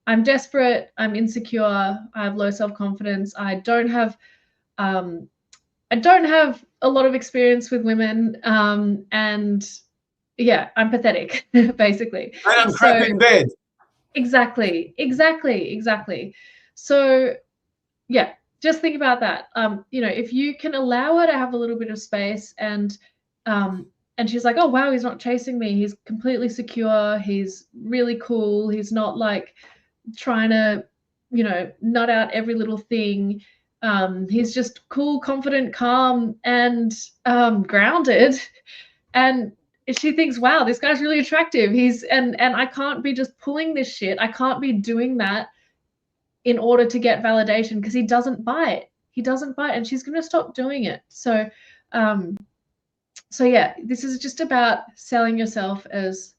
I'm desperate, I'm insecure, I have low self-confidence, I don't have a lot of experience with women, and I'm pathetic, basically. And I'm crap in bed. Exactly. So just think about that. If you can allow her to have a little bit of space, and she's like, oh wow, he's not chasing me, he's completely secure, he's really cool, he's not like trying to nut out every little thing. He's just cool, confident, calm, and grounded. And she thinks, wow, this guy's really attractive. And I can't be just pulling this shit. I can't be doing that in order to get validation, because he doesn't buy it. And she's going to stop doing it. So this is just about selling yourself as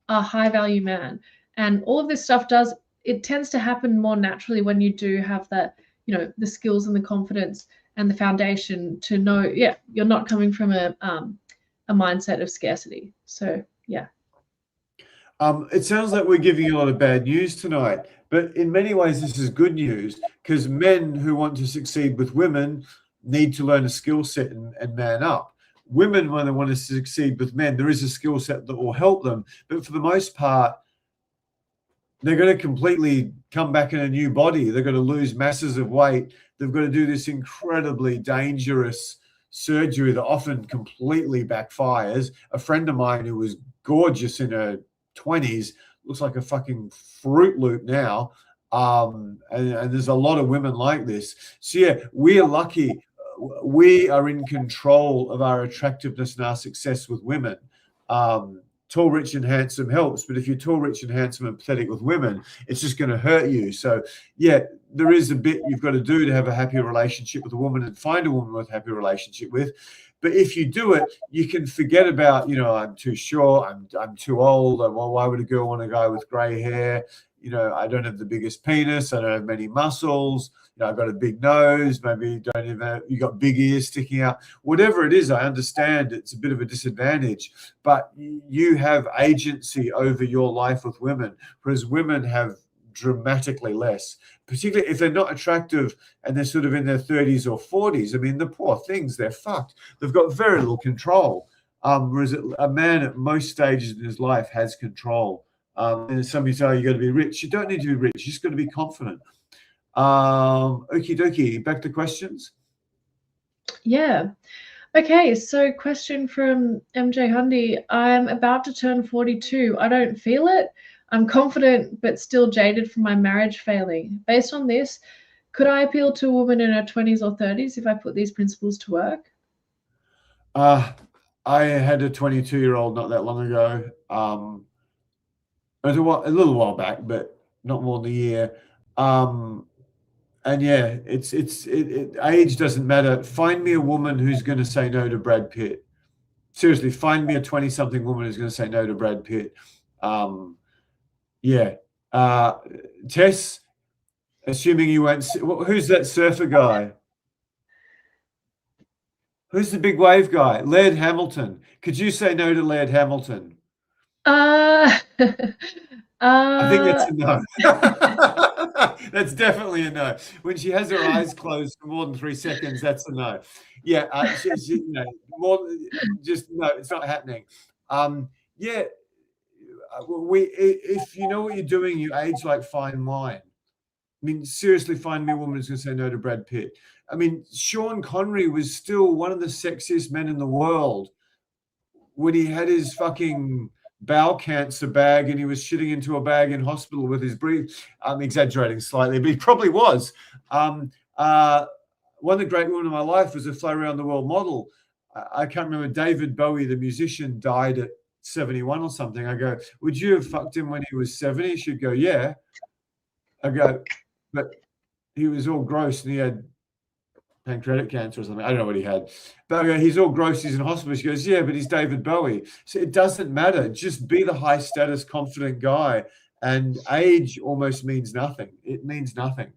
a high value man. And all of this stuff tends to happen more naturally when you do have that, the skills and the confidence and the foundation to know, you're not coming from a mindset of scarcity. So, it sounds like we're giving you a lot of bad news tonight, but in many ways this is good news, because men who want to succeed with women need to learn a skill set and man up. Women, when they want to succeed with men, there is a skill set that will help them, but for the most part, they're going to completely come back in a new body. They're going to lose masses of weight. They've got to do this incredibly dangerous surgery that often completely backfires. A friend of mine who was gorgeous in her 20s looks like a fucking Fruit Loop now. And there's a lot of women like this. So we are lucky. We are in control of our attractiveness and our success with women. tall, rich, and handsome helps, but if you're tall, rich, and handsome and pathetic with women, it's just going to hurt you. So, yeah, there is a bit you've got to do to have a happy relationship with a woman and find a woman with a happy relationship with. But if you do it, you can forget about, I'm too short, I'm too old. Well, why would a girl want a guy with grey hair? I don't have the biggest penis. I don't have many muscles. I've got a big nose. Maybe you got big ears sticking out. Whatever it is, I understand it's a bit of a disadvantage, but you have agency over your life with women, whereas women have dramatically less, particularly if they're not attractive and they're sort of in their 30s or 40s. I mean, the poor things, they're fucked. They've got very little control. Whereas a man at most stages in his life has control. And somebody say, you got to be rich. You don't need to be rich. You just got to be confident. Okie dokie. Back to questions. Yeah. Okay, so question from MJ Hundy. I'm about to turn 42. I don't feel it. I'm confident, but still jaded from my marriage failing. Based on this, could I appeal to a woman in her 20s or 30s if I put these principles to work? I had a 22-year-old not that long ago. It was a little while back, but not more than a year. And yeah, age doesn't matter. Find me a woman who's going to say no to Brad Pitt. Seriously, find me a 20-something woman who's going to say no to Brad Pitt. Yeah. Tess, assuming you won't. Who's that surfer guy? Who's the big wave guy? Laird Hamilton. Could you say no to Laird Hamilton? I think that's a no. That's definitely a no. When she has her eyes closed for more than 3 seconds, that's a no. Yeah, just no, it's not happening. Yeah, if you know what you're doing, you age like fine wine. I mean, seriously, find me a woman who's going to say no to Brad Pitt. I mean, Sean Connery was still one of the sexiest men in the world when he had his fucking bowel cancer bag and he was shitting into a bag in hospital with his breath. I'm exaggerating slightly, but he probably was. One of the great women in my life was a fly around the world model. I can't remember. David Bowie, the musician, died at 71 or something. I go, would you have fucked him when he was 70? She'd go, yeah. I go, but he was all gross and he had pancreatic cancer or something. I don't know what he had. But I go, he's all gross. He's in hospital. She goes, yeah, but he's David Bowie. So it doesn't matter. Just be the high status, confident guy. And age almost means nothing. It means nothing.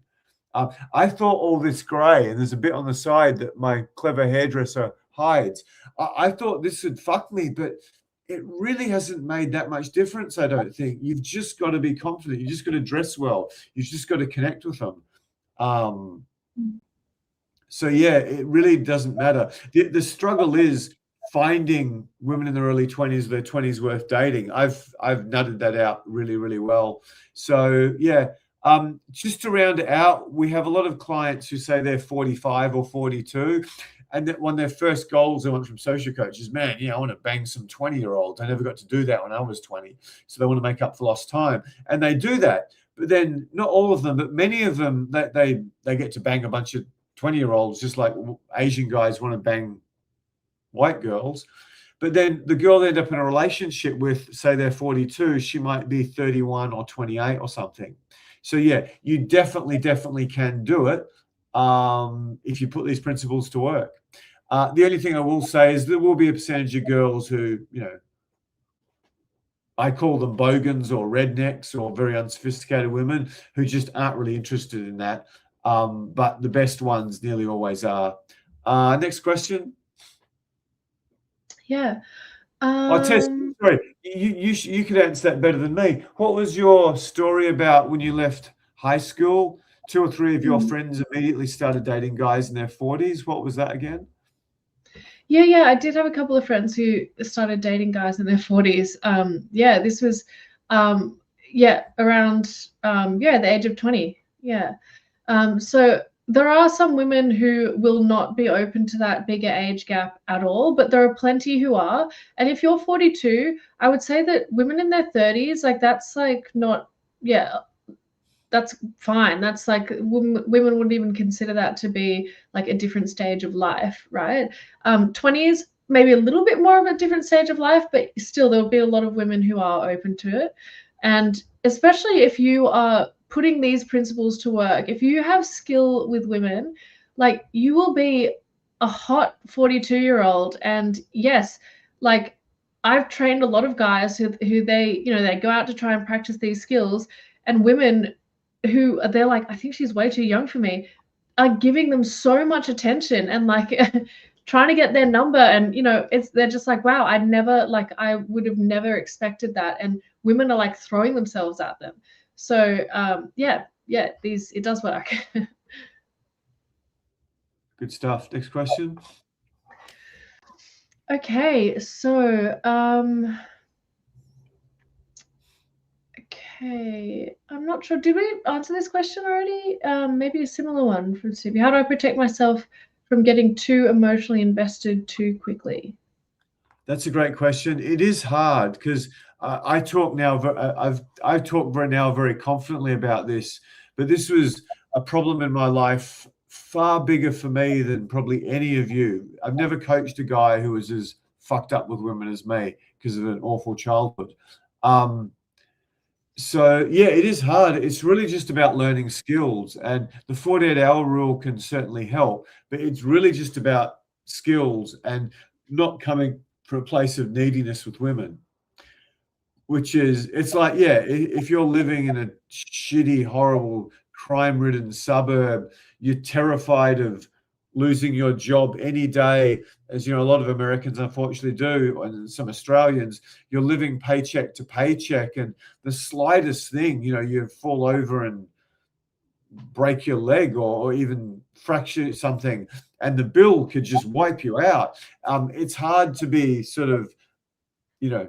I thought all this grey, and there's a bit on the side that my clever hairdresser hides. I thought this would fuck me, but it really hasn't made that much difference, I don't think. You've just got to be confident. You just got to dress well. You've just got to connect with them. So yeah, it really doesn't matter. The struggle is finding women in their early 20s, their 20s worth dating. I've nutted that out really, really well. So yeah, just to round it out, we have a lot of clients who say they're 45 or 42. And that one of their first goals they want from social coaches, man, I want to bang some 20-year-olds. I never got to do that when I was 20. So they want to make up for lost time. And they do that. But then not all of them, but many of them, they get to bang a bunch of 20-year-olds, just like Asian guys want to bang white girls. But then the girl they end up in a relationship with, say they're 42, she might be 31 or 28 or something. So yeah, you definitely can do it if you put these principles to work. The only thing I will say is there will be a percentage of girls who, I call them bogans or rednecks or very unsophisticated women who just aren't really interested in that. But the best ones nearly always are. Next question. Yeah. Tess, sorry, you could answer that better than me. What was your story about when you left high school? 2 or 3 of your friends immediately started dating guys in their 40s. What was that again? Yeah, I did have a couple of friends who started dating guys in their 40s. This was around the age of 20. Yeah. So there are some women who will not be open to that bigger age gap at all, but there are plenty who are. And if you're 42, I would say that women in their 30s, that's that's fine. That's like women wouldn't even consider that to be like a different stage of life, right? 20s, maybe a little bit more of a different stage of life, but still there'll be a lot of women who are open to it. And especially if you are putting these principles to work, if you have skill with women, like you will be a hot 42-year-old. And yes, like I've trained a lot of guys who they, you know, they go out to try and practice these skills, and women who they're like, I think she's way too young for me, are giving them so much attention and like trying to get their number. And you know, they're just like, wow, I would have never expected that. And women are like throwing themselves at them. So yeah, it does work. Good stuff. Next question. Okay, so okay, I'm not sure. Did we answer this question already? Maybe a similar one from Subi. How do I protect myself from getting too emotionally invested too quickly? That's a great question. It is hard because I talk now. I talk now very confidently about this, but this was a problem in my life far bigger for me than probably any of you. I've never coached a guy who was as fucked up with women as me because of an awful childhood. So yeah, it is hard. It's really just about learning skills, and the 48-hour rule can certainly help, but it's really just about skills and not coming from a place of neediness with women, which is, it's like, yeah, if you're living in a shitty, horrible, crime-ridden suburb, you're terrified of losing your job any day, as you know, a lot of Americans unfortunately do, and some Australians, you're living paycheck to paycheck, and the slightest thing, you know, you fall over and break your leg or even fracture something, and the bill could just wipe you out. It's hard to be sort of, you know,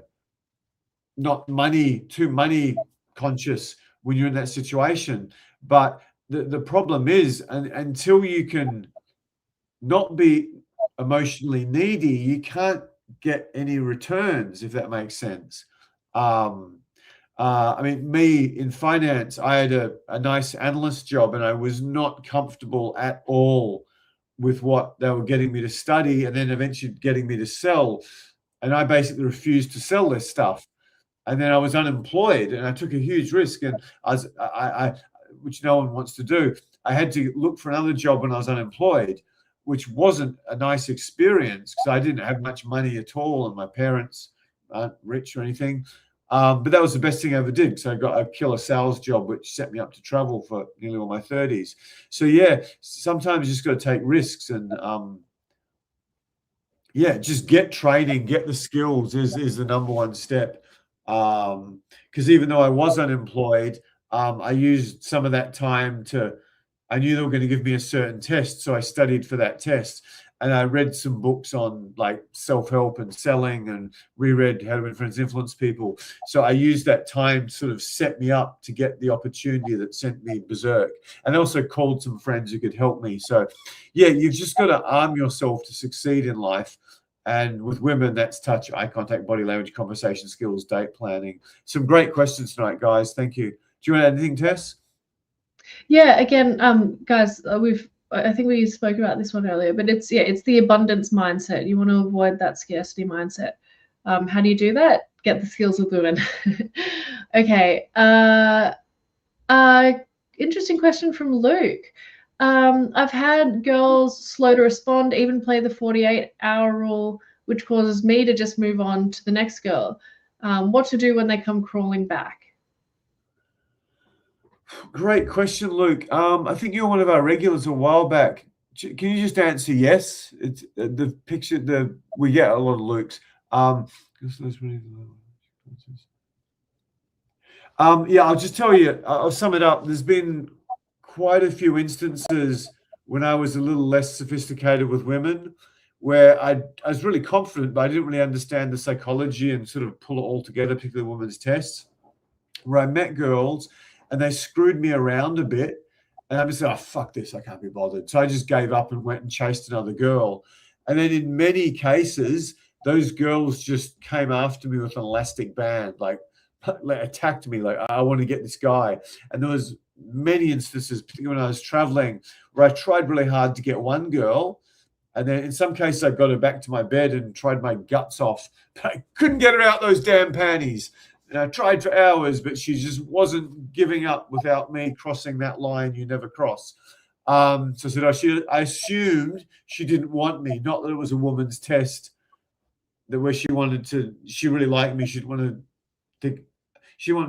not too money conscious when you're in that situation. But the problem is, until you can not be emotionally needy, you can't get any returns, if that makes sense. I mean, me in finance, I had a nice analyst job, and I was not comfortable at all with what they were getting me to study and then eventually getting me to sell. And I basically refused to sell this stuff. And then I was unemployed, and I took a huge risk, and which no one wants to do. I had to look for another job when I was unemployed, which wasn't a nice experience because I didn't have much money at all, and my parents aren't rich or anything. But that was the best thing I ever did. So I got a killer sales job, which set me up to travel for nearly all my 30s. So yeah, sometimes you just got to take risks, and yeah, just get training, get the skills is the number one step. Because even though I was unemployed, I used some of that time I knew they were going to give me a certain test, so I studied for that test. And I read some books on like self-help and selling, and reread How to Influence Influence People. So I used that time to sort of set me up to get the opportunity that sent me berserk. And I also called some friends who could help me. So yeah, you've just got to arm yourself to succeed in life. And with women, that's touch, eye contact, body language, conversation skills, date planning. Some great questions tonight, guys. Thank you. Do you want to add anything, Tess? Yeah, again, guys, I think we spoke about this one earlier, but it's the abundance mindset. You want to avoid that scarcity mindset. How do you do that? Get the skills with women. Okay. Interesting question from Luke. I've had girls slow to respond, even play the 48-hour rule, which causes me to just move on to the next girl. What to do when they come crawling back? Great question, Luke. I think you're one of our regulars a while back. Can you just answer yes? It's the picture. We get a lot of Lukes. Yeah, I'll just tell you. I'll sum it up. There's been quite a few instances when I was a little less sophisticated with women, where I was really confident, but I didn't really understand the psychology and sort of pull it all together, particularly women's tests, where I met girls and they screwed me around a bit. And I just said, oh, fuck this, I can't be bothered. So I just gave up and went and chased another girl. And then in many cases, those girls just came after me with an elastic band, like attacked me, like, I want to get this guy. And there was many instances, particularly when I was traveling, where I tried really hard to get one girl, And then in some cases, I got her back to my bed and tried my guts off, but I couldn't get her out those damn panties. And I tried for hours, but she just wasn't giving up without me crossing that line you never cross. So I said, I assumed she didn't want me, not that it was a woman's test, that where she really liked me. She wanted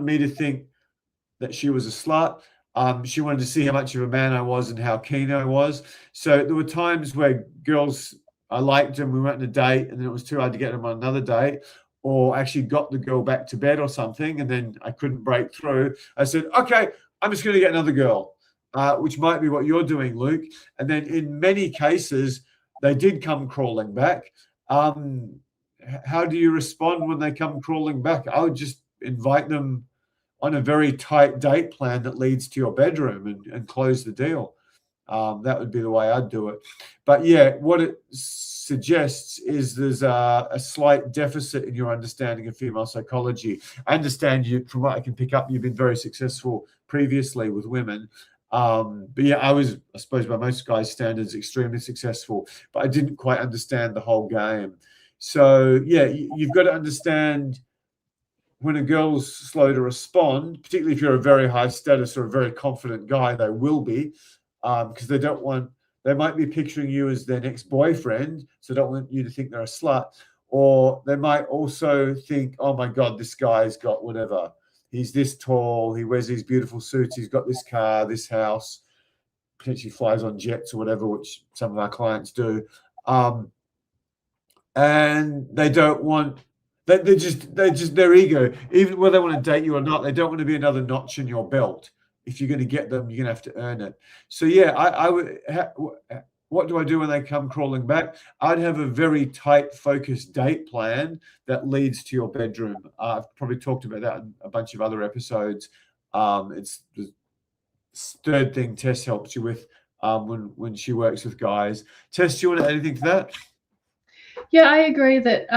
me to think that she was a slut. She wanted to see how much of a man I was and how keen I was. So there were times where girls, I liked them, we went on a date, and then it was too hard to get them on another date, or actually got the girl back to bed or something, and then I couldn't break through. I said, okay, I'm just going to get another girl, which might be what you're doing, Luke. And then in many cases, they did come crawling back. How do you respond when they come crawling back? I would just invite them on a very tight date plan that leads to your bedroom and close the deal. That would be the way I'd do it. But yeah, what it suggests is there's a slight deficit in your understanding of female psychology. I understand you, from what I can pick up, you've been very successful previously with women. But yeah, I was, I suppose by most guys' standards, extremely successful, but I didn't quite understand the whole game. So yeah, you've got to understand when a girl's slow to respond, particularly if you're a very high status or a very confident guy, they will be, because they might be picturing you as their next boyfriend, so don't want you to think they're a slut. Or they might also think, oh my God, this guy's got whatever. He's this tall, he wears these beautiful suits, he's got this car, this house, potentially flies on jets or whatever, which some of our clients do. And they don't want, they're just their ego, even whether they want to date you or not, they don't want to be another notch in your belt. If you're going to get them, you're going to have to earn it. So yeah, I would, what do I do when they come crawling back? I'd have a very tight, focused date plan that leads to your bedroom. I've probably talked about that in a bunch of other episodes. It's the third thing Tess helps you with when she works with guys. Tess, do you want to add anything to that? Yeah, I agree that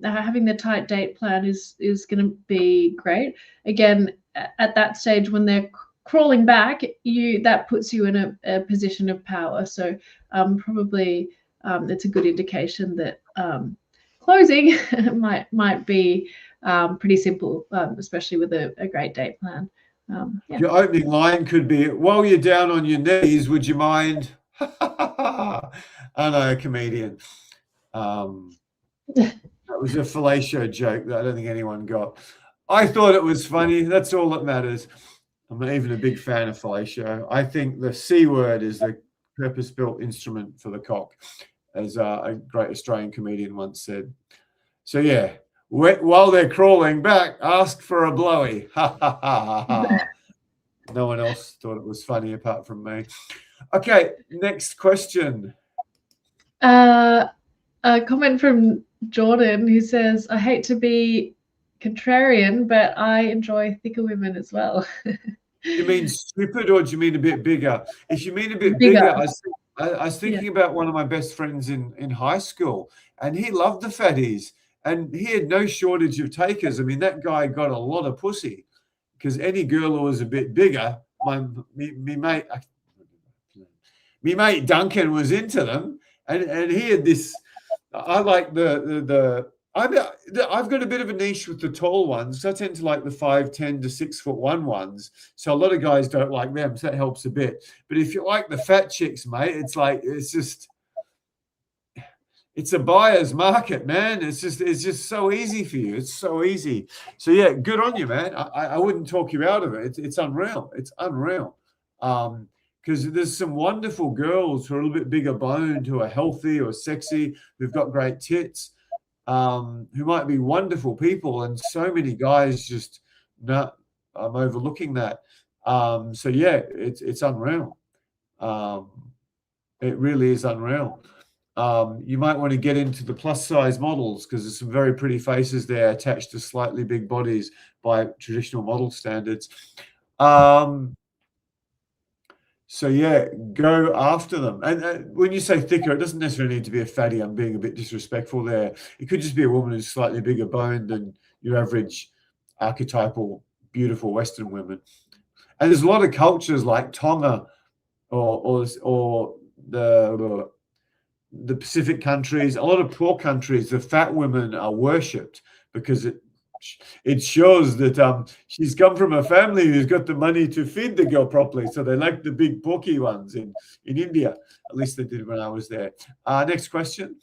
having the tight date plan is going to be great. Again, at that stage when they're crawling back, that puts you in a position of power. So probably it's a good indication that closing might be pretty simple, especially with a great date plan. Yeah. Your opening line could be, while you're down on your knees, would you mind? I know, a comedian. That was a fellatio joke that I don't think anyone got. I thought it was funny. That's all that matters. I'm not even a big fan of fellatio. I think the C word is the purpose-built instrument for the cock, as a great Australian comedian once said. So yeah, while they're crawling back, ask for a blowy. Ha ha ha ha. No one else thought it was funny apart from me. Okay, next question. A comment from Jordan who says, I hate to be contrarian, but I enjoy thicker women as well. You mean stupid, or do you mean a bit bigger? If you mean a bit bigger, I was thinking about one of my best friends in high school, and he loved the fatties, and he had no shortage of takers. I mean, that guy got a lot of pussy, because any girl who was a bit bigger, me mate Duncan was into them, and he had this. I like I've got a bit of a niche with the tall ones. So I tend to like the 5'10" to 6'1" ones. So a lot of guys don't like them, so that helps a bit. But if you like the fat chicks, mate, it's a buyer's market, man. It's just so easy for you. It's so easy. So yeah, good on you, man. I wouldn't talk you out of it. It's unreal. It's unreal. Because there's some wonderful girls who are a little bit bigger boned, who are healthy or sexy, who've got great tits, who might be wonderful people, and so many guys just not overlooking that. So yeah, it's unreal. It really is unreal. You might want to get into the plus size models, because there's some very pretty faces there attached to slightly big bodies by traditional model standards. So yeah, go after them. And when you say thicker, it doesn't necessarily need to be a fatty. I'm being a bit disrespectful there. It could just be a woman who's slightly bigger boned than your average archetypal beautiful Western women. And there's a lot of cultures like Tonga or the the Pacific countries, a lot of poor countries, the fat women are worshipped because it shows that she's come from a family who's got the money to feed the girl properly. So they like the big porky ones in India. At least they did when I was there. Next question.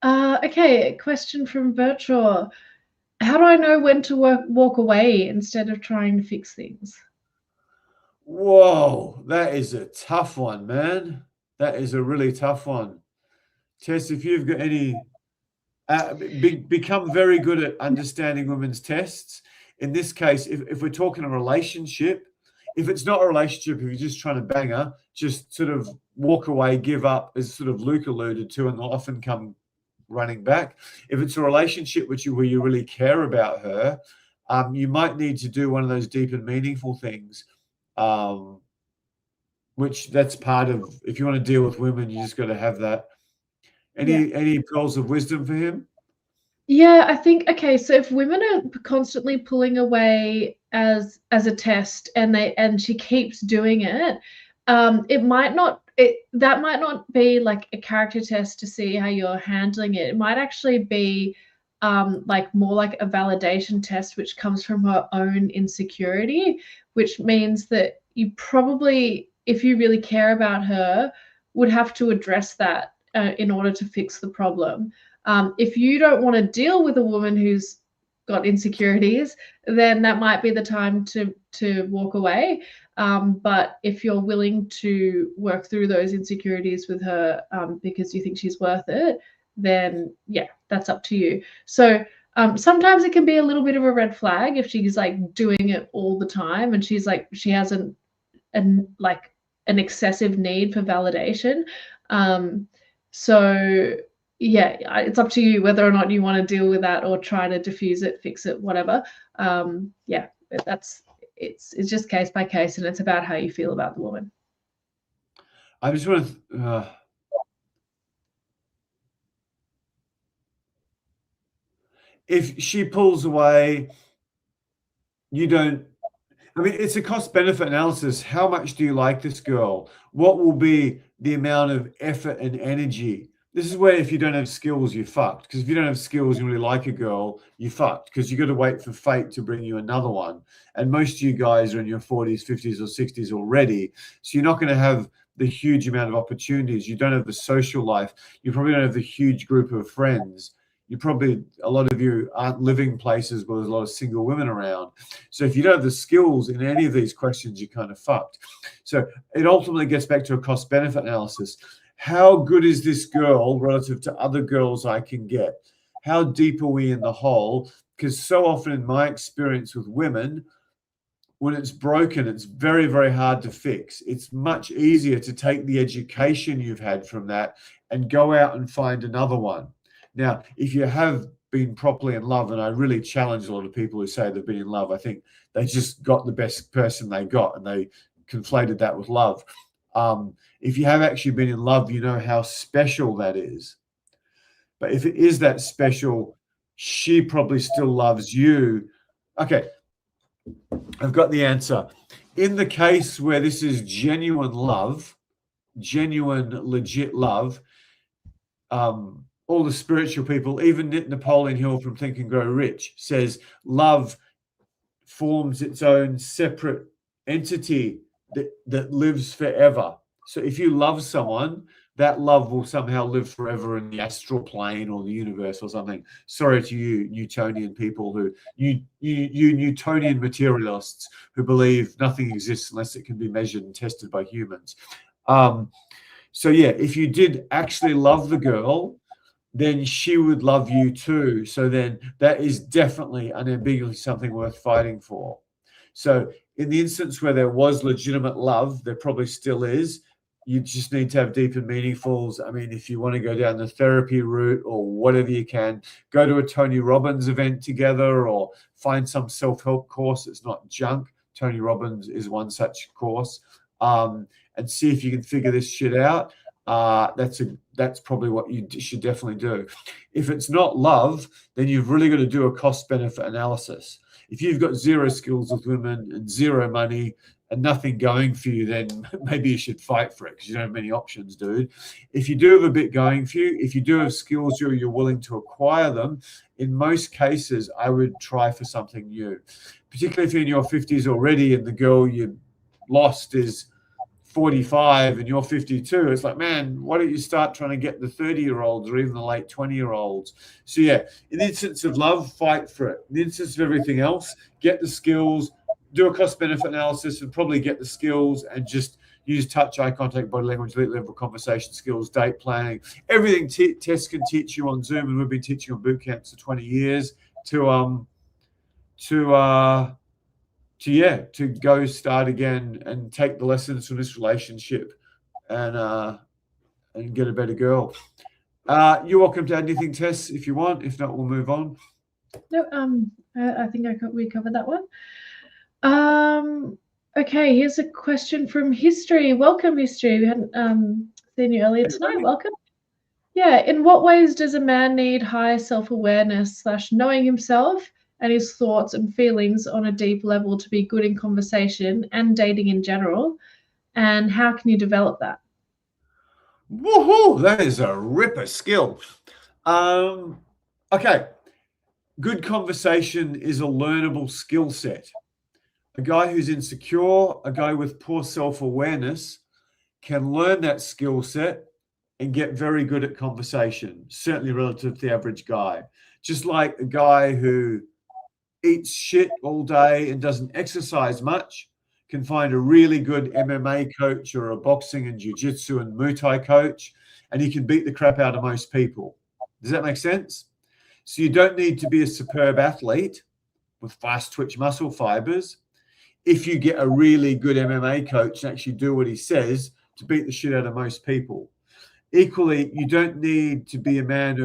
Okay, a question from Virtual. How do I know when to walk away instead of trying to fix things? Whoa, that is a tough one, man. That is a really tough one. Tess, if you've got any, become very good at understanding women's tests. In this case, if we're talking a relationship, if it's not a relationship, if you're just trying to bang her, just sort of walk away, give up, as sort of Luke alluded to, and they'll often come running back. If it's a relationship with you where you really care about her, you might need to do one of those deep and meaningful things. Which that's part of, if you want to deal with women, you just got to have that. Any pearls of wisdom for him? Yeah, I think, okay, so if women are constantly pulling away as a test and she keeps doing it, that might not be like a character test to see how you're handling it. It might actually be like more like a validation test, which comes from her own insecurity, which means that you probably, if you really care about her, would have to address that in order to fix the problem. If you don't want to deal with a woman who's got insecurities, then that might be the time to walk away. But if you're willing to work through those insecurities with her because you think she's worth it, then yeah, that's up to you. So sometimes it can be a little bit of a red flag if she's like doing it all the time and she's like, she has an excessive need for validation. So yeah, it's up to you whether or not you want to deal with that or try to diffuse it, fix it, whatever. Yeah, it's just case by case, and it's about how you feel about the woman. I just want to. If she pulls away, you don't. I mean, it's a cost-benefit analysis. How much do you like this girl? What will be the amount of effort and energy? This is where if you don't have skills, you're fucked. Because if you don't have skills, you really like a girl, you're fucked. Because you got to wait for fate to bring you another one. And most of you guys are in your 40s, 50s, or 60s already. So you're not going to have the huge amount of opportunities. You don't have the social life. You probably don't have the huge group of friends. A lot of you aren't living places where there's a lot of single women around. So if you don't have the skills in any of these questions, you're kind of fucked. So it ultimately gets back to a cost benefit analysis. How good is this girl relative to other girls I can get? How deep are we in the hole? Because so often in my experience with women, when it's broken, it's very, very hard to fix. It's much easier to take the education you've had from that and go out and find another one. Now, if you have been properly in love, and I really challenge a lot of people who say they've been in love, I think they just got the best person they got and they conflated that with love. If you have actually been in love, you know how special that is. But if it is that special, she probably still loves you. Okay, I've got the answer. In the case where this is genuine love, genuine, legit love, all the spiritual people, even Napoleon Hill from Think and Grow Rich says love forms its own separate entity that lives forever. So if you love someone, that love will somehow live forever in the astral plane or the universe or something. Sorry to you Newtonian people you Newtonian materialists who believe nothing exists unless it can be measured and tested by humans. So yeah, if you did actually love the girl, then she would love you too. So then that is definitely unambiguously something worth fighting for. So in the instance where there was legitimate love, there probably still is. You just need to have deep and meaningfuls. I mean, if you want to go down the therapy route or whatever you can, go to a Tony Robbins event together or find some self-help course that's not junk. Tony Robbins is one such course. And see if you can figure this shit out. That's probably what you should definitely do. If it's not love, then you've really got to do a cost-benefit analysis. If you've got zero skills with women and zero money, and nothing going for you, then maybe you should fight for it because you don't have many options, dude. If you do have a bit going for you, if you do have skills or you're willing to acquire them, in most cases, I would try for something new, particularly if you're in your 50s already and the girl you lost is 45 and you're 52. It's like, man, why don't you start trying to get the 30-year-olds or even the late 20-year-olds? So yeah, in the instance of love, fight for it. In the instance of everything else, get the skills, do a cost-benefit analysis and probably get the skills and just use touch, eye contact, body language, elite level conversation skills, date planning, everything Tess can teach you on Zoom, and we've been teaching on boot camps for 20 years to go start again and take the lessons from this relationship and get a better girl. You're welcome to add anything, Tess, if you want. If not, we'll move on. No, I think we covered that one. Okay, here's a question from History. Welcome, History. We hadn't seen you earlier tonight. Welcome. Yeah, in what ways does a man need high self-awareness / knowing himself and his thoughts and feelings on a deep level to be good in conversation and dating in general? And how can you develop that? Woohoo! That is a ripper skill. Okay. Good conversation is a learnable skill set. A guy who's insecure, a guy with poor self-awareness can learn that skill set and get very good at conversation, certainly relative to the average guy. Just like a guy who eats shit all day and doesn't exercise much can find a really good MMA coach or a boxing and jiu-jitsu and Muay Thai coach, and he can beat the crap out of most people. Does that make sense? So you don't need to be a superb athlete with fast twitch muscle fibers if you get a really good MMA coach and actually do what he says to beat the shit out of most people. Equally, you don't need to be a man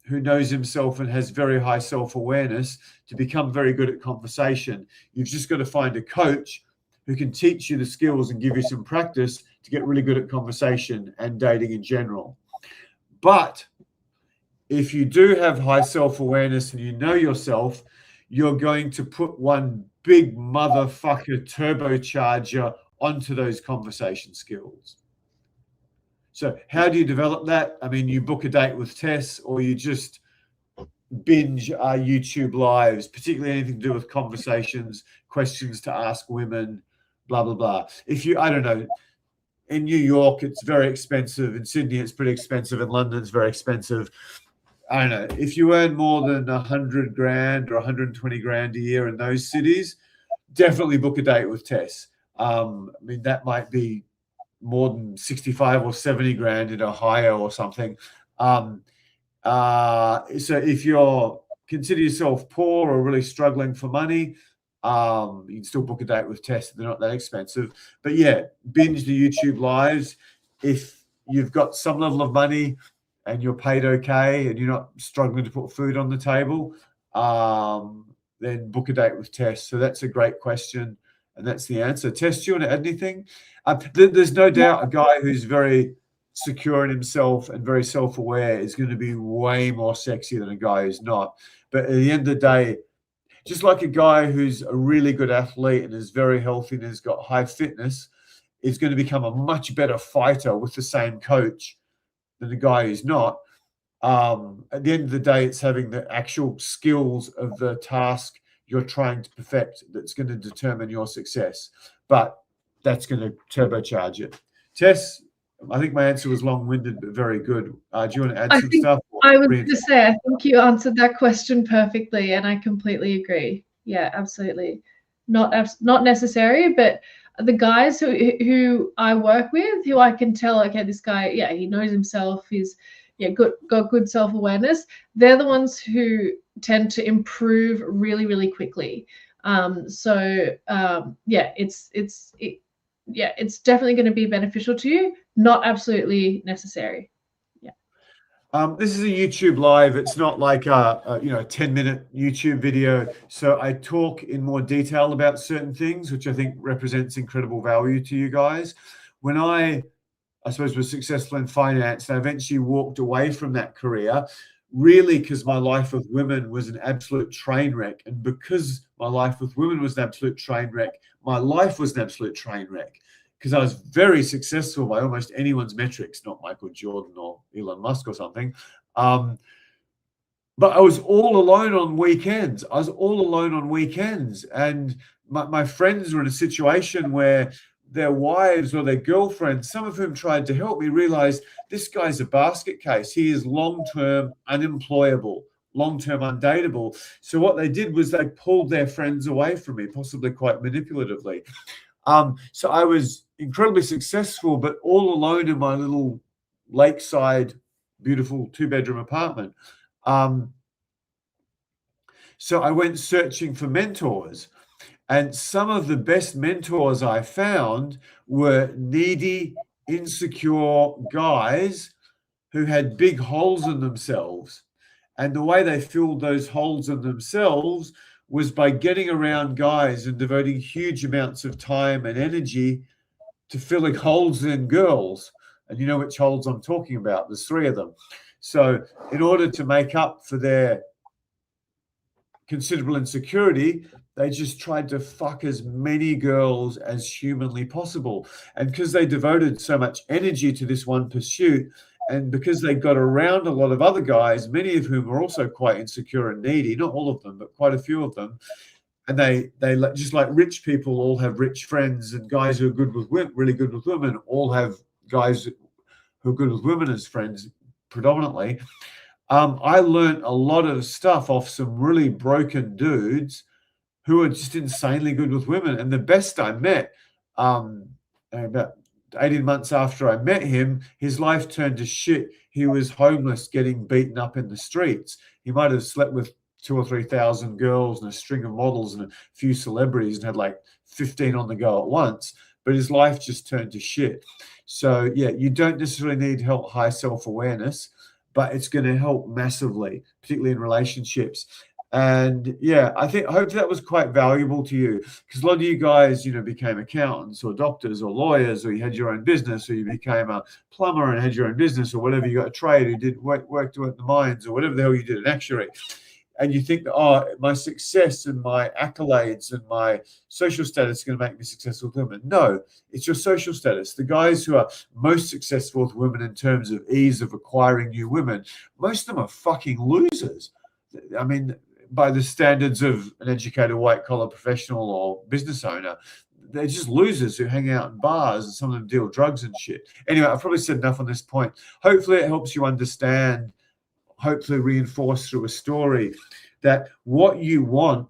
who knows himself and has very high self-awareness to become very good at conversation. You've just got to find a coach who can teach you the skills and give you some practice to get really good at conversation and dating in general. But if you do have high self-awareness and you know yourself, you're going to put one big motherfucker turbocharger onto those conversation skills. So how do you develop that? I mean, you book a date with Tess, or you just binge YouTube lives, particularly anything to do with conversations, questions to ask women, blah, blah, blah. If you, I don't know, in New York, it's very expensive. In Sydney, it's pretty expensive. In London, it's very expensive. I don't know. If you earn more than 100 grand or 120 grand a year in those cities, definitely book a date with Tess. I mean, that might be more than 65 or 70 grand in Ohio or something. So if you're consider yourself poor or really struggling for money, you can still book a date with Tess. They're not that expensive. But yeah, binge the YouTube lives. If you've got some level of money and you're paid okay and you're not struggling to put food on the table, then book a date with Tess. So that's a great question. And that's the answer. Tess, do you want to add anything? There's no doubt a guy who's very secure in himself and very self-aware is going to be way more sexy than a guy who's not. But at the end of the day, just like a guy who's a really good athlete and is very healthy and has got high fitness is going to become a much better fighter with the same coach than a guy who's not. At the end of the day, it's having the actual skills of the task you're trying to perfect that's going to determine your success. But that's going to turbocharge it. Tess, I think my answer was long-winded, but very good. Do you want to add some stuff? I was going to say, I think you answered that question perfectly, and I completely agree. Yeah, absolutely. Not necessary, but the guys who I work with, who I can tell, okay, this guy, yeah, he knows himself, he's got good self-awareness. They're the ones who tend to improve really, really quickly. It's definitely going to be beneficial to you, not absolutely necessary. This is a YouTube live. It's not like a 10-minute YouTube video. So I talk in more detail about certain things, which I think represents incredible value to you guys. When I suppose was successful in finance, I eventually walked away from that career, really because my life with women was an absolute train wreck. And because My life with women was an absolute train wreck. My life was an absolute train wreck because I was very successful by almost anyone's metrics, not Michael Jordan or Elon Musk or something. But I was all alone on weekends. And my friends were in a situation where their wives or their girlfriends, some of whom tried to help me, realized this guy's a basket case. He is long-term unemployable, long-term undateable. So what they did was they pulled their friends away from me, possibly quite manipulatively. So I was incredibly successful, but all alone in my little lakeside, beautiful 2-bedroom apartment. So I went searching for mentors. And some of the best mentors I found were needy, insecure guys who had big holes in themselves. And the way they filled those holes in themselves was by getting around guys and devoting huge amounts of time and energy to filling holes in girls. And you know which holes I'm talking about. There's 3 of them. So in order to make up for their considerable insecurity, they just tried to fuck as many girls as humanly possible. And because they devoted so much energy to this one pursuit, and because they got around a lot of other guys, many of whom were also quite insecure and needy, not all of them, but quite a few of them, and they just like rich people all have rich friends, and guys who are good with women, really good with women, all have guys who are good with women as friends predominantly. I learned a lot of stuff off some really broken dudes who are just insanely good with women. And the best I met, about 18 months after I met him, his life turned to shit. He was homeless, getting beaten up in the streets. He might have slept with 2,000 or 3,000 girls and a string of models and a few celebrities and had like 15 on the go at once. But his life just turned to shit. So yeah, you don't necessarily need help, high self-awareness, but it's going to help massively, particularly in relationships. And yeah, hopefully that was quite valuable to you, because a lot of you guys, became accountants or doctors or lawyers, or you had your own business, or you became a plumber and had your own business, or whatever. You got a trade, who did work to work the mines, or whatever the hell you did, an actuary. And you think, oh, my success and my accolades and my social status is going to make me successful with women. No, it's your social status. The guys who are most successful with women in terms of ease of acquiring new women, most of them are fucking losers. I mean, by the standards of an educated white-collar professional or business owner, they're just losers who hang out in bars, and some of them deal drugs and shit. Anyway, I've probably said enough on this point. Hopefully it helps you understand, hopefully reinforced through a story, that what you want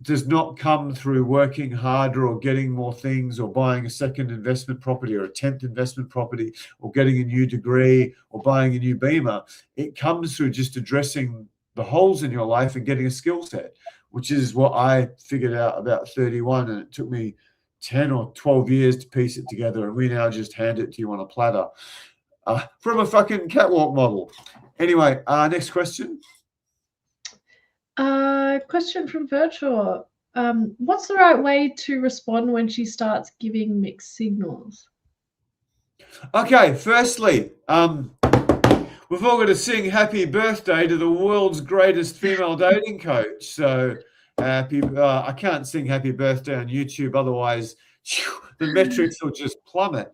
does not come through working harder or getting more things or buying a second investment property or a 10th investment property or getting a new degree or buying a new Beamer. It comes through just addressing the holes in your life and getting a skill set, which is what I figured out about 31. And it took me 10 or 12 years to piece it together. And we now just hand it to you on a platter from a fucking catwalk model. Anyway, next question. Question from Virtual. What's the right way to respond when she starts giving mixed signals? Okay, firstly, we've all got to sing happy birthday to the world's greatest female dating coach. So I can't sing happy birthday on YouTube, otherwise the metrics will just plummet.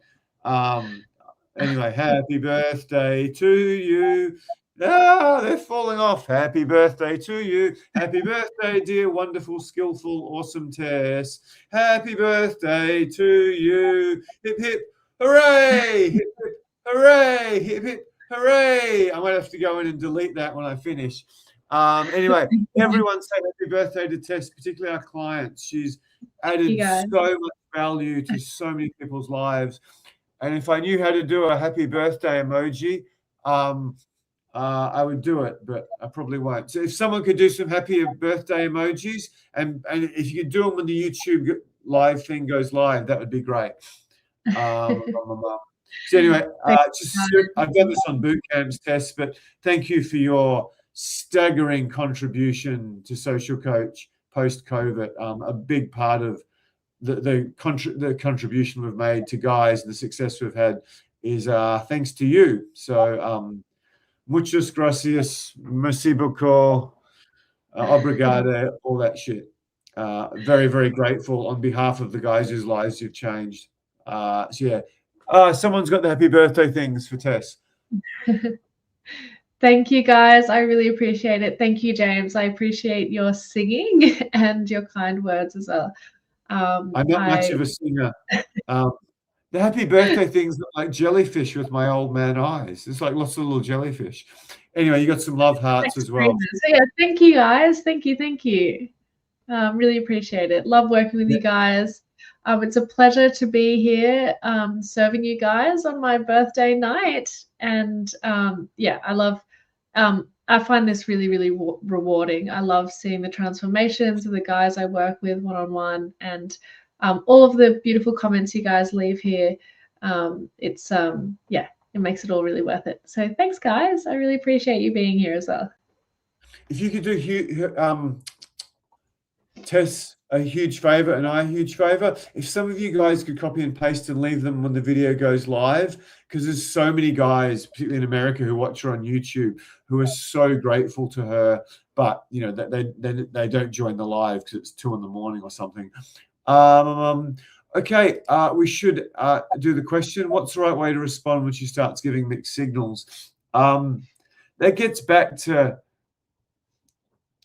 Anyway, happy birthday to you. They're falling off. Happy birthday to you. Happy birthday, dear, wonderful, skillful, awesome Tess. Happy birthday to you. Hip, hip, hooray. Hip, hip, hooray. Hip, hip, hooray. I might have to go in and delete that when I finish. Anyway, everyone say happy birthday to Tess, particularly our clients. She's added so much value to so many people's lives. And if I knew how to do a happy birthday emoji, I would do it, but I probably won't. So if someone could do some happy birthday emojis, and if you could do them when the YouTube live thing goes live, that would be great. So anyway, I've done this on boot camps, Tess, but thank you for your staggering contribution to Social Coach post-COVID. A big part of the contribution we've made to guys and the success we've had is thanks to you. So muchas gracias, merci beaucoup, obrigado, all that shit. Very, very grateful on behalf of the guys whose lives you've changed. So yeah, someone's got the happy birthday things for Tess. Thank you, guys. I really appreciate it. Thank you, James. I appreciate your singing and your kind words as well. I'm not much of a singer. The happy birthday things look like jellyfish with my old man eyes. It's like lots of little jellyfish. Anyway, you got some love hearts as well. So yeah, thank you, guys. Thank you. Really appreciate it. Love working with you guys. It's a pleasure to be here serving you guys on my birthday night. And yeah, I love, I find this really, really rewarding. I love seeing the transformations of the guys I work with one-on-one, and all of the beautiful comments you guys leave here. It's, yeah, it makes it all really worth it. So thanks, guys. I really appreciate you being here as well. If you could do Tess a huge favor and I a huge favor, if some of you guys could copy and paste and leave them when the video goes live, because there's so many guys, particularly in America, who watch her on YouTube, who are so grateful to her, but you know they don't join the live because it's 2 in the morning or something. Okay, we should do the question. What's the right way to respond when she starts giving mixed signals? That gets back to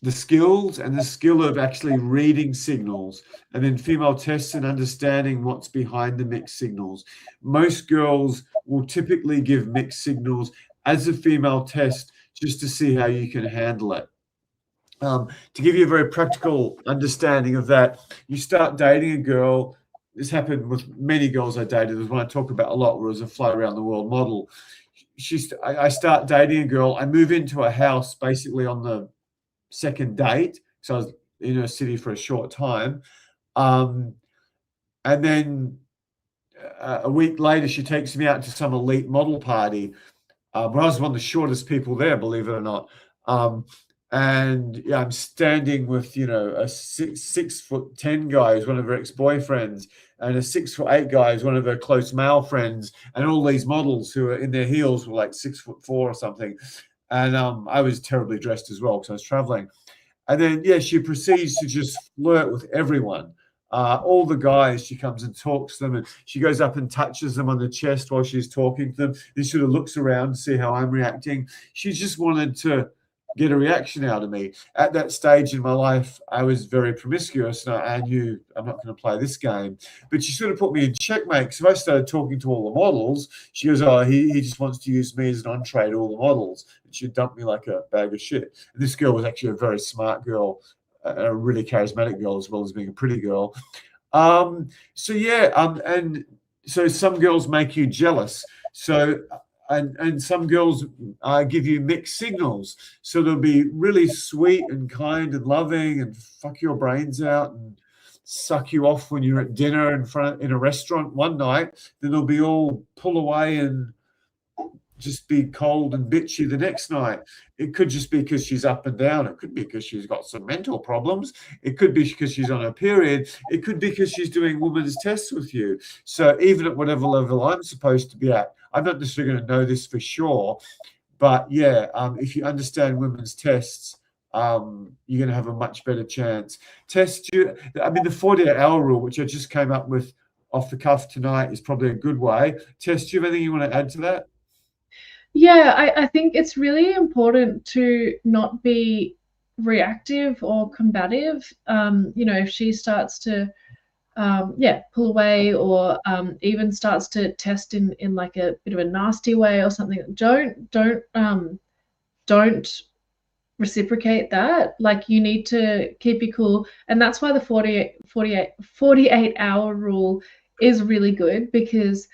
the skills and the skill of actually reading signals, and then female tests and understanding what's behind the mixed signals. Most girls will typically give mixed signals as a female test just to see how you can handle it. To give you a very practical understanding of that, you start dating a girl. This happened with many girls I dated. There's one I talk about a lot, where it was a fly around the world model. I start dating a girl. I move into a house basically on the second date, so I was in her city for a short time, and then a week later she takes me out to some elite model party, but I was one of the shortest people there, believe it or not, and yeah, I'm standing with, you know, a 6'10" guy who's one of her ex-boyfriends, and a 6'8" guy who's one of her close male friends, and all these models who are in their heels were like 6'4" or something. And I was terribly dressed as well because I was traveling. And then, yeah, she proceeds to just flirt with everyone. All the guys, she comes and talks to them, and she goes up and touches them on the chest while she's talking to them. Then sort of looks around to see how I'm reacting. She just wanted to get a reaction out of me. At that stage in my life, I was very promiscuous, and I knew I'm not going to play this game. But she sort of put me in checkmate, because if I started talking to all the models, she goes, oh, he just wants to use me as an entree to all the models. And she'd dump me like a bag of shit. And this girl was actually a very smart girl, a really charismatic girl, as well as being a pretty girl. So yeah, and so some girls make you jealous. So and some girls give you mixed signals. So they'll be really sweet and kind and loving and fuck your brains out and suck you off when you're at dinner in a restaurant one night. Then they'll be all pull away and just be cold and bitchy the next night. It could just be because she's up and down. It could be because she's got some mental problems. It could be because she's on her period. It could be because she's doing women's tests with you. So even at whatever level I'm supposed to be at, I'm not necessarily going to know this for sure. But yeah, if you understand women's tests, you're going to have a much better chance. The 48-hour rule, which I just came up with off the cuff tonight, is probably a good way. Tess, do you have anything you want to add to that? Yeah, I think it's really important to not be reactive or combative. You know, if she starts to pull away, or even starts to test in like a bit of a nasty way or something, don't reciprocate that. Like, you need to keep your cool, and that's why the 48-hour rule is really good, because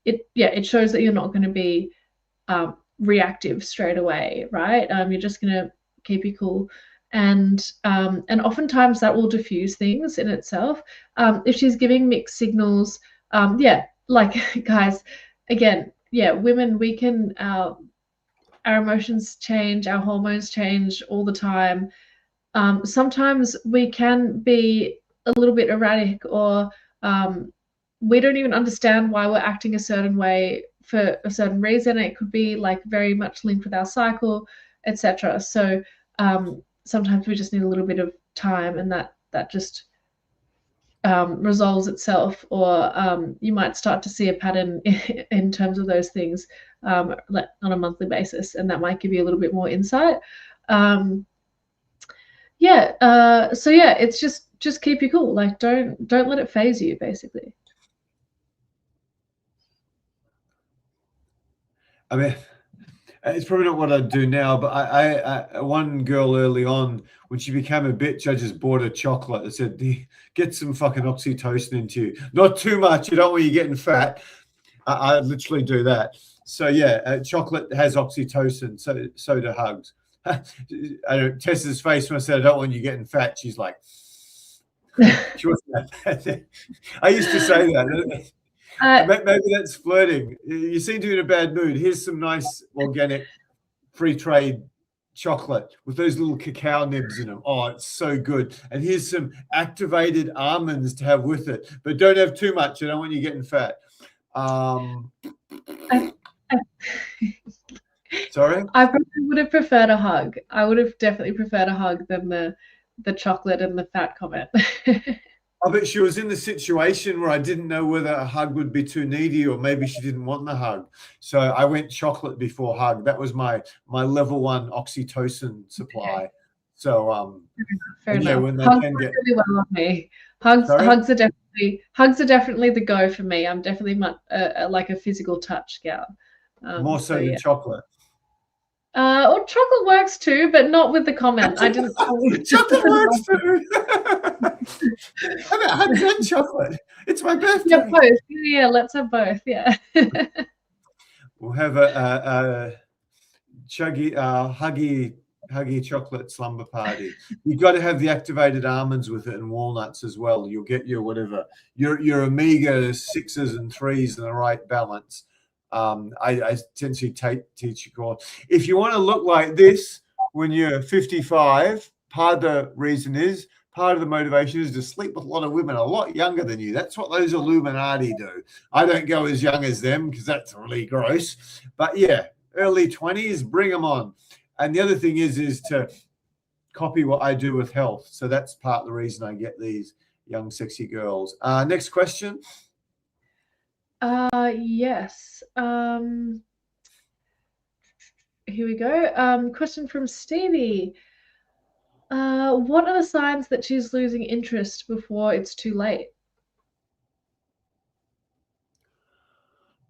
it shows that you're not going to be reactive straight away, right? You're just going to keep you cool, and oftentimes that will diffuse things in itself. If she's giving mixed signals, like guys, again, women, we can our emotions change, our hormones change all the time. Sometimes we can be a little bit erratic, or we don't even understand why we're acting a certain way for a certain reason. It could be like very much linked with our cycle, etc. So sometimes we just need a little bit of time, and that just resolves itself, or you might start to see a pattern in terms of those things on a monthly basis, and that might give you a little bit more insight. So yeah, it's just keep you cool. Like don't let it phase you, basically. I mean, it's probably not what I'd do now, but I one girl early on, when she became a bitch, I just bought her chocolate. I said, get some fucking oxytocin into you. Not too much. You don't want you getting fat. I literally do that. So yeah, chocolate has oxytocin. So do hugs. Tess's face when I said I don't want you getting fat, she's like, she wasn't that. I used to say that. Maybe that's flirting. You seem to be in a bad mood. Here's some nice organic free trade chocolate with those little cacao nibs in them. Oh, it's so good. And here's some activated almonds to have with it, but don't have too much. I don't want you getting fat. Sorry? I probably would have preferred a hug. I would have definitely preferred a hug than the chocolate and the fat comment. I bet she was in the situation where I didn't know whether a hug would be too needy, or maybe she didn't want the hug. So I went chocolate before hug. That was my level 1 oxytocin supply. Okay. So fair enough. When they hugs can get really well on me. Hugs are definitely the go for me. I'm definitely like a physical touch gal. More so than chocolate. Or chocolate works too, but not with the comment. I didn't. Chocolate works too. How about hugs and chocolate? It's my birthday. Yeah, both. Yeah, let's have both. Yeah. We'll have a chuggy, huggy chocolate slumber party. You've got to have the activated almonds with it and walnuts as well. You'll get your whatever your omega 6s and 3s in the right balance. I tend to teach you call. If you want to look like this when you're 55, part of the motivation is to sleep with a lot of women a lot younger than you. That's what those Illuminati do. I don't go as young as them because that's really gross. But yeah, early 20s, bring them on. And the other thing is to copy what I do with health. So that's part of the reason I get these young, sexy girls. Next question. Yes. Here we go. Question from Stevie. What are the signs that she's losing interest before it's too late?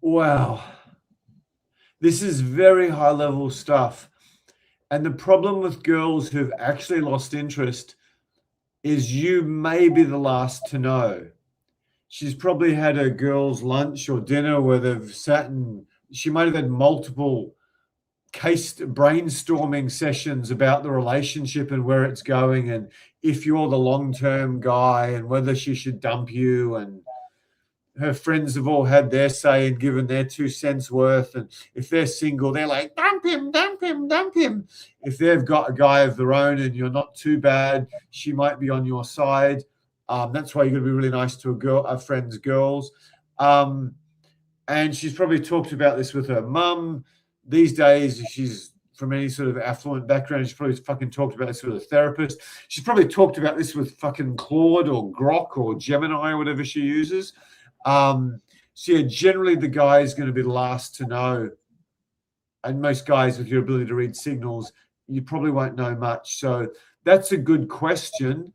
Wow. This is very high level stuff. And the problem with girls who've actually lost interest is you may be the last to know. She's probably had a girls' lunch or dinner where they've sat and she might have had multiple brainstorming sessions about the relationship and where it's going, and if you're the long-term guy and whether she should dump you, and her friends have all had their say and given their 2 cents worth, and if they're single they're like dump him. If they've got a guy of their own and you're not too bad, she might be on your side. That's why you've got to be really nice to a friend's girls. And she's probably talked about this with her mum. These days, she's from any sort of affluent background. She's probably fucking talked about this with a therapist. She's probably talked about this with fucking Claude or Grok or Gemini or whatever she uses. So yeah, generally the guy is going to be the last to know. And most guys with your ability to read signals, you probably won't know much. So that's a good question.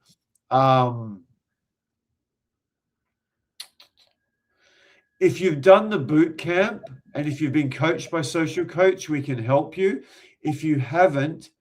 If you've done the boot camp and if you've been coached by social coach, we can help you. If you haven't,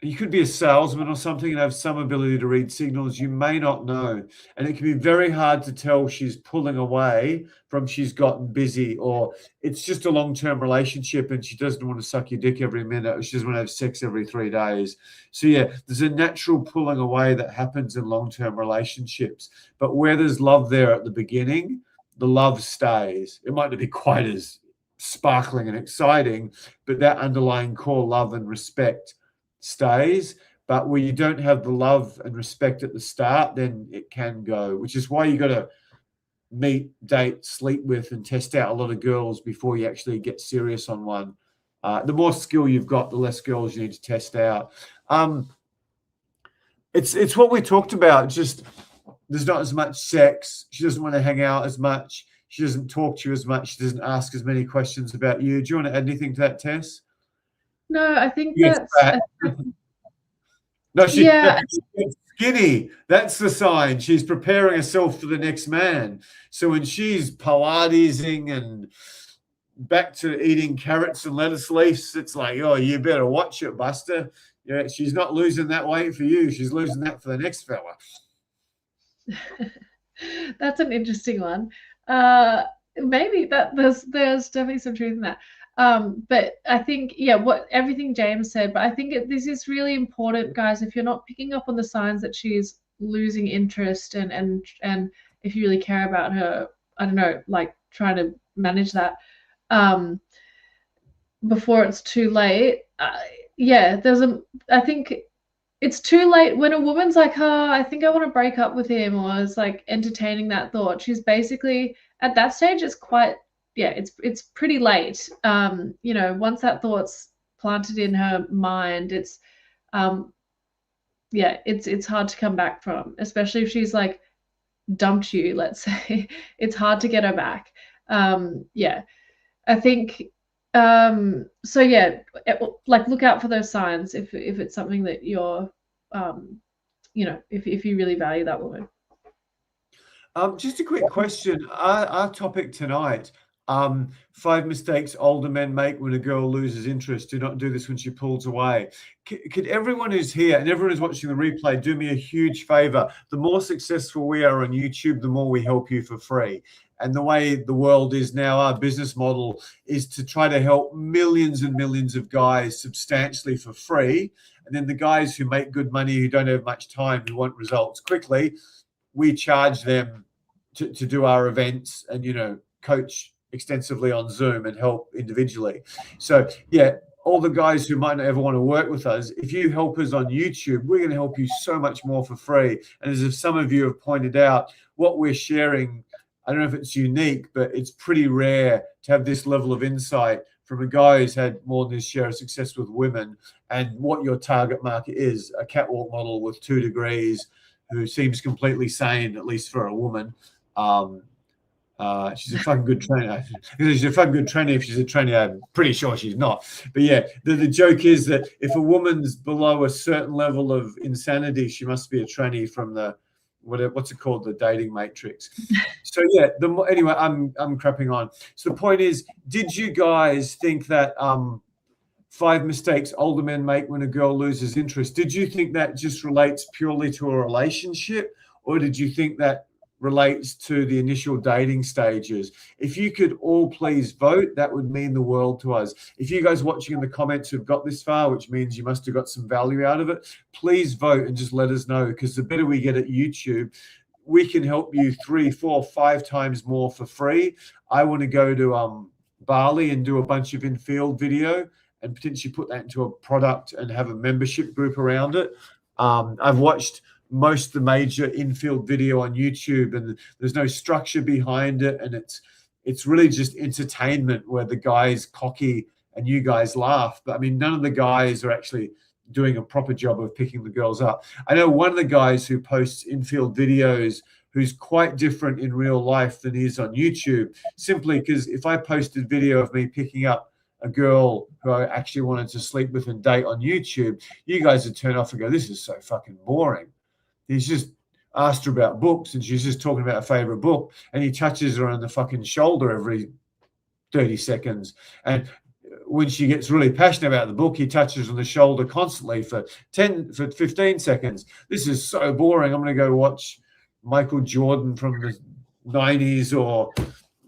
you could be a salesman or something and have some ability to read signals. You may not know. And it can be very hard to tell she's pulling away from she's gotten busy, or it's just a long-term relationship and she doesn't want to suck your dick every minute, or she doesn't want to have sex every 3 days. So yeah, there's a natural pulling away that happens in long-term relationships. But where there's love there at the beginning, the love stays. It might not be quite as sparkling and exciting, but that underlying core love and respect stays. But where you don't have the love and respect at the start, then it can go, which is why you got to meet, date, sleep with, and test out a lot of girls before you actually get serious on one. The more skill you've got, the less girls you need to test out. It's what we talked about. Just there's not as much sex. She doesn't want to hang out as much. She doesn't talk to you as much. She doesn't ask as many questions about you. Do you want to add anything to that, Tess? No, I think Yes, that's no, yeah. she's skinny. That's the sign. She's preparing herself for the next man. So when she's Pilatesing and back to eating carrots and lettuce leaves, it's like, oh, you better watch it, Buster. Yeah, she's not losing that weight for you. She's losing that for the next fella. That's an interesting one. Maybe that there's definitely some truth in that. But I think, yeah, what everything James said, but I think this is really important, guys. If you're not picking up on the signs that she's losing interest and if you really care about her, I don't know, like trying to manage that before it's too late. Yeah, I think it's too late when a woman's like, oh, I think I want to break up with him, or is like entertaining that thought. She's basically at that stage, it's quite, yeah, it's pretty late. You know, once that thought's planted in her mind, yeah, it's hard to come back from, especially if she's like dumped you, let's say. It's hard to get her back. Yeah, I think so yeah, like look out for those signs if it's something that you're you know, if you really value that woman. Just a quick question. Our topic tonight, 5 mistakes older men make when a girl loses interest. Do not do this when she pulls away. Could everyone who's here and everyone who's watching the replay do me a huge favor? The more successful we are on YouTube, the more we help you for free. And the way the world is now, our business model is to try to help millions and millions of guys substantially for free. And then the guys who make good money, who don't have much time, who want results quickly, we charge them to do our events and, you know, coach extensively on Zoom and help individually. So, yeah, all the guys who might not ever want to work with us, if you help us on YouTube, we're going to help you so much more for free. And as if some of you have pointed out, what we're sharing, I don't know if it's unique, but it's pretty rare to have this level of insight from a guy who's had more than his share of success with women, and what your target market is, a catwalk model with 2 degrees who seems completely sane, at least for a woman. She's a fucking good trainer. She's a fucking good trainer. If she's a trainer, I'm pretty sure she's not. But yeah, the joke is that if a woman's below a certain level of insanity, she must be a trainee from the what's it called, the dating matrix. So yeah, anyway, I'm crapping on. So the point is, did you guys think that 5 mistakes older men make when a girl loses interest, did you think that just relates purely to a relationship, or did you think that relates to the initial dating stages? If you could all please vote, that would mean the world to us. If you guys watching in the comments who've got this far, which means you must have got some value out of it, please vote and just let us know, because the better we get at YouTube, we can help you 3, 4, 5 times more for free. I want to go to Bali and do a bunch of in-field video and potentially put that into a product and have a membership group around it. I've watched most of the major in-field video on YouTube, and there's no structure behind it, and it's really just entertainment where the guy's cocky and you guys laugh. But I mean, none of the guys are actually doing a proper job of picking the girls up. I know one of the guys who posts in-field videos who's quite different in real life than he is on YouTube, simply because if I posted video of me picking up a girl who I actually wanted to sleep with and date on YouTube, you guys would turn off and go, this is so fucking boring. He's just asked her about books and she's just talking about a favorite book, and he touches her on the fucking shoulder every 30 seconds. And when she gets really passionate about the book, he touches on the shoulder constantly for 15 seconds. This is so boring. I'm going to go watch Michael Jordan from the 90s, or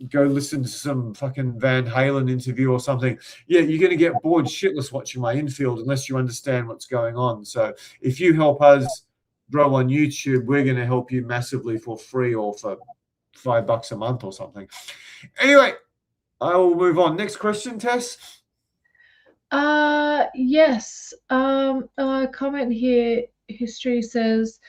go listen to some fucking Van Halen interview or something. Yeah, you're going to get bored shitless watching my infield unless you understand what's going on. So if you help us grow on YouTube, we're going to help you massively for free, or for $5 a month or something. Anyway, I will move on. Next question, Tess. Yes. A comment here, history says,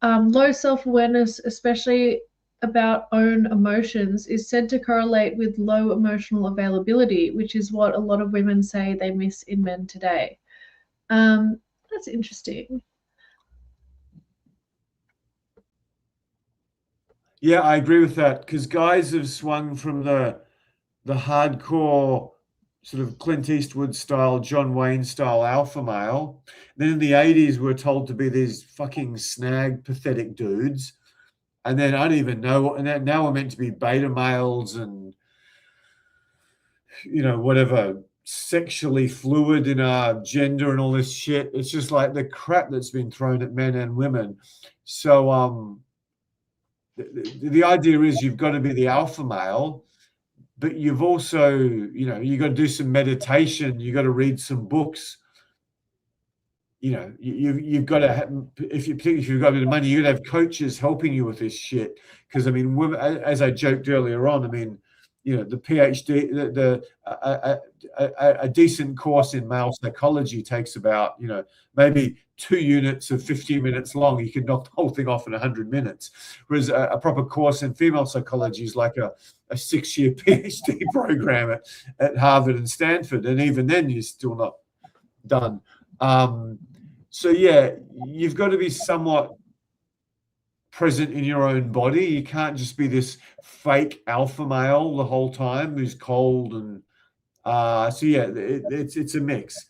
low self-awareness, especially about own emotions, is said to correlate with low emotional availability, which is what a lot of women say they miss in men today. That's interesting. Yeah, I agree with that because guys have swung from the hardcore sort of Clint Eastwood style, John Wayne style alpha male. Then in the 80s, we're told to be these fucking snag, pathetic dudes. And then I don't even know. And now we're meant to be beta males and, whatever, sexually fluid in our gender and all this shit. It's just like the crap that's been thrown at men and women. So, the idea is you've got to be the alpha male, but you've also, you got to do some meditation. You got to read some books. You've got to have, if you've got a bit of money, you got to have coaches helping you with this shit. Because I mean, women, as I joked earlier on, I mean, the PhD, a decent course in male psychology takes about, maybe 2 units of 15 minutes long. You can knock the whole thing off in 100 minutes. Whereas a proper course in female psychology is like a 6-year PhD program at Harvard and Stanford. And even then, you're still not done. So yeah, you've got to be somewhat present in your own body. You can't just be this fake alpha male the whole time who's cold and so yeah, it's a mix.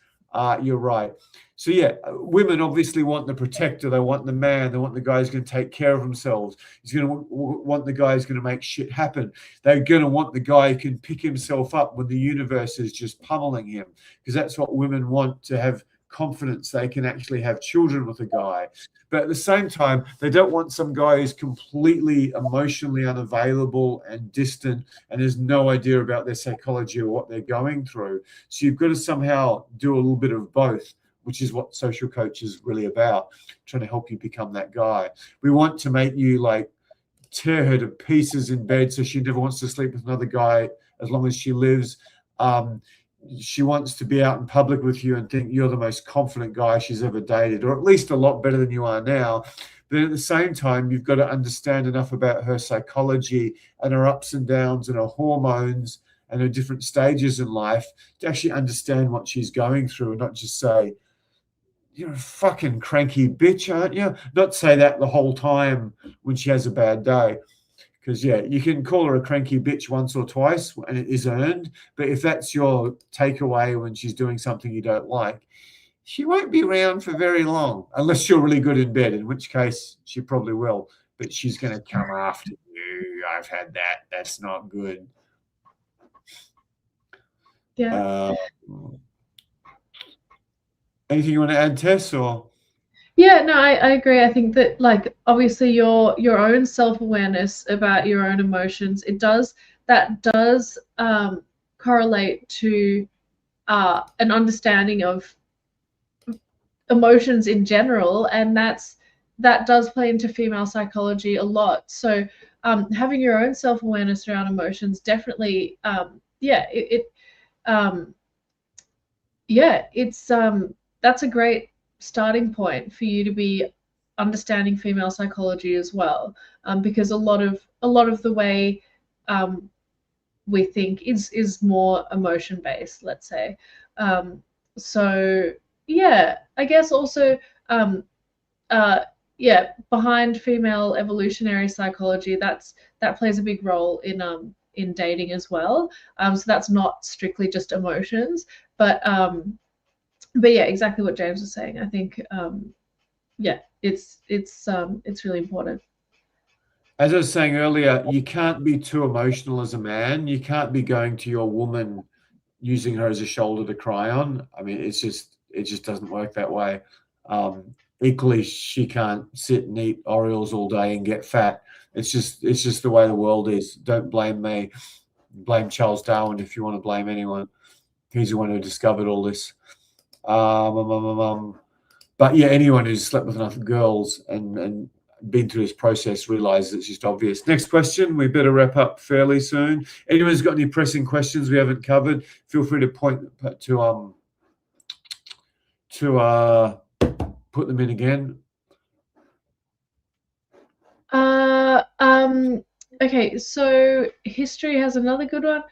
You're right. So yeah, women obviously want the protector. They want the man. They want the guy who's going to take care of themselves. He's going to want the guy who's going to make shit happen. They're going to want the guy who can pick himself up when the universe is just pummeling him, because that's what women want, to have confidence they can actually have children with a guy. But at the same time, they don't want some guy who's completely emotionally unavailable and distant and has no idea about their psychology or what they're going through. So you've got to somehow do a little bit of both, which is what social coach is really about, trying to help you become that guy. We want to make you like tear her to pieces in bed so she never wants to sleep with another guy as long as she lives. She wants to be out in public with you and think you're the most confident guy she's ever dated, or at least a lot better than you are now. But at the same time, you've got to understand enough about her psychology and her ups and downs and her hormones and her different stages in life to actually understand what she's going through, and not just say, you're a fucking cranky bitch, aren't you? Not say that the whole time when she has a bad day. Because, yeah, you can call her a cranky bitch once or twice and it is earned. But if that's your takeaway when she's doing something you don't like, she won't be around for very long, unless you're really good in bed, in which case she probably will. But she's going to come after you. I've had that. That's not good. Yeah. Anything you want to add, Tess? Or Yeah, no, I agree. I think that, like, obviously your own self-awareness about your own emotions, that does correlate to an understanding of emotions in general, and that does play into female psychology a lot. So having your own self-awareness around emotions definitely, it's that's a great starting point for you to be understanding female psychology as well, because a lot of the way we think is more emotion based, let's say. So yeah, I guess also behind female evolutionary psychology, that plays a big role in dating as well. So that's not strictly just emotions, but yeah, exactly what James was saying. I think it's really important. as I was saying earlier, you can't be too emotional as a man. You can't be going to your woman using her as a shoulder to cry on. I mean, it just doesn't work that way. Equally, she can't sit and eat Oreos all day and get fat. It's just the way the world is. Don't blame me. Blame Charles Darwin if you want to blame anyone. He's the one who discovered all this. But yeah, anyone who's slept with enough girls and been through this process realizes it's just obvious. Next question. We better wrap up fairly soon. Anyone who's got any pressing questions we haven't covered, feel free to put them in again. Okay, so history has another good one.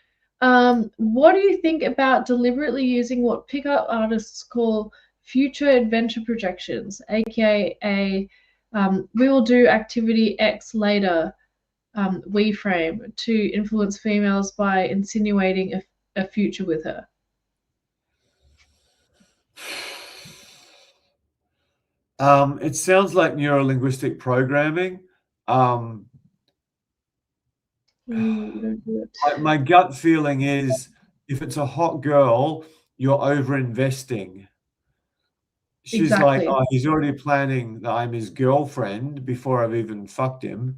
What do you think about deliberately using what pickup artists call future adventure projections, aka we will do activity X later, we frame to influence females by insinuating a future with her? It sounds like neuro-linguistic programming. Don't do it. My gut feeling is if it's a hot girl, you're over-investing. She's like, Exactly. oh, he's already planning that I'm his girlfriend before I've even fucked him.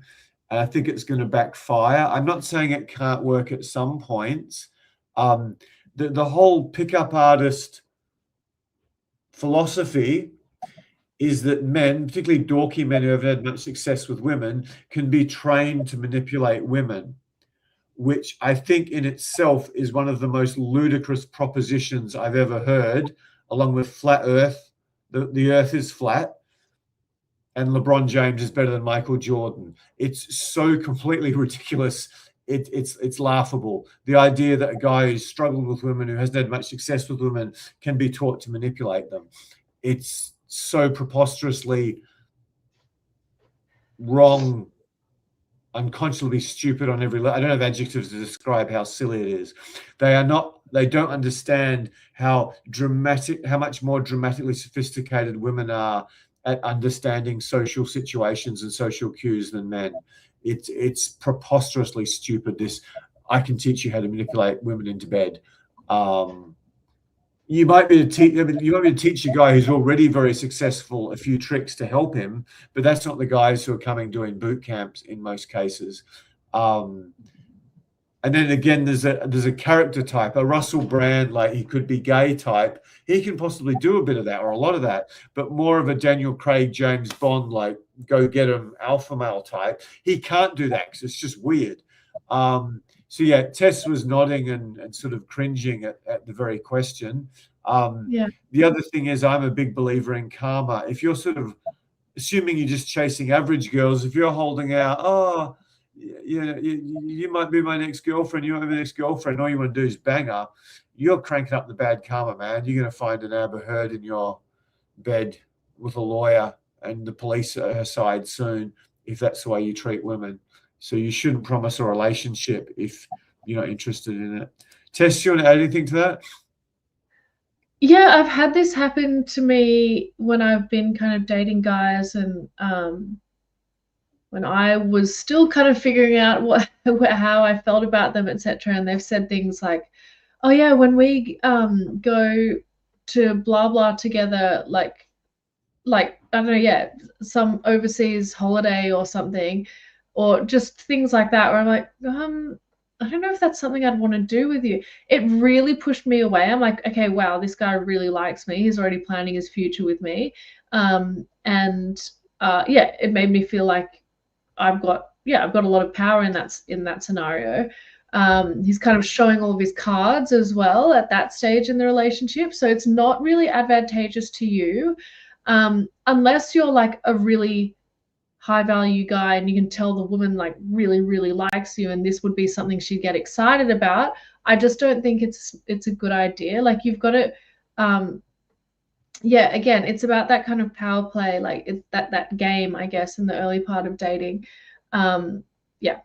And I think it's going to backfire. I'm not saying it can't work at some points. The whole pickup artist philosophy is that men, particularly dorky men who have had much success with women, can be trained to manipulate women, which I think in itself is one of the most ludicrous propositions I've ever heard, along with flat Earth. The Earth is flat, and LeBron James is better than Michael Jordan. It's so completely ridiculous. It's laughable. The idea that a guy who's struggled with women, who hasn't had much success with women, can be taught to manipulate them. It's so preposterously wrong, unconscionably stupid on every level. I don't have adjectives to describe how silly it is. They don't understand how much more dramatically sophisticated women are at understanding social situations and social cues than men. It's preposterously stupid. This, I can teach you how to manipulate women into bed. You might be able to teach a guy who's already very successful a few tricks to help him, but that's not the guys who are coming doing boot camps in most cases. And then again, there's a character type, a Russell Brand, like he could be gay type. He can possibly do a bit of that or a lot of that, but more of a Daniel Craig, James Bond, like go get him alpha male type. He can't do that because it's just weird. So yeah, Tess was nodding and sort of cringing at the very question. Yeah. The other thing is I'm a big believer in karma. If you're sort of assuming you're just chasing average girls, if you're holding out, oh, yeah, you might be my next girlfriend, you might be my next girlfriend, all you want to do is bang her, you're cranking up the bad karma, man. You're going to find an Amber Heard in your bed with a lawyer and the police at her side soon if that's the way you treat women. So you shouldn't promise a relationship if you're not interested in it. Tess, you want to add anything to that? Yeah, I've had this happen to me when I've been kind of dating guys, and when I was still kind of figuring out how I felt about them, etc. And they've said things like, "Oh yeah, when we go to blah blah together, like I don't know, yeah, some overseas holiday or something, or just things like that," where I'm like, I don't know if that's something I'd want to do with you. It really pushed me away. I'm like, okay, wow, this guy really likes me. He's already planning his future with me. And yeah, it made me feel like I've got a lot of power in that scenario. He's kind of showing all of his cards as well at that stage in the relationship. So it's not really advantageous to you unless you're like a really high value guy and you can tell the woman like really, really likes you and this would be something she'd get excited about. I just don't think it's a good idea. Like you've got to yeah, again, it's about that kind of power play, like it's that game, I guess, in the early part of dating. Yeah,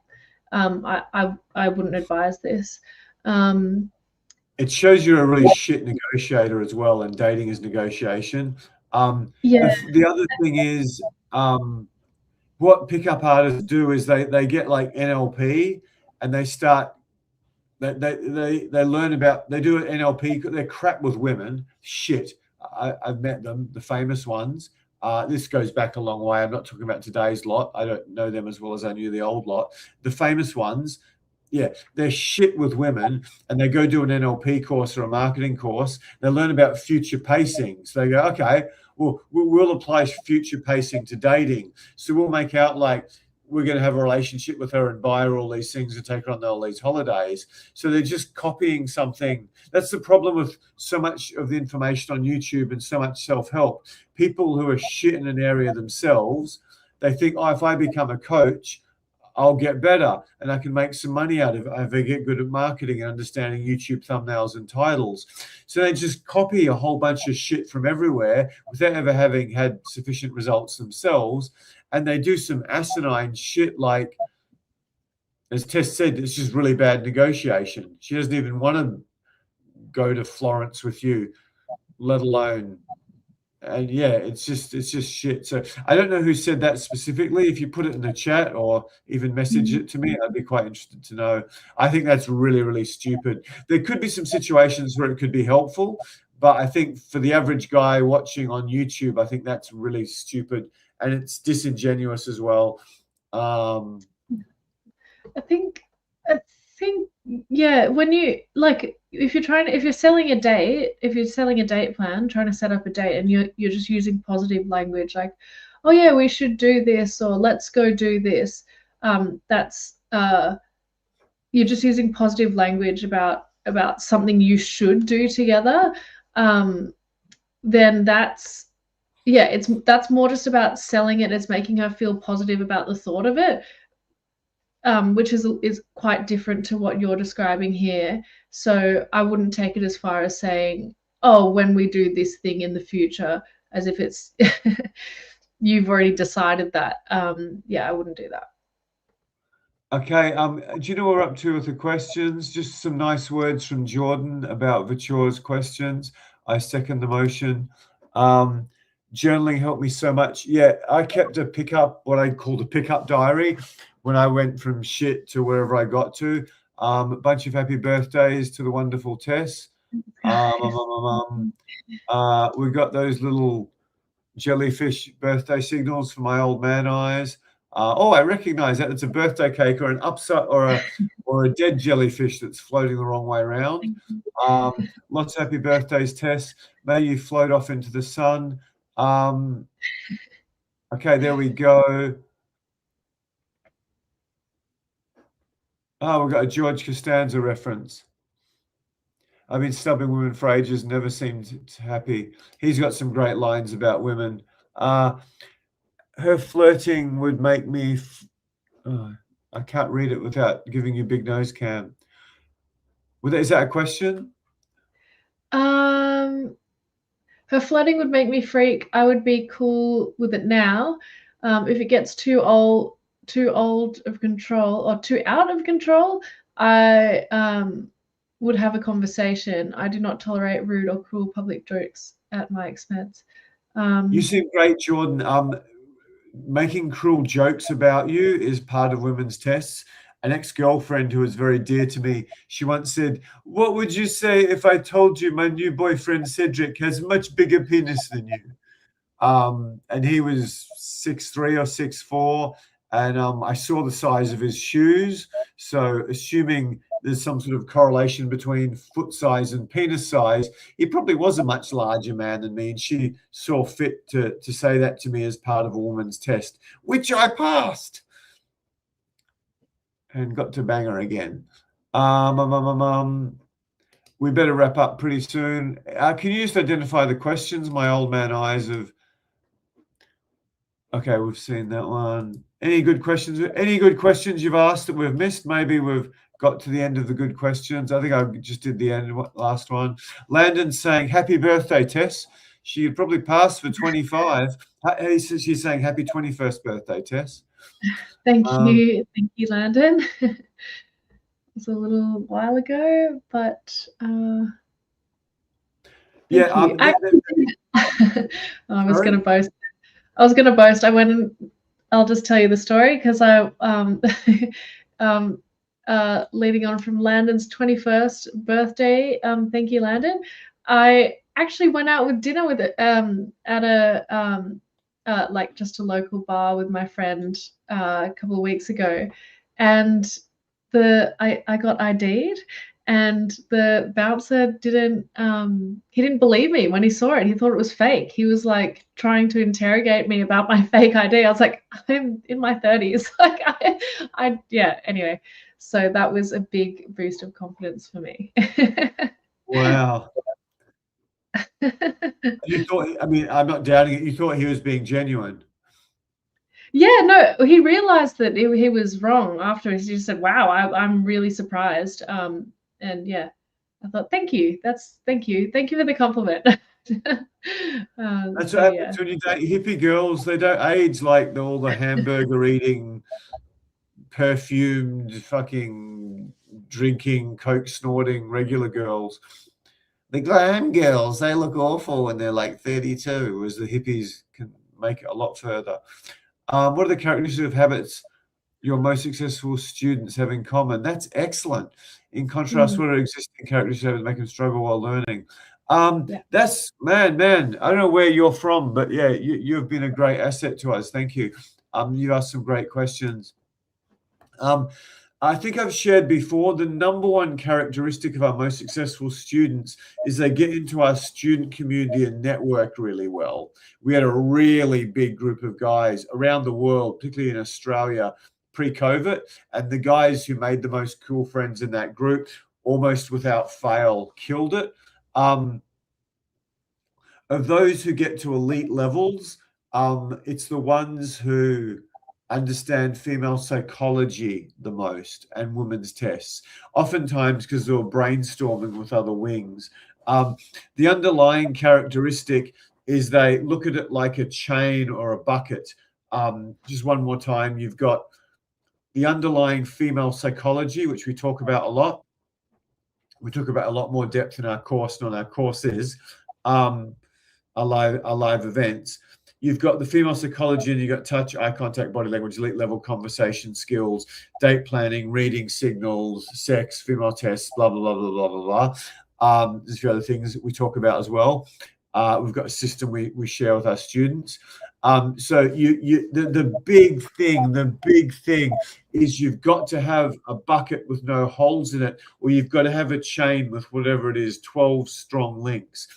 I wouldn't advise this. It shows you're a really shit negotiator as well, and dating is negotiation. Yeah, The other thing is, what pickup artists do is they get like NLP and they start they learn about, they do NLP. They're crap with women. Shit, I've met them, the famous ones. This goes back a long way. I'm not talking about today's lot. I don't know them as well as I knew the old lot. The famous ones, yeah, they're shit with women, and they go do an NLP course or a marketing course. They learn about future pacing. So they go, okay, well, we'll apply future pacing to dating. So we'll make out like we're going to have a relationship with her and buy her all these things and take her on all these holidays. So they're just copying something. That's the problem with so much of the information on YouTube and so much self-help. People who are shit in an area themselves, they think, oh, if I become a coach, I'll get better and I can make some money out of it if I get good at marketing and understanding YouTube thumbnails and titles. So they just copy a whole bunch of shit from everywhere without ever having had sufficient results themselves. And they do some asinine shit like as Tess said, it's just really bad negotiation. She doesn't even want to go to Florence with you, let alone. And yeah, it's just shit. So I don't know who said that specifically. If you put it in the chat or even message it to me, I'd be quite interested to know. I think that's really, really stupid. There could be some situations where it could be helpful, but I think for the average guy watching on YouTube, I think that's really stupid and it's disingenuous as well. I think, yeah, when you like, if you're selling a date plan, trying to set up a date, and you're just using positive language, like, oh yeah, we should do this, or let's go do this. That's you're just using positive language about something you should do together. Then that's that's more just about selling it. It's making her feel positive about the thought of it. Which is quite different to what you're describing here. So I wouldn't take it as far as saying, oh, when we do this thing in the future, as if it's you've already decided that. Yeah, I wouldn't do that. Okay, do you know what we're up to with the questions? Just some nice words from Jordan about Viture's questions. I second the motion. Journaling helped me so much. Yeah, I kept what I called a pickup diary when I went from shit to wherever I got to. A bunch of happy birthdays to the wonderful Tess. We got those little jellyfish birthday signals for my old man eyes. Oh, I recognize that. It's a birthday cake or an upside or a dead jellyfish that's floating the wrong way around. Lots of happy birthdays, Tess. May you float off into the sun. Okay, there we go. Oh, we've got a George Costanza reference. I've been snubbing women for ages, never seemed happy. He's got some great lines about women. Her flirting would make me. I can't read it without giving you big nose cam. Is that a question? Her flirting would make me freak. I would be cool with it now. If it gets too old of control or too out of control, I would have a conversation. I do not tolerate rude or cruel public jokes at my expense. You seem great, Jordan. Making cruel jokes about you is part of women's tests. An ex-girlfriend who was very dear to me, she once said, "What would you say if I told you my new boyfriend Cedric has much bigger penis than you?" And he was 6'3" or 6'4", and I saw the size of his shoes. So assuming there's some sort of correlation between foot size and penis size, he probably was a much larger man than me. And she saw fit to say that to me as part of a woman's test, which I passed and got to bang her again. We better wrap up pretty soon. Can you just identify the questions? My old man eyes have. Okay, we've seen that one. Any good questions? Any good questions you've asked that we've missed? Maybe we've got to the end of the good questions. I think I just did the last one. Landon's saying, happy birthday, Tess. She could probably pass for 25. She's saying happy 21st birthday, Tess. Thank you. Thank you, Landon. It was a little while ago, but yeah, I was going to boast. I went and I'll just tell you the story because I leading on from Landon's 21st birthday. Thank you, Landon. I actually went out with dinner with it at a like just a local bar with my friend a couple of weeks ago, and I got ID'd. And the bouncer didn't believe me when he saw it. He thought it was fake. He was like trying to interrogate me about my fake ID. I was like, I'm in my 30s. Like yeah, anyway. So that was a big boost of confidence for me. Wow. You thought, I mean, I'm not doubting it. You thought he was being genuine. Yeah, no, he realized that he was wrong afterwards. He just said, wow, I'm really surprised. And yeah, I thought, thank you. Thank you for the compliment. That's what happens when you date hippie girls. They don't age like all the hamburger eating perfumed, fucking drinking, coke snorting regular girls. The glam girls, they look awful when they're like 32, whereas the hippies can make it a lot further. What are the characteristics of habits your most successful students have in common? That's excellent. In contrast, what are existing characteristics that make them struggle while learning? That's man. I don't know where you're from, but yeah, you've been a great asset to us. Thank you. You asked some great questions. I think I've shared before, the number one characteristic of our most successful students is they get into our student community and network really well. We had a really big group of guys around the world, particularly in Australia, pre-COVID, and the guys who made the most cool friends in that group, almost without fail, killed it. Of those who get to elite levels, it's the ones who understand female psychology the most and women's tests, oftentimes because they were brainstorming with other wings. The underlying characteristic is they look at it like a chain or a bucket. Just one more time, you've got the underlying female psychology, which we talk about a lot. We talk about a lot more depth in our course, not our courses, our live events. You've got the female psychology, and you've got touch, eye contact, body language, elite level conversation skills, date planning, reading signals, sex, female tests, blah, blah, blah, blah, blah, blah. There's a few other things that we talk about as well. We've got a system we share with our students. So the big thing is you've got to have a bucket with no holes in it, or you've got to have a chain with whatever it is, 12 strong links.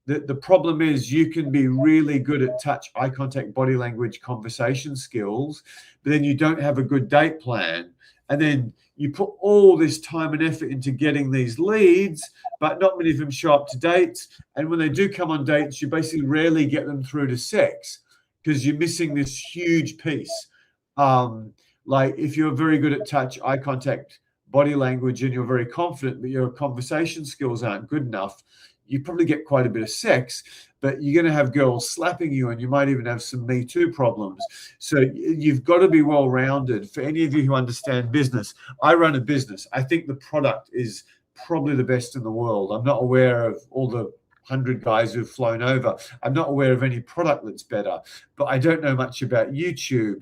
The problem is you can be really good at touch, eye contact, body language, conversation skills, but then you don't have a good date plan. And then you put all this time and effort into getting these leads, but not many of them show up to dates. And when they do come on dates, you basically rarely get them through to sex because you're missing this huge piece. Like if you're very good at touch, eye contact, body language, and you're very confident, but your conversation skills aren't good enough, you probably get quite a bit of sex, but you're going to have girls slapping you, and you might even have some Me Too problems. So you've got to be well-rounded. For any of you who understand business, I run a business. I think the product is probably the best in the world. I'm not aware of all the 100 guys who've flown over. I'm not aware of any product that's better, but I don't know much about YouTube.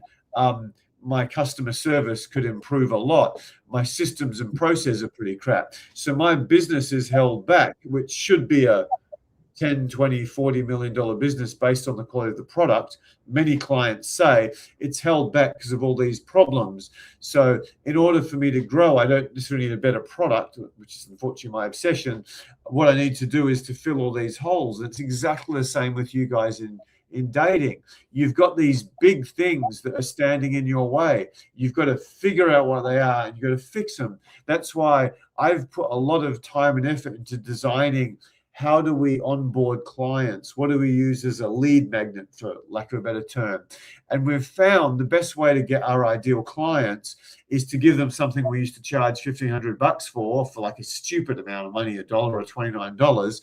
My customer service could improve a lot. My systems and processes are pretty crap. So my business is held back, which should be a 10, 20, $40 million business based on the quality of the product. Many clients say it's held back because of all these problems. So in order for me to grow, I don't necessarily need a better product, which is unfortunately my obsession. What I need to do is to fill all these holes. It's exactly the same with you guys in dating. You've got these big things that are standing in your way. You've got to figure out what they are, and you've got to fix them. That's why I've put a lot of time and effort into designing how do we onboard clients? What do we use as a lead magnet, for lack of a better term? And we've found the best way to get our ideal clients is to give them something we used to charge $1,500 for like a stupid amount of money, $1 or $29.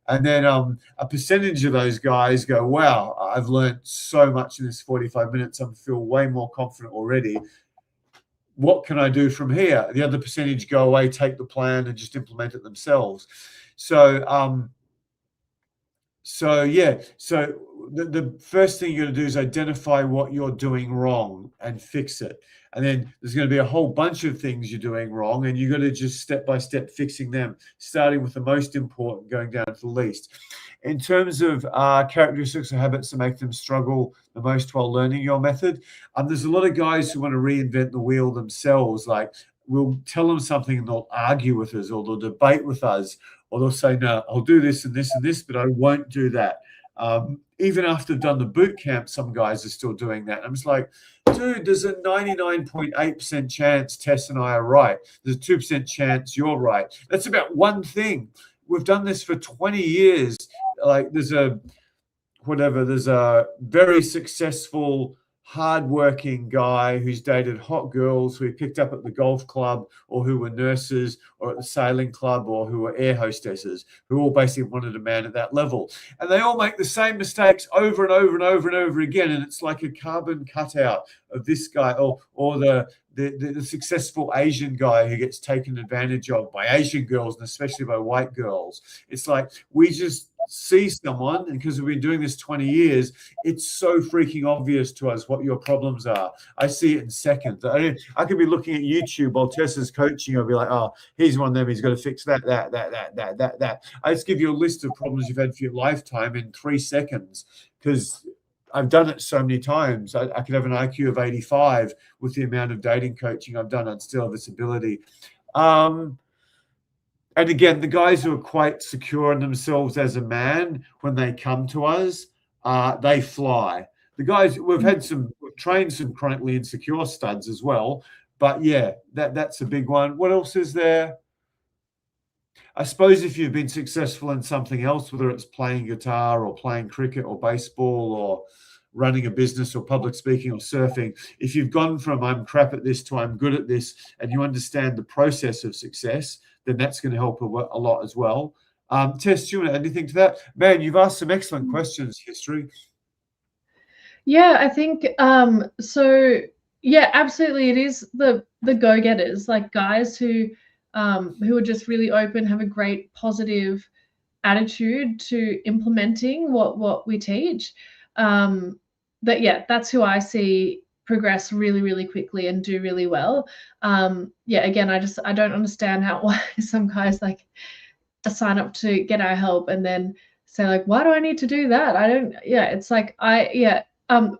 And then a percentage of those guys go, wow, I've learned so much in this 45 minutes. I feel way more confident already. What can I do from here? The other percentage go away, take the plan, and just implement it themselves. So the first thing you're going to do is identify what you're doing wrong and fix it. And then there's going to be a whole bunch of things you're doing wrong, and you've got to just step by step fixing them, starting with the most important, going down to the least. In terms of characteristics or habits that make them struggle the most while learning your method, there's a lot of guys who want to reinvent the wheel themselves. Like we'll tell them something and they'll argue with us, or they'll debate with us, or they'll say, no, I'll do this and this and this, but I won't do that. Even after I've done the boot camp, some guys are still doing that. I'm just like, dude, there's a 99.8% chance Tess and I are right. There's a 2% chance you're right. That's about one thing. We've done this for 20 years. Like there's a very successful hardworking guy who's dated hot girls who he picked up at the golf club, or who were nurses, or at the sailing club, or who were air hostesses, who all basically wanted a man at that level. And they all make the same mistakes over and over and over and over again. And it's like a carbon cutout of this guy, or the successful Asian guy who gets taken advantage of by Asian girls, and especially by white girls. It's like we just see someone, and because we've been doing this 20 years, it's so freaking obvious to us what your problems are. I see it in seconds. I could be looking at YouTube while Tess is coaching. I'll be like, oh, he's one of them. He's got to fix that. I just give you a list of problems you've had for your lifetime in 3 seconds, because I've done it so many times. I could have an IQ of 85 with the amount of dating coaching I've done. I'd still have this ability. And again, the guys who are quite secure in themselves as a man, when they come to us, they fly. The guys, we've trained some chronically insecure studs as well. But yeah, that's a big one. What else is there? I suppose if you've been successful in something else, whether it's playing guitar or playing cricket or baseball or running a business or public speaking or surfing, if you've gone from I'm crap at this to I'm good at this, and you understand the process of success, then that's going to help a lot as well. Tess, do you want to add anything to that? Man, you've asked some excellent questions, History. Yeah, I think so. Yeah, absolutely. It is the go-getters, like guys who are just really open, have a great positive attitude to implementing what we teach. But yeah, that's who I see progress really, really quickly and do really well. Yeah, again, I don't understand why some guys like sign up to get our help and then say like, why do I need to do that? I don't. Yeah, it's like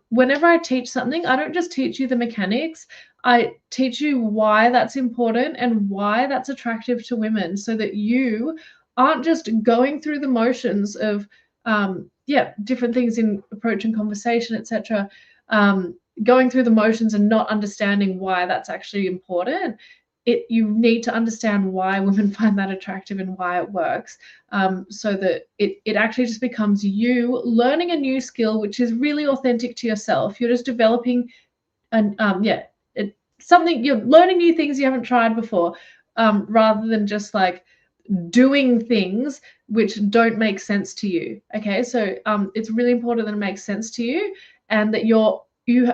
whenever I teach something, I don't just teach you the mechanics. I teach you why that's important and why that's attractive to women, so that you aren't just going through the motions of different things in approach and conversation, etc. Going through the motions and not understanding why that's actually important. You need to understand why women find that attractive and why it works, so that it actually just becomes you learning a new skill which is really authentic to yourself. You're just developing something, you're learning new things you haven't tried before, rather than just like doing things which don't make sense to you. Okay, so it's really important that it makes sense to you, and that you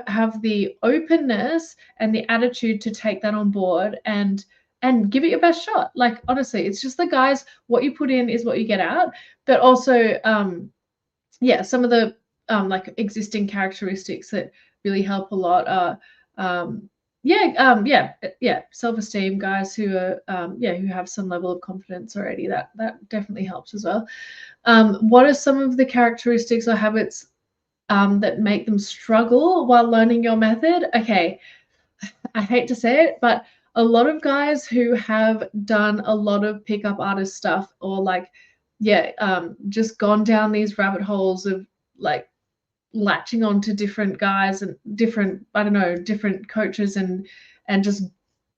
have the openness and the attitude to take that on board and give it your best shot. Like, honestly, it's just the guys, what you put in is what you get out. But also some of the like existing characteristics that really help a lot are self-esteem, guys who are who have some level of confidence already. That definitely helps as well. What are some of the characteristics or habits that make them struggle while learning your method? Okay, I hate to say it, but a lot of guys who have done a lot of pickup artist stuff, or like just gone down these rabbit holes of like latching on to different guys and different coaches, and just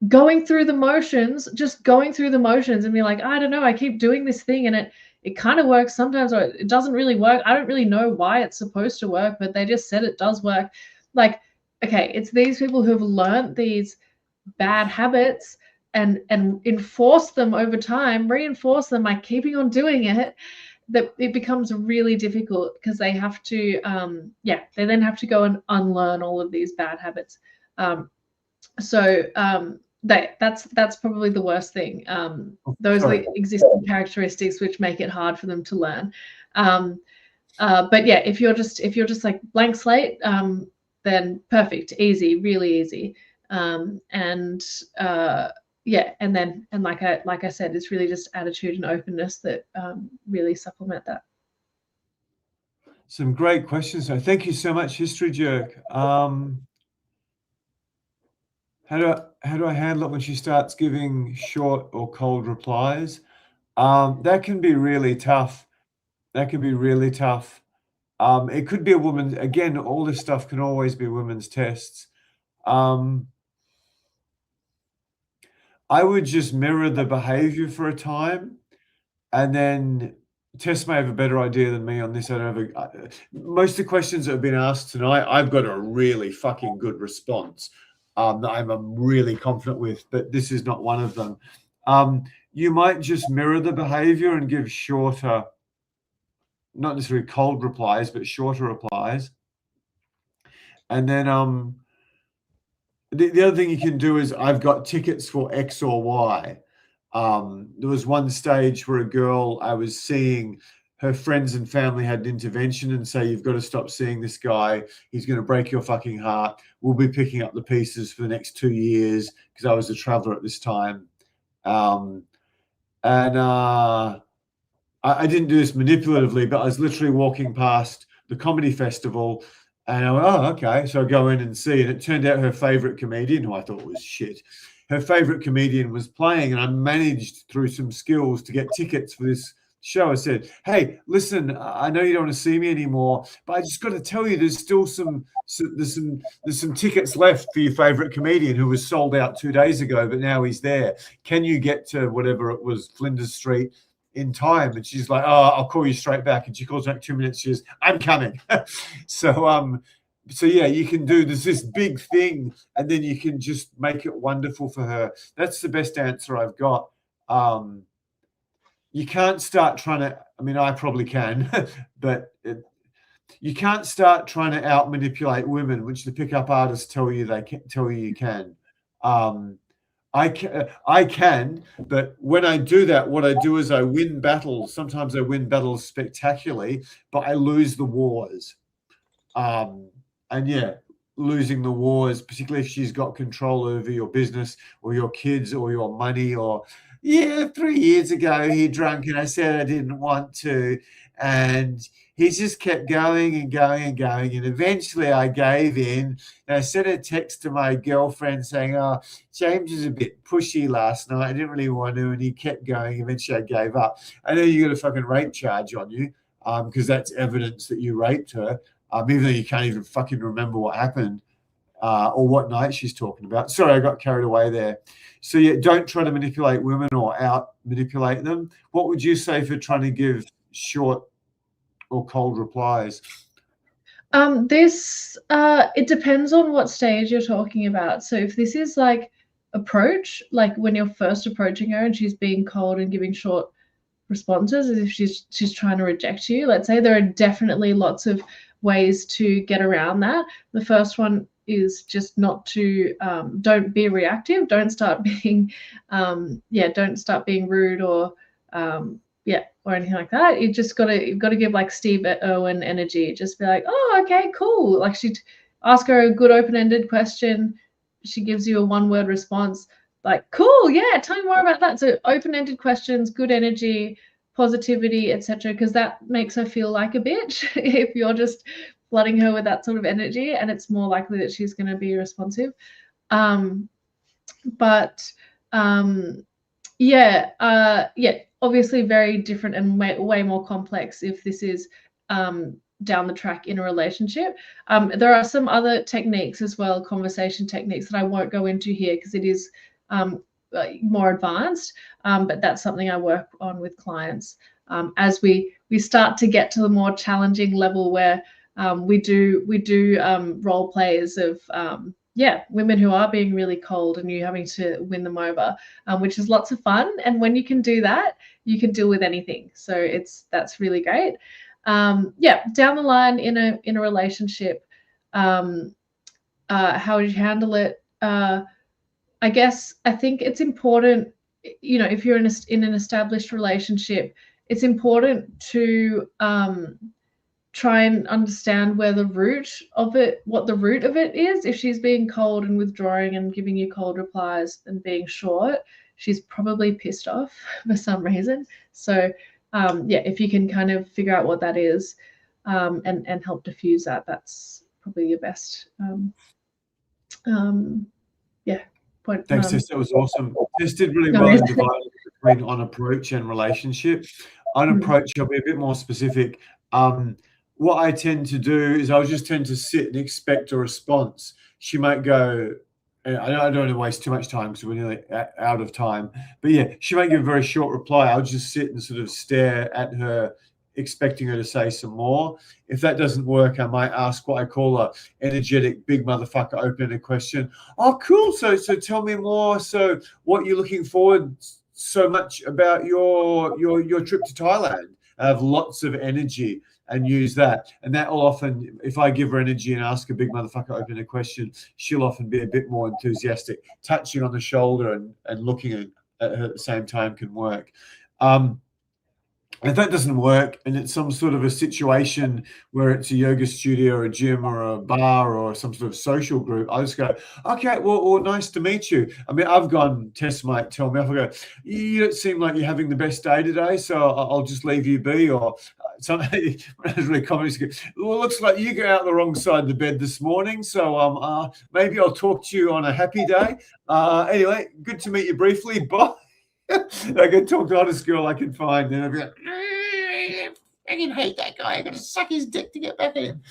going through the motions, and be like, I don't know, I keep doing this thing and it kind of works sometimes, or it doesn't really work. I don't really know why it's supposed to work, but they just said it does work. Like, okay, it's these people who have learned these bad habits and enforce them over time, reinforce them by keeping on doing it, that it becomes really difficult, because they have to they then have to go and unlearn all of these bad habits. That's probably the worst thing. Those are the existing characteristics which make it hard for them to learn. But yeah, if you're just like blank slate, then perfect, easy, really easy. And like I said, it's really just attitude and openness that really supplement that. Some great questions. So thank you so much, History Jerk. How do I handle it when she starts giving short or cold replies? That can be really tough. It could be a woman. Again, all this stuff can always be women's tests. I would just mirror the behavior for a time, and then Tess may have a better idea than me on this. I don't have most of the questions that have been asked tonight, I've got a really fucking good response that I'm really confident with, but this is not one of them. You might just mirror the behavior and give shorter, not necessarily cold replies, but shorter replies. And then the other thing you can do is, I've got tickets for X or Y. There was one stage where a girl I was seeing, her friends and family had an intervention and say, you've got to stop seeing this guy. He's going to break your fucking heart. We'll be picking up the pieces for the next 2 years, because I was a traveler at this time. I didn't do this manipulatively, but I was literally walking past the comedy festival and I went, oh, okay. So I go in and see, and it turned out her favorite comedian, who I thought was shit, her favorite comedian was playing, and I managed through some skills to get tickets for this show. I said, hey, listen, I know you don't want to see me anymore, but I just got to tell you, there's still some tickets left for your favorite comedian, who was sold out 2 days ago, but now he's there. Can you get to whatever it was, Flinders Street, in time? And she's like, oh, I'll call you straight back. And she calls back 2 minutes. She says, I'm coming. So yeah, you can do this big thing, and then you can just make it wonderful for her. That's the best answer I've got. You can't start trying to, I mean, I probably can, but you can't start trying to out manipulate women, which the pickup artists tell you you can. I can, but when I do that, what I do is I win battles. Sometimes I win battles spectacularly, but I lose the wars. And yeah, losing the wars, particularly if she's got control over your business or your kids or your money, or, yeah, 3 years ago he drank and I said I didn't want to, and he just kept going and going and going, and eventually I gave in. And I sent a text to my girlfriend saying, oh, James was a bit pushy last night, I didn't really want to, and he kept going. Eventually I gave up. I know you got a fucking rape charge on you, because that's evidence that you raped her, even though you can't even fucking remember what happened, or what night she's talking about. Sorry, I got carried away there. So yeah, don't try to manipulate women or out manipulate them. What would you say for trying to give short or cold replies? It depends on what stage you're talking about. So if this is like approach, like when you're first approaching her and she's being cold and giving short responses, as if she's trying to reject you, let's say, there are definitely lots of ways to get around that. The first one is just not to don't be reactive. Don't start being don't start being rude or or anything like that. You've got to give like Steve Irwin energy. Just be like, oh, okay, cool. Like, she'd ask her a good open-ended question. She gives you a one-word response. Like, cool, yeah, tell me more about that. So open-ended questions, good energy, positivity, etc., because that makes her feel like a bitch if you're just flooding her with that sort of energy, and it's more likely that she's going to be responsive. Obviously very different and way more complex if this is down the track in a relationship. There are some other techniques as well, conversation techniques, that I won't go into here because it is more advanced, but that's something I work on with clients as we start to get to the more challenging level where we do role plays of women who are being really cold and you having to win them over, which is lots of fun. And when you can do that, you can deal with anything. So that's really great. Down the line in a relationship, how would you handle it? I think it's important, if you're in an established relationship, it's important to try and understand what the root of it is. If she's being cold and withdrawing and giving you cold replies and being short, she's probably pissed off for some reason. So if you can kind of figure out what that is, and help diffuse that, that's probably your best point. Thanks, Tess. That was awesome. Tess did really well in dividing between on approach and relationship. On approach, I'll be a bit more specific. What I tend to do is I'll just tend to sit and expect a response. She might go, I don't want to waste too much time because we're nearly out of time. But yeah, she might give a very short reply. I'll just sit and sort of stare at her, expecting her to say some more. If that doesn't work, I might ask what I call a energetic big motherfucker open-ended question. Oh, cool. So tell me more. So what you're looking forward so much about your trip to Thailand? I have lots of energy and use that. And that will often, if I give her energy and ask a big motherfucker open-ended question, she'll often be a bit more enthusiastic. Touching on the shoulder and looking at her at the same time can work. If that doesn't work and it's some sort of a situation where it's a yoga studio or a gym or a bar or some sort of social group, I just go, okay, well, nice to meet you. I mean, I've gone, Tess might tell me, I go, you don't seem like you're having the best day today, so I'll just leave you be. Or something really common. Well, it looks like you go out the wrong side of the bed this morning, so maybe I'll talk to you on a happy day. Anyway, good to meet you briefly. Bye. I could talk to the hottest girl I could find, and I'd be like, I can hate that guy. I got to suck his dick to get back at him.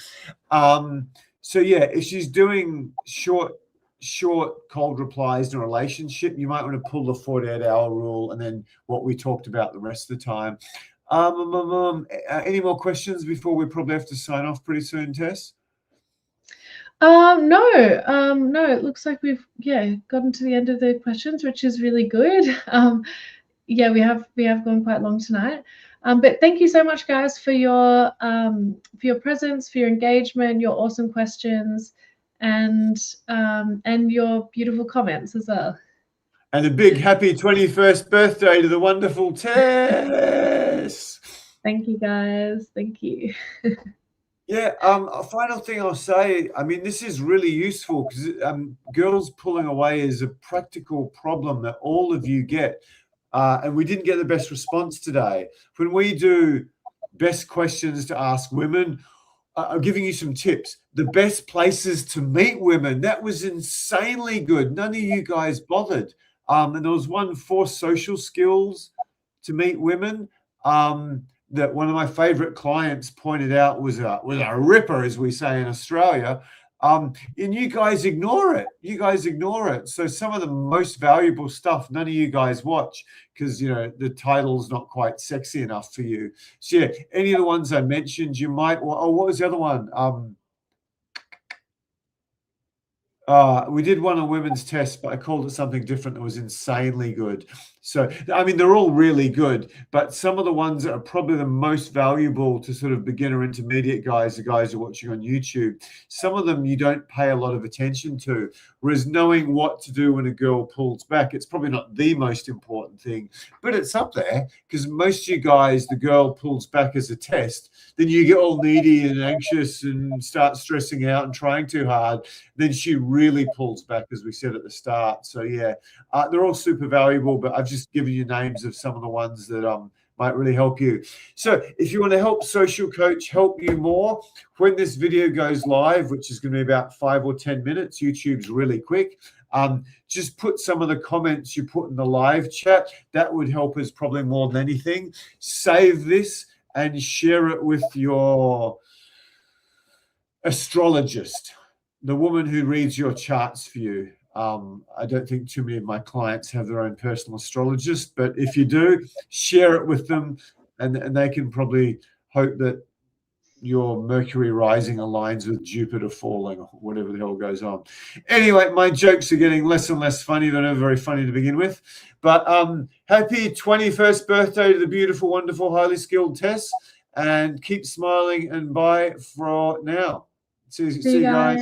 So yeah, if she's doing short cold replies in a relationship, you might want to pull the 48-hour rule, and then what we talked about the rest of the time. Any more questions before we probably have to sign off pretty soon, Tess? No, it looks like we've gotten to the end of the questions, which is really good. Yeah, we have gone quite long tonight. But thank you so much, guys, for your presence, for your engagement, your awesome questions, and your beautiful comments as well. And a big happy 21st birthday to the wonderful Tess. Thank you, guys. Thank you. Yeah, a final thing I'll say, I mean, this is really useful because girls pulling away is a practical problem that all of you get. And we didn't get the best response today. When we do best questions to ask women, I'm giving you some tips. The best places to meet women, that was insanely good. None of you guys bothered. And there was one for social skills to meet women. That one of my favorite clients pointed out was a ripper, as we say in Australia. And you guys ignore it. So some of the most valuable stuff, none of you guys watch because, the title's not quite sexy enough for you. So yeah, any of the ones I mentioned, you might, what was the other one? We did one on women's test, but I called it something different that was insanely good. So, I mean, they're all really good, but some of the ones that are probably the most valuable to sort of beginner intermediate guys, the guys who are watching on YouTube, some of them you don't pay a lot of attention to. Whereas knowing what to do when a girl pulls back, it's probably not the most important thing, but it's up there because most of you guys, the girl pulls back as a test, then you get all needy and anxious and start stressing out and trying too hard. Then she really pulls back, as we said at the start. So yeah, they're all super valuable, but I've just given you names of some of the ones that might really help you. So if you want to help Social Coach help you more, when this video goes live, which is going to be about 5 or 10 minutes, YouTube's really quick, just put some of the comments you put in the live chat. That would help us probably more than anything. Save this and share it with your astrologist, the woman who reads your charts for you. I don't think too many of my clients have their own personal astrologist, but if you do, share it with them, and they can probably hope that your Mercury rising aligns with Jupiter falling, or whatever the hell goes on. Anyway, my jokes are getting less and less funny. They're never very funny to begin with. But happy 21st birthday to the beautiful, wonderful, highly skilled Tess, and keep smiling, and bye for now. See you guys.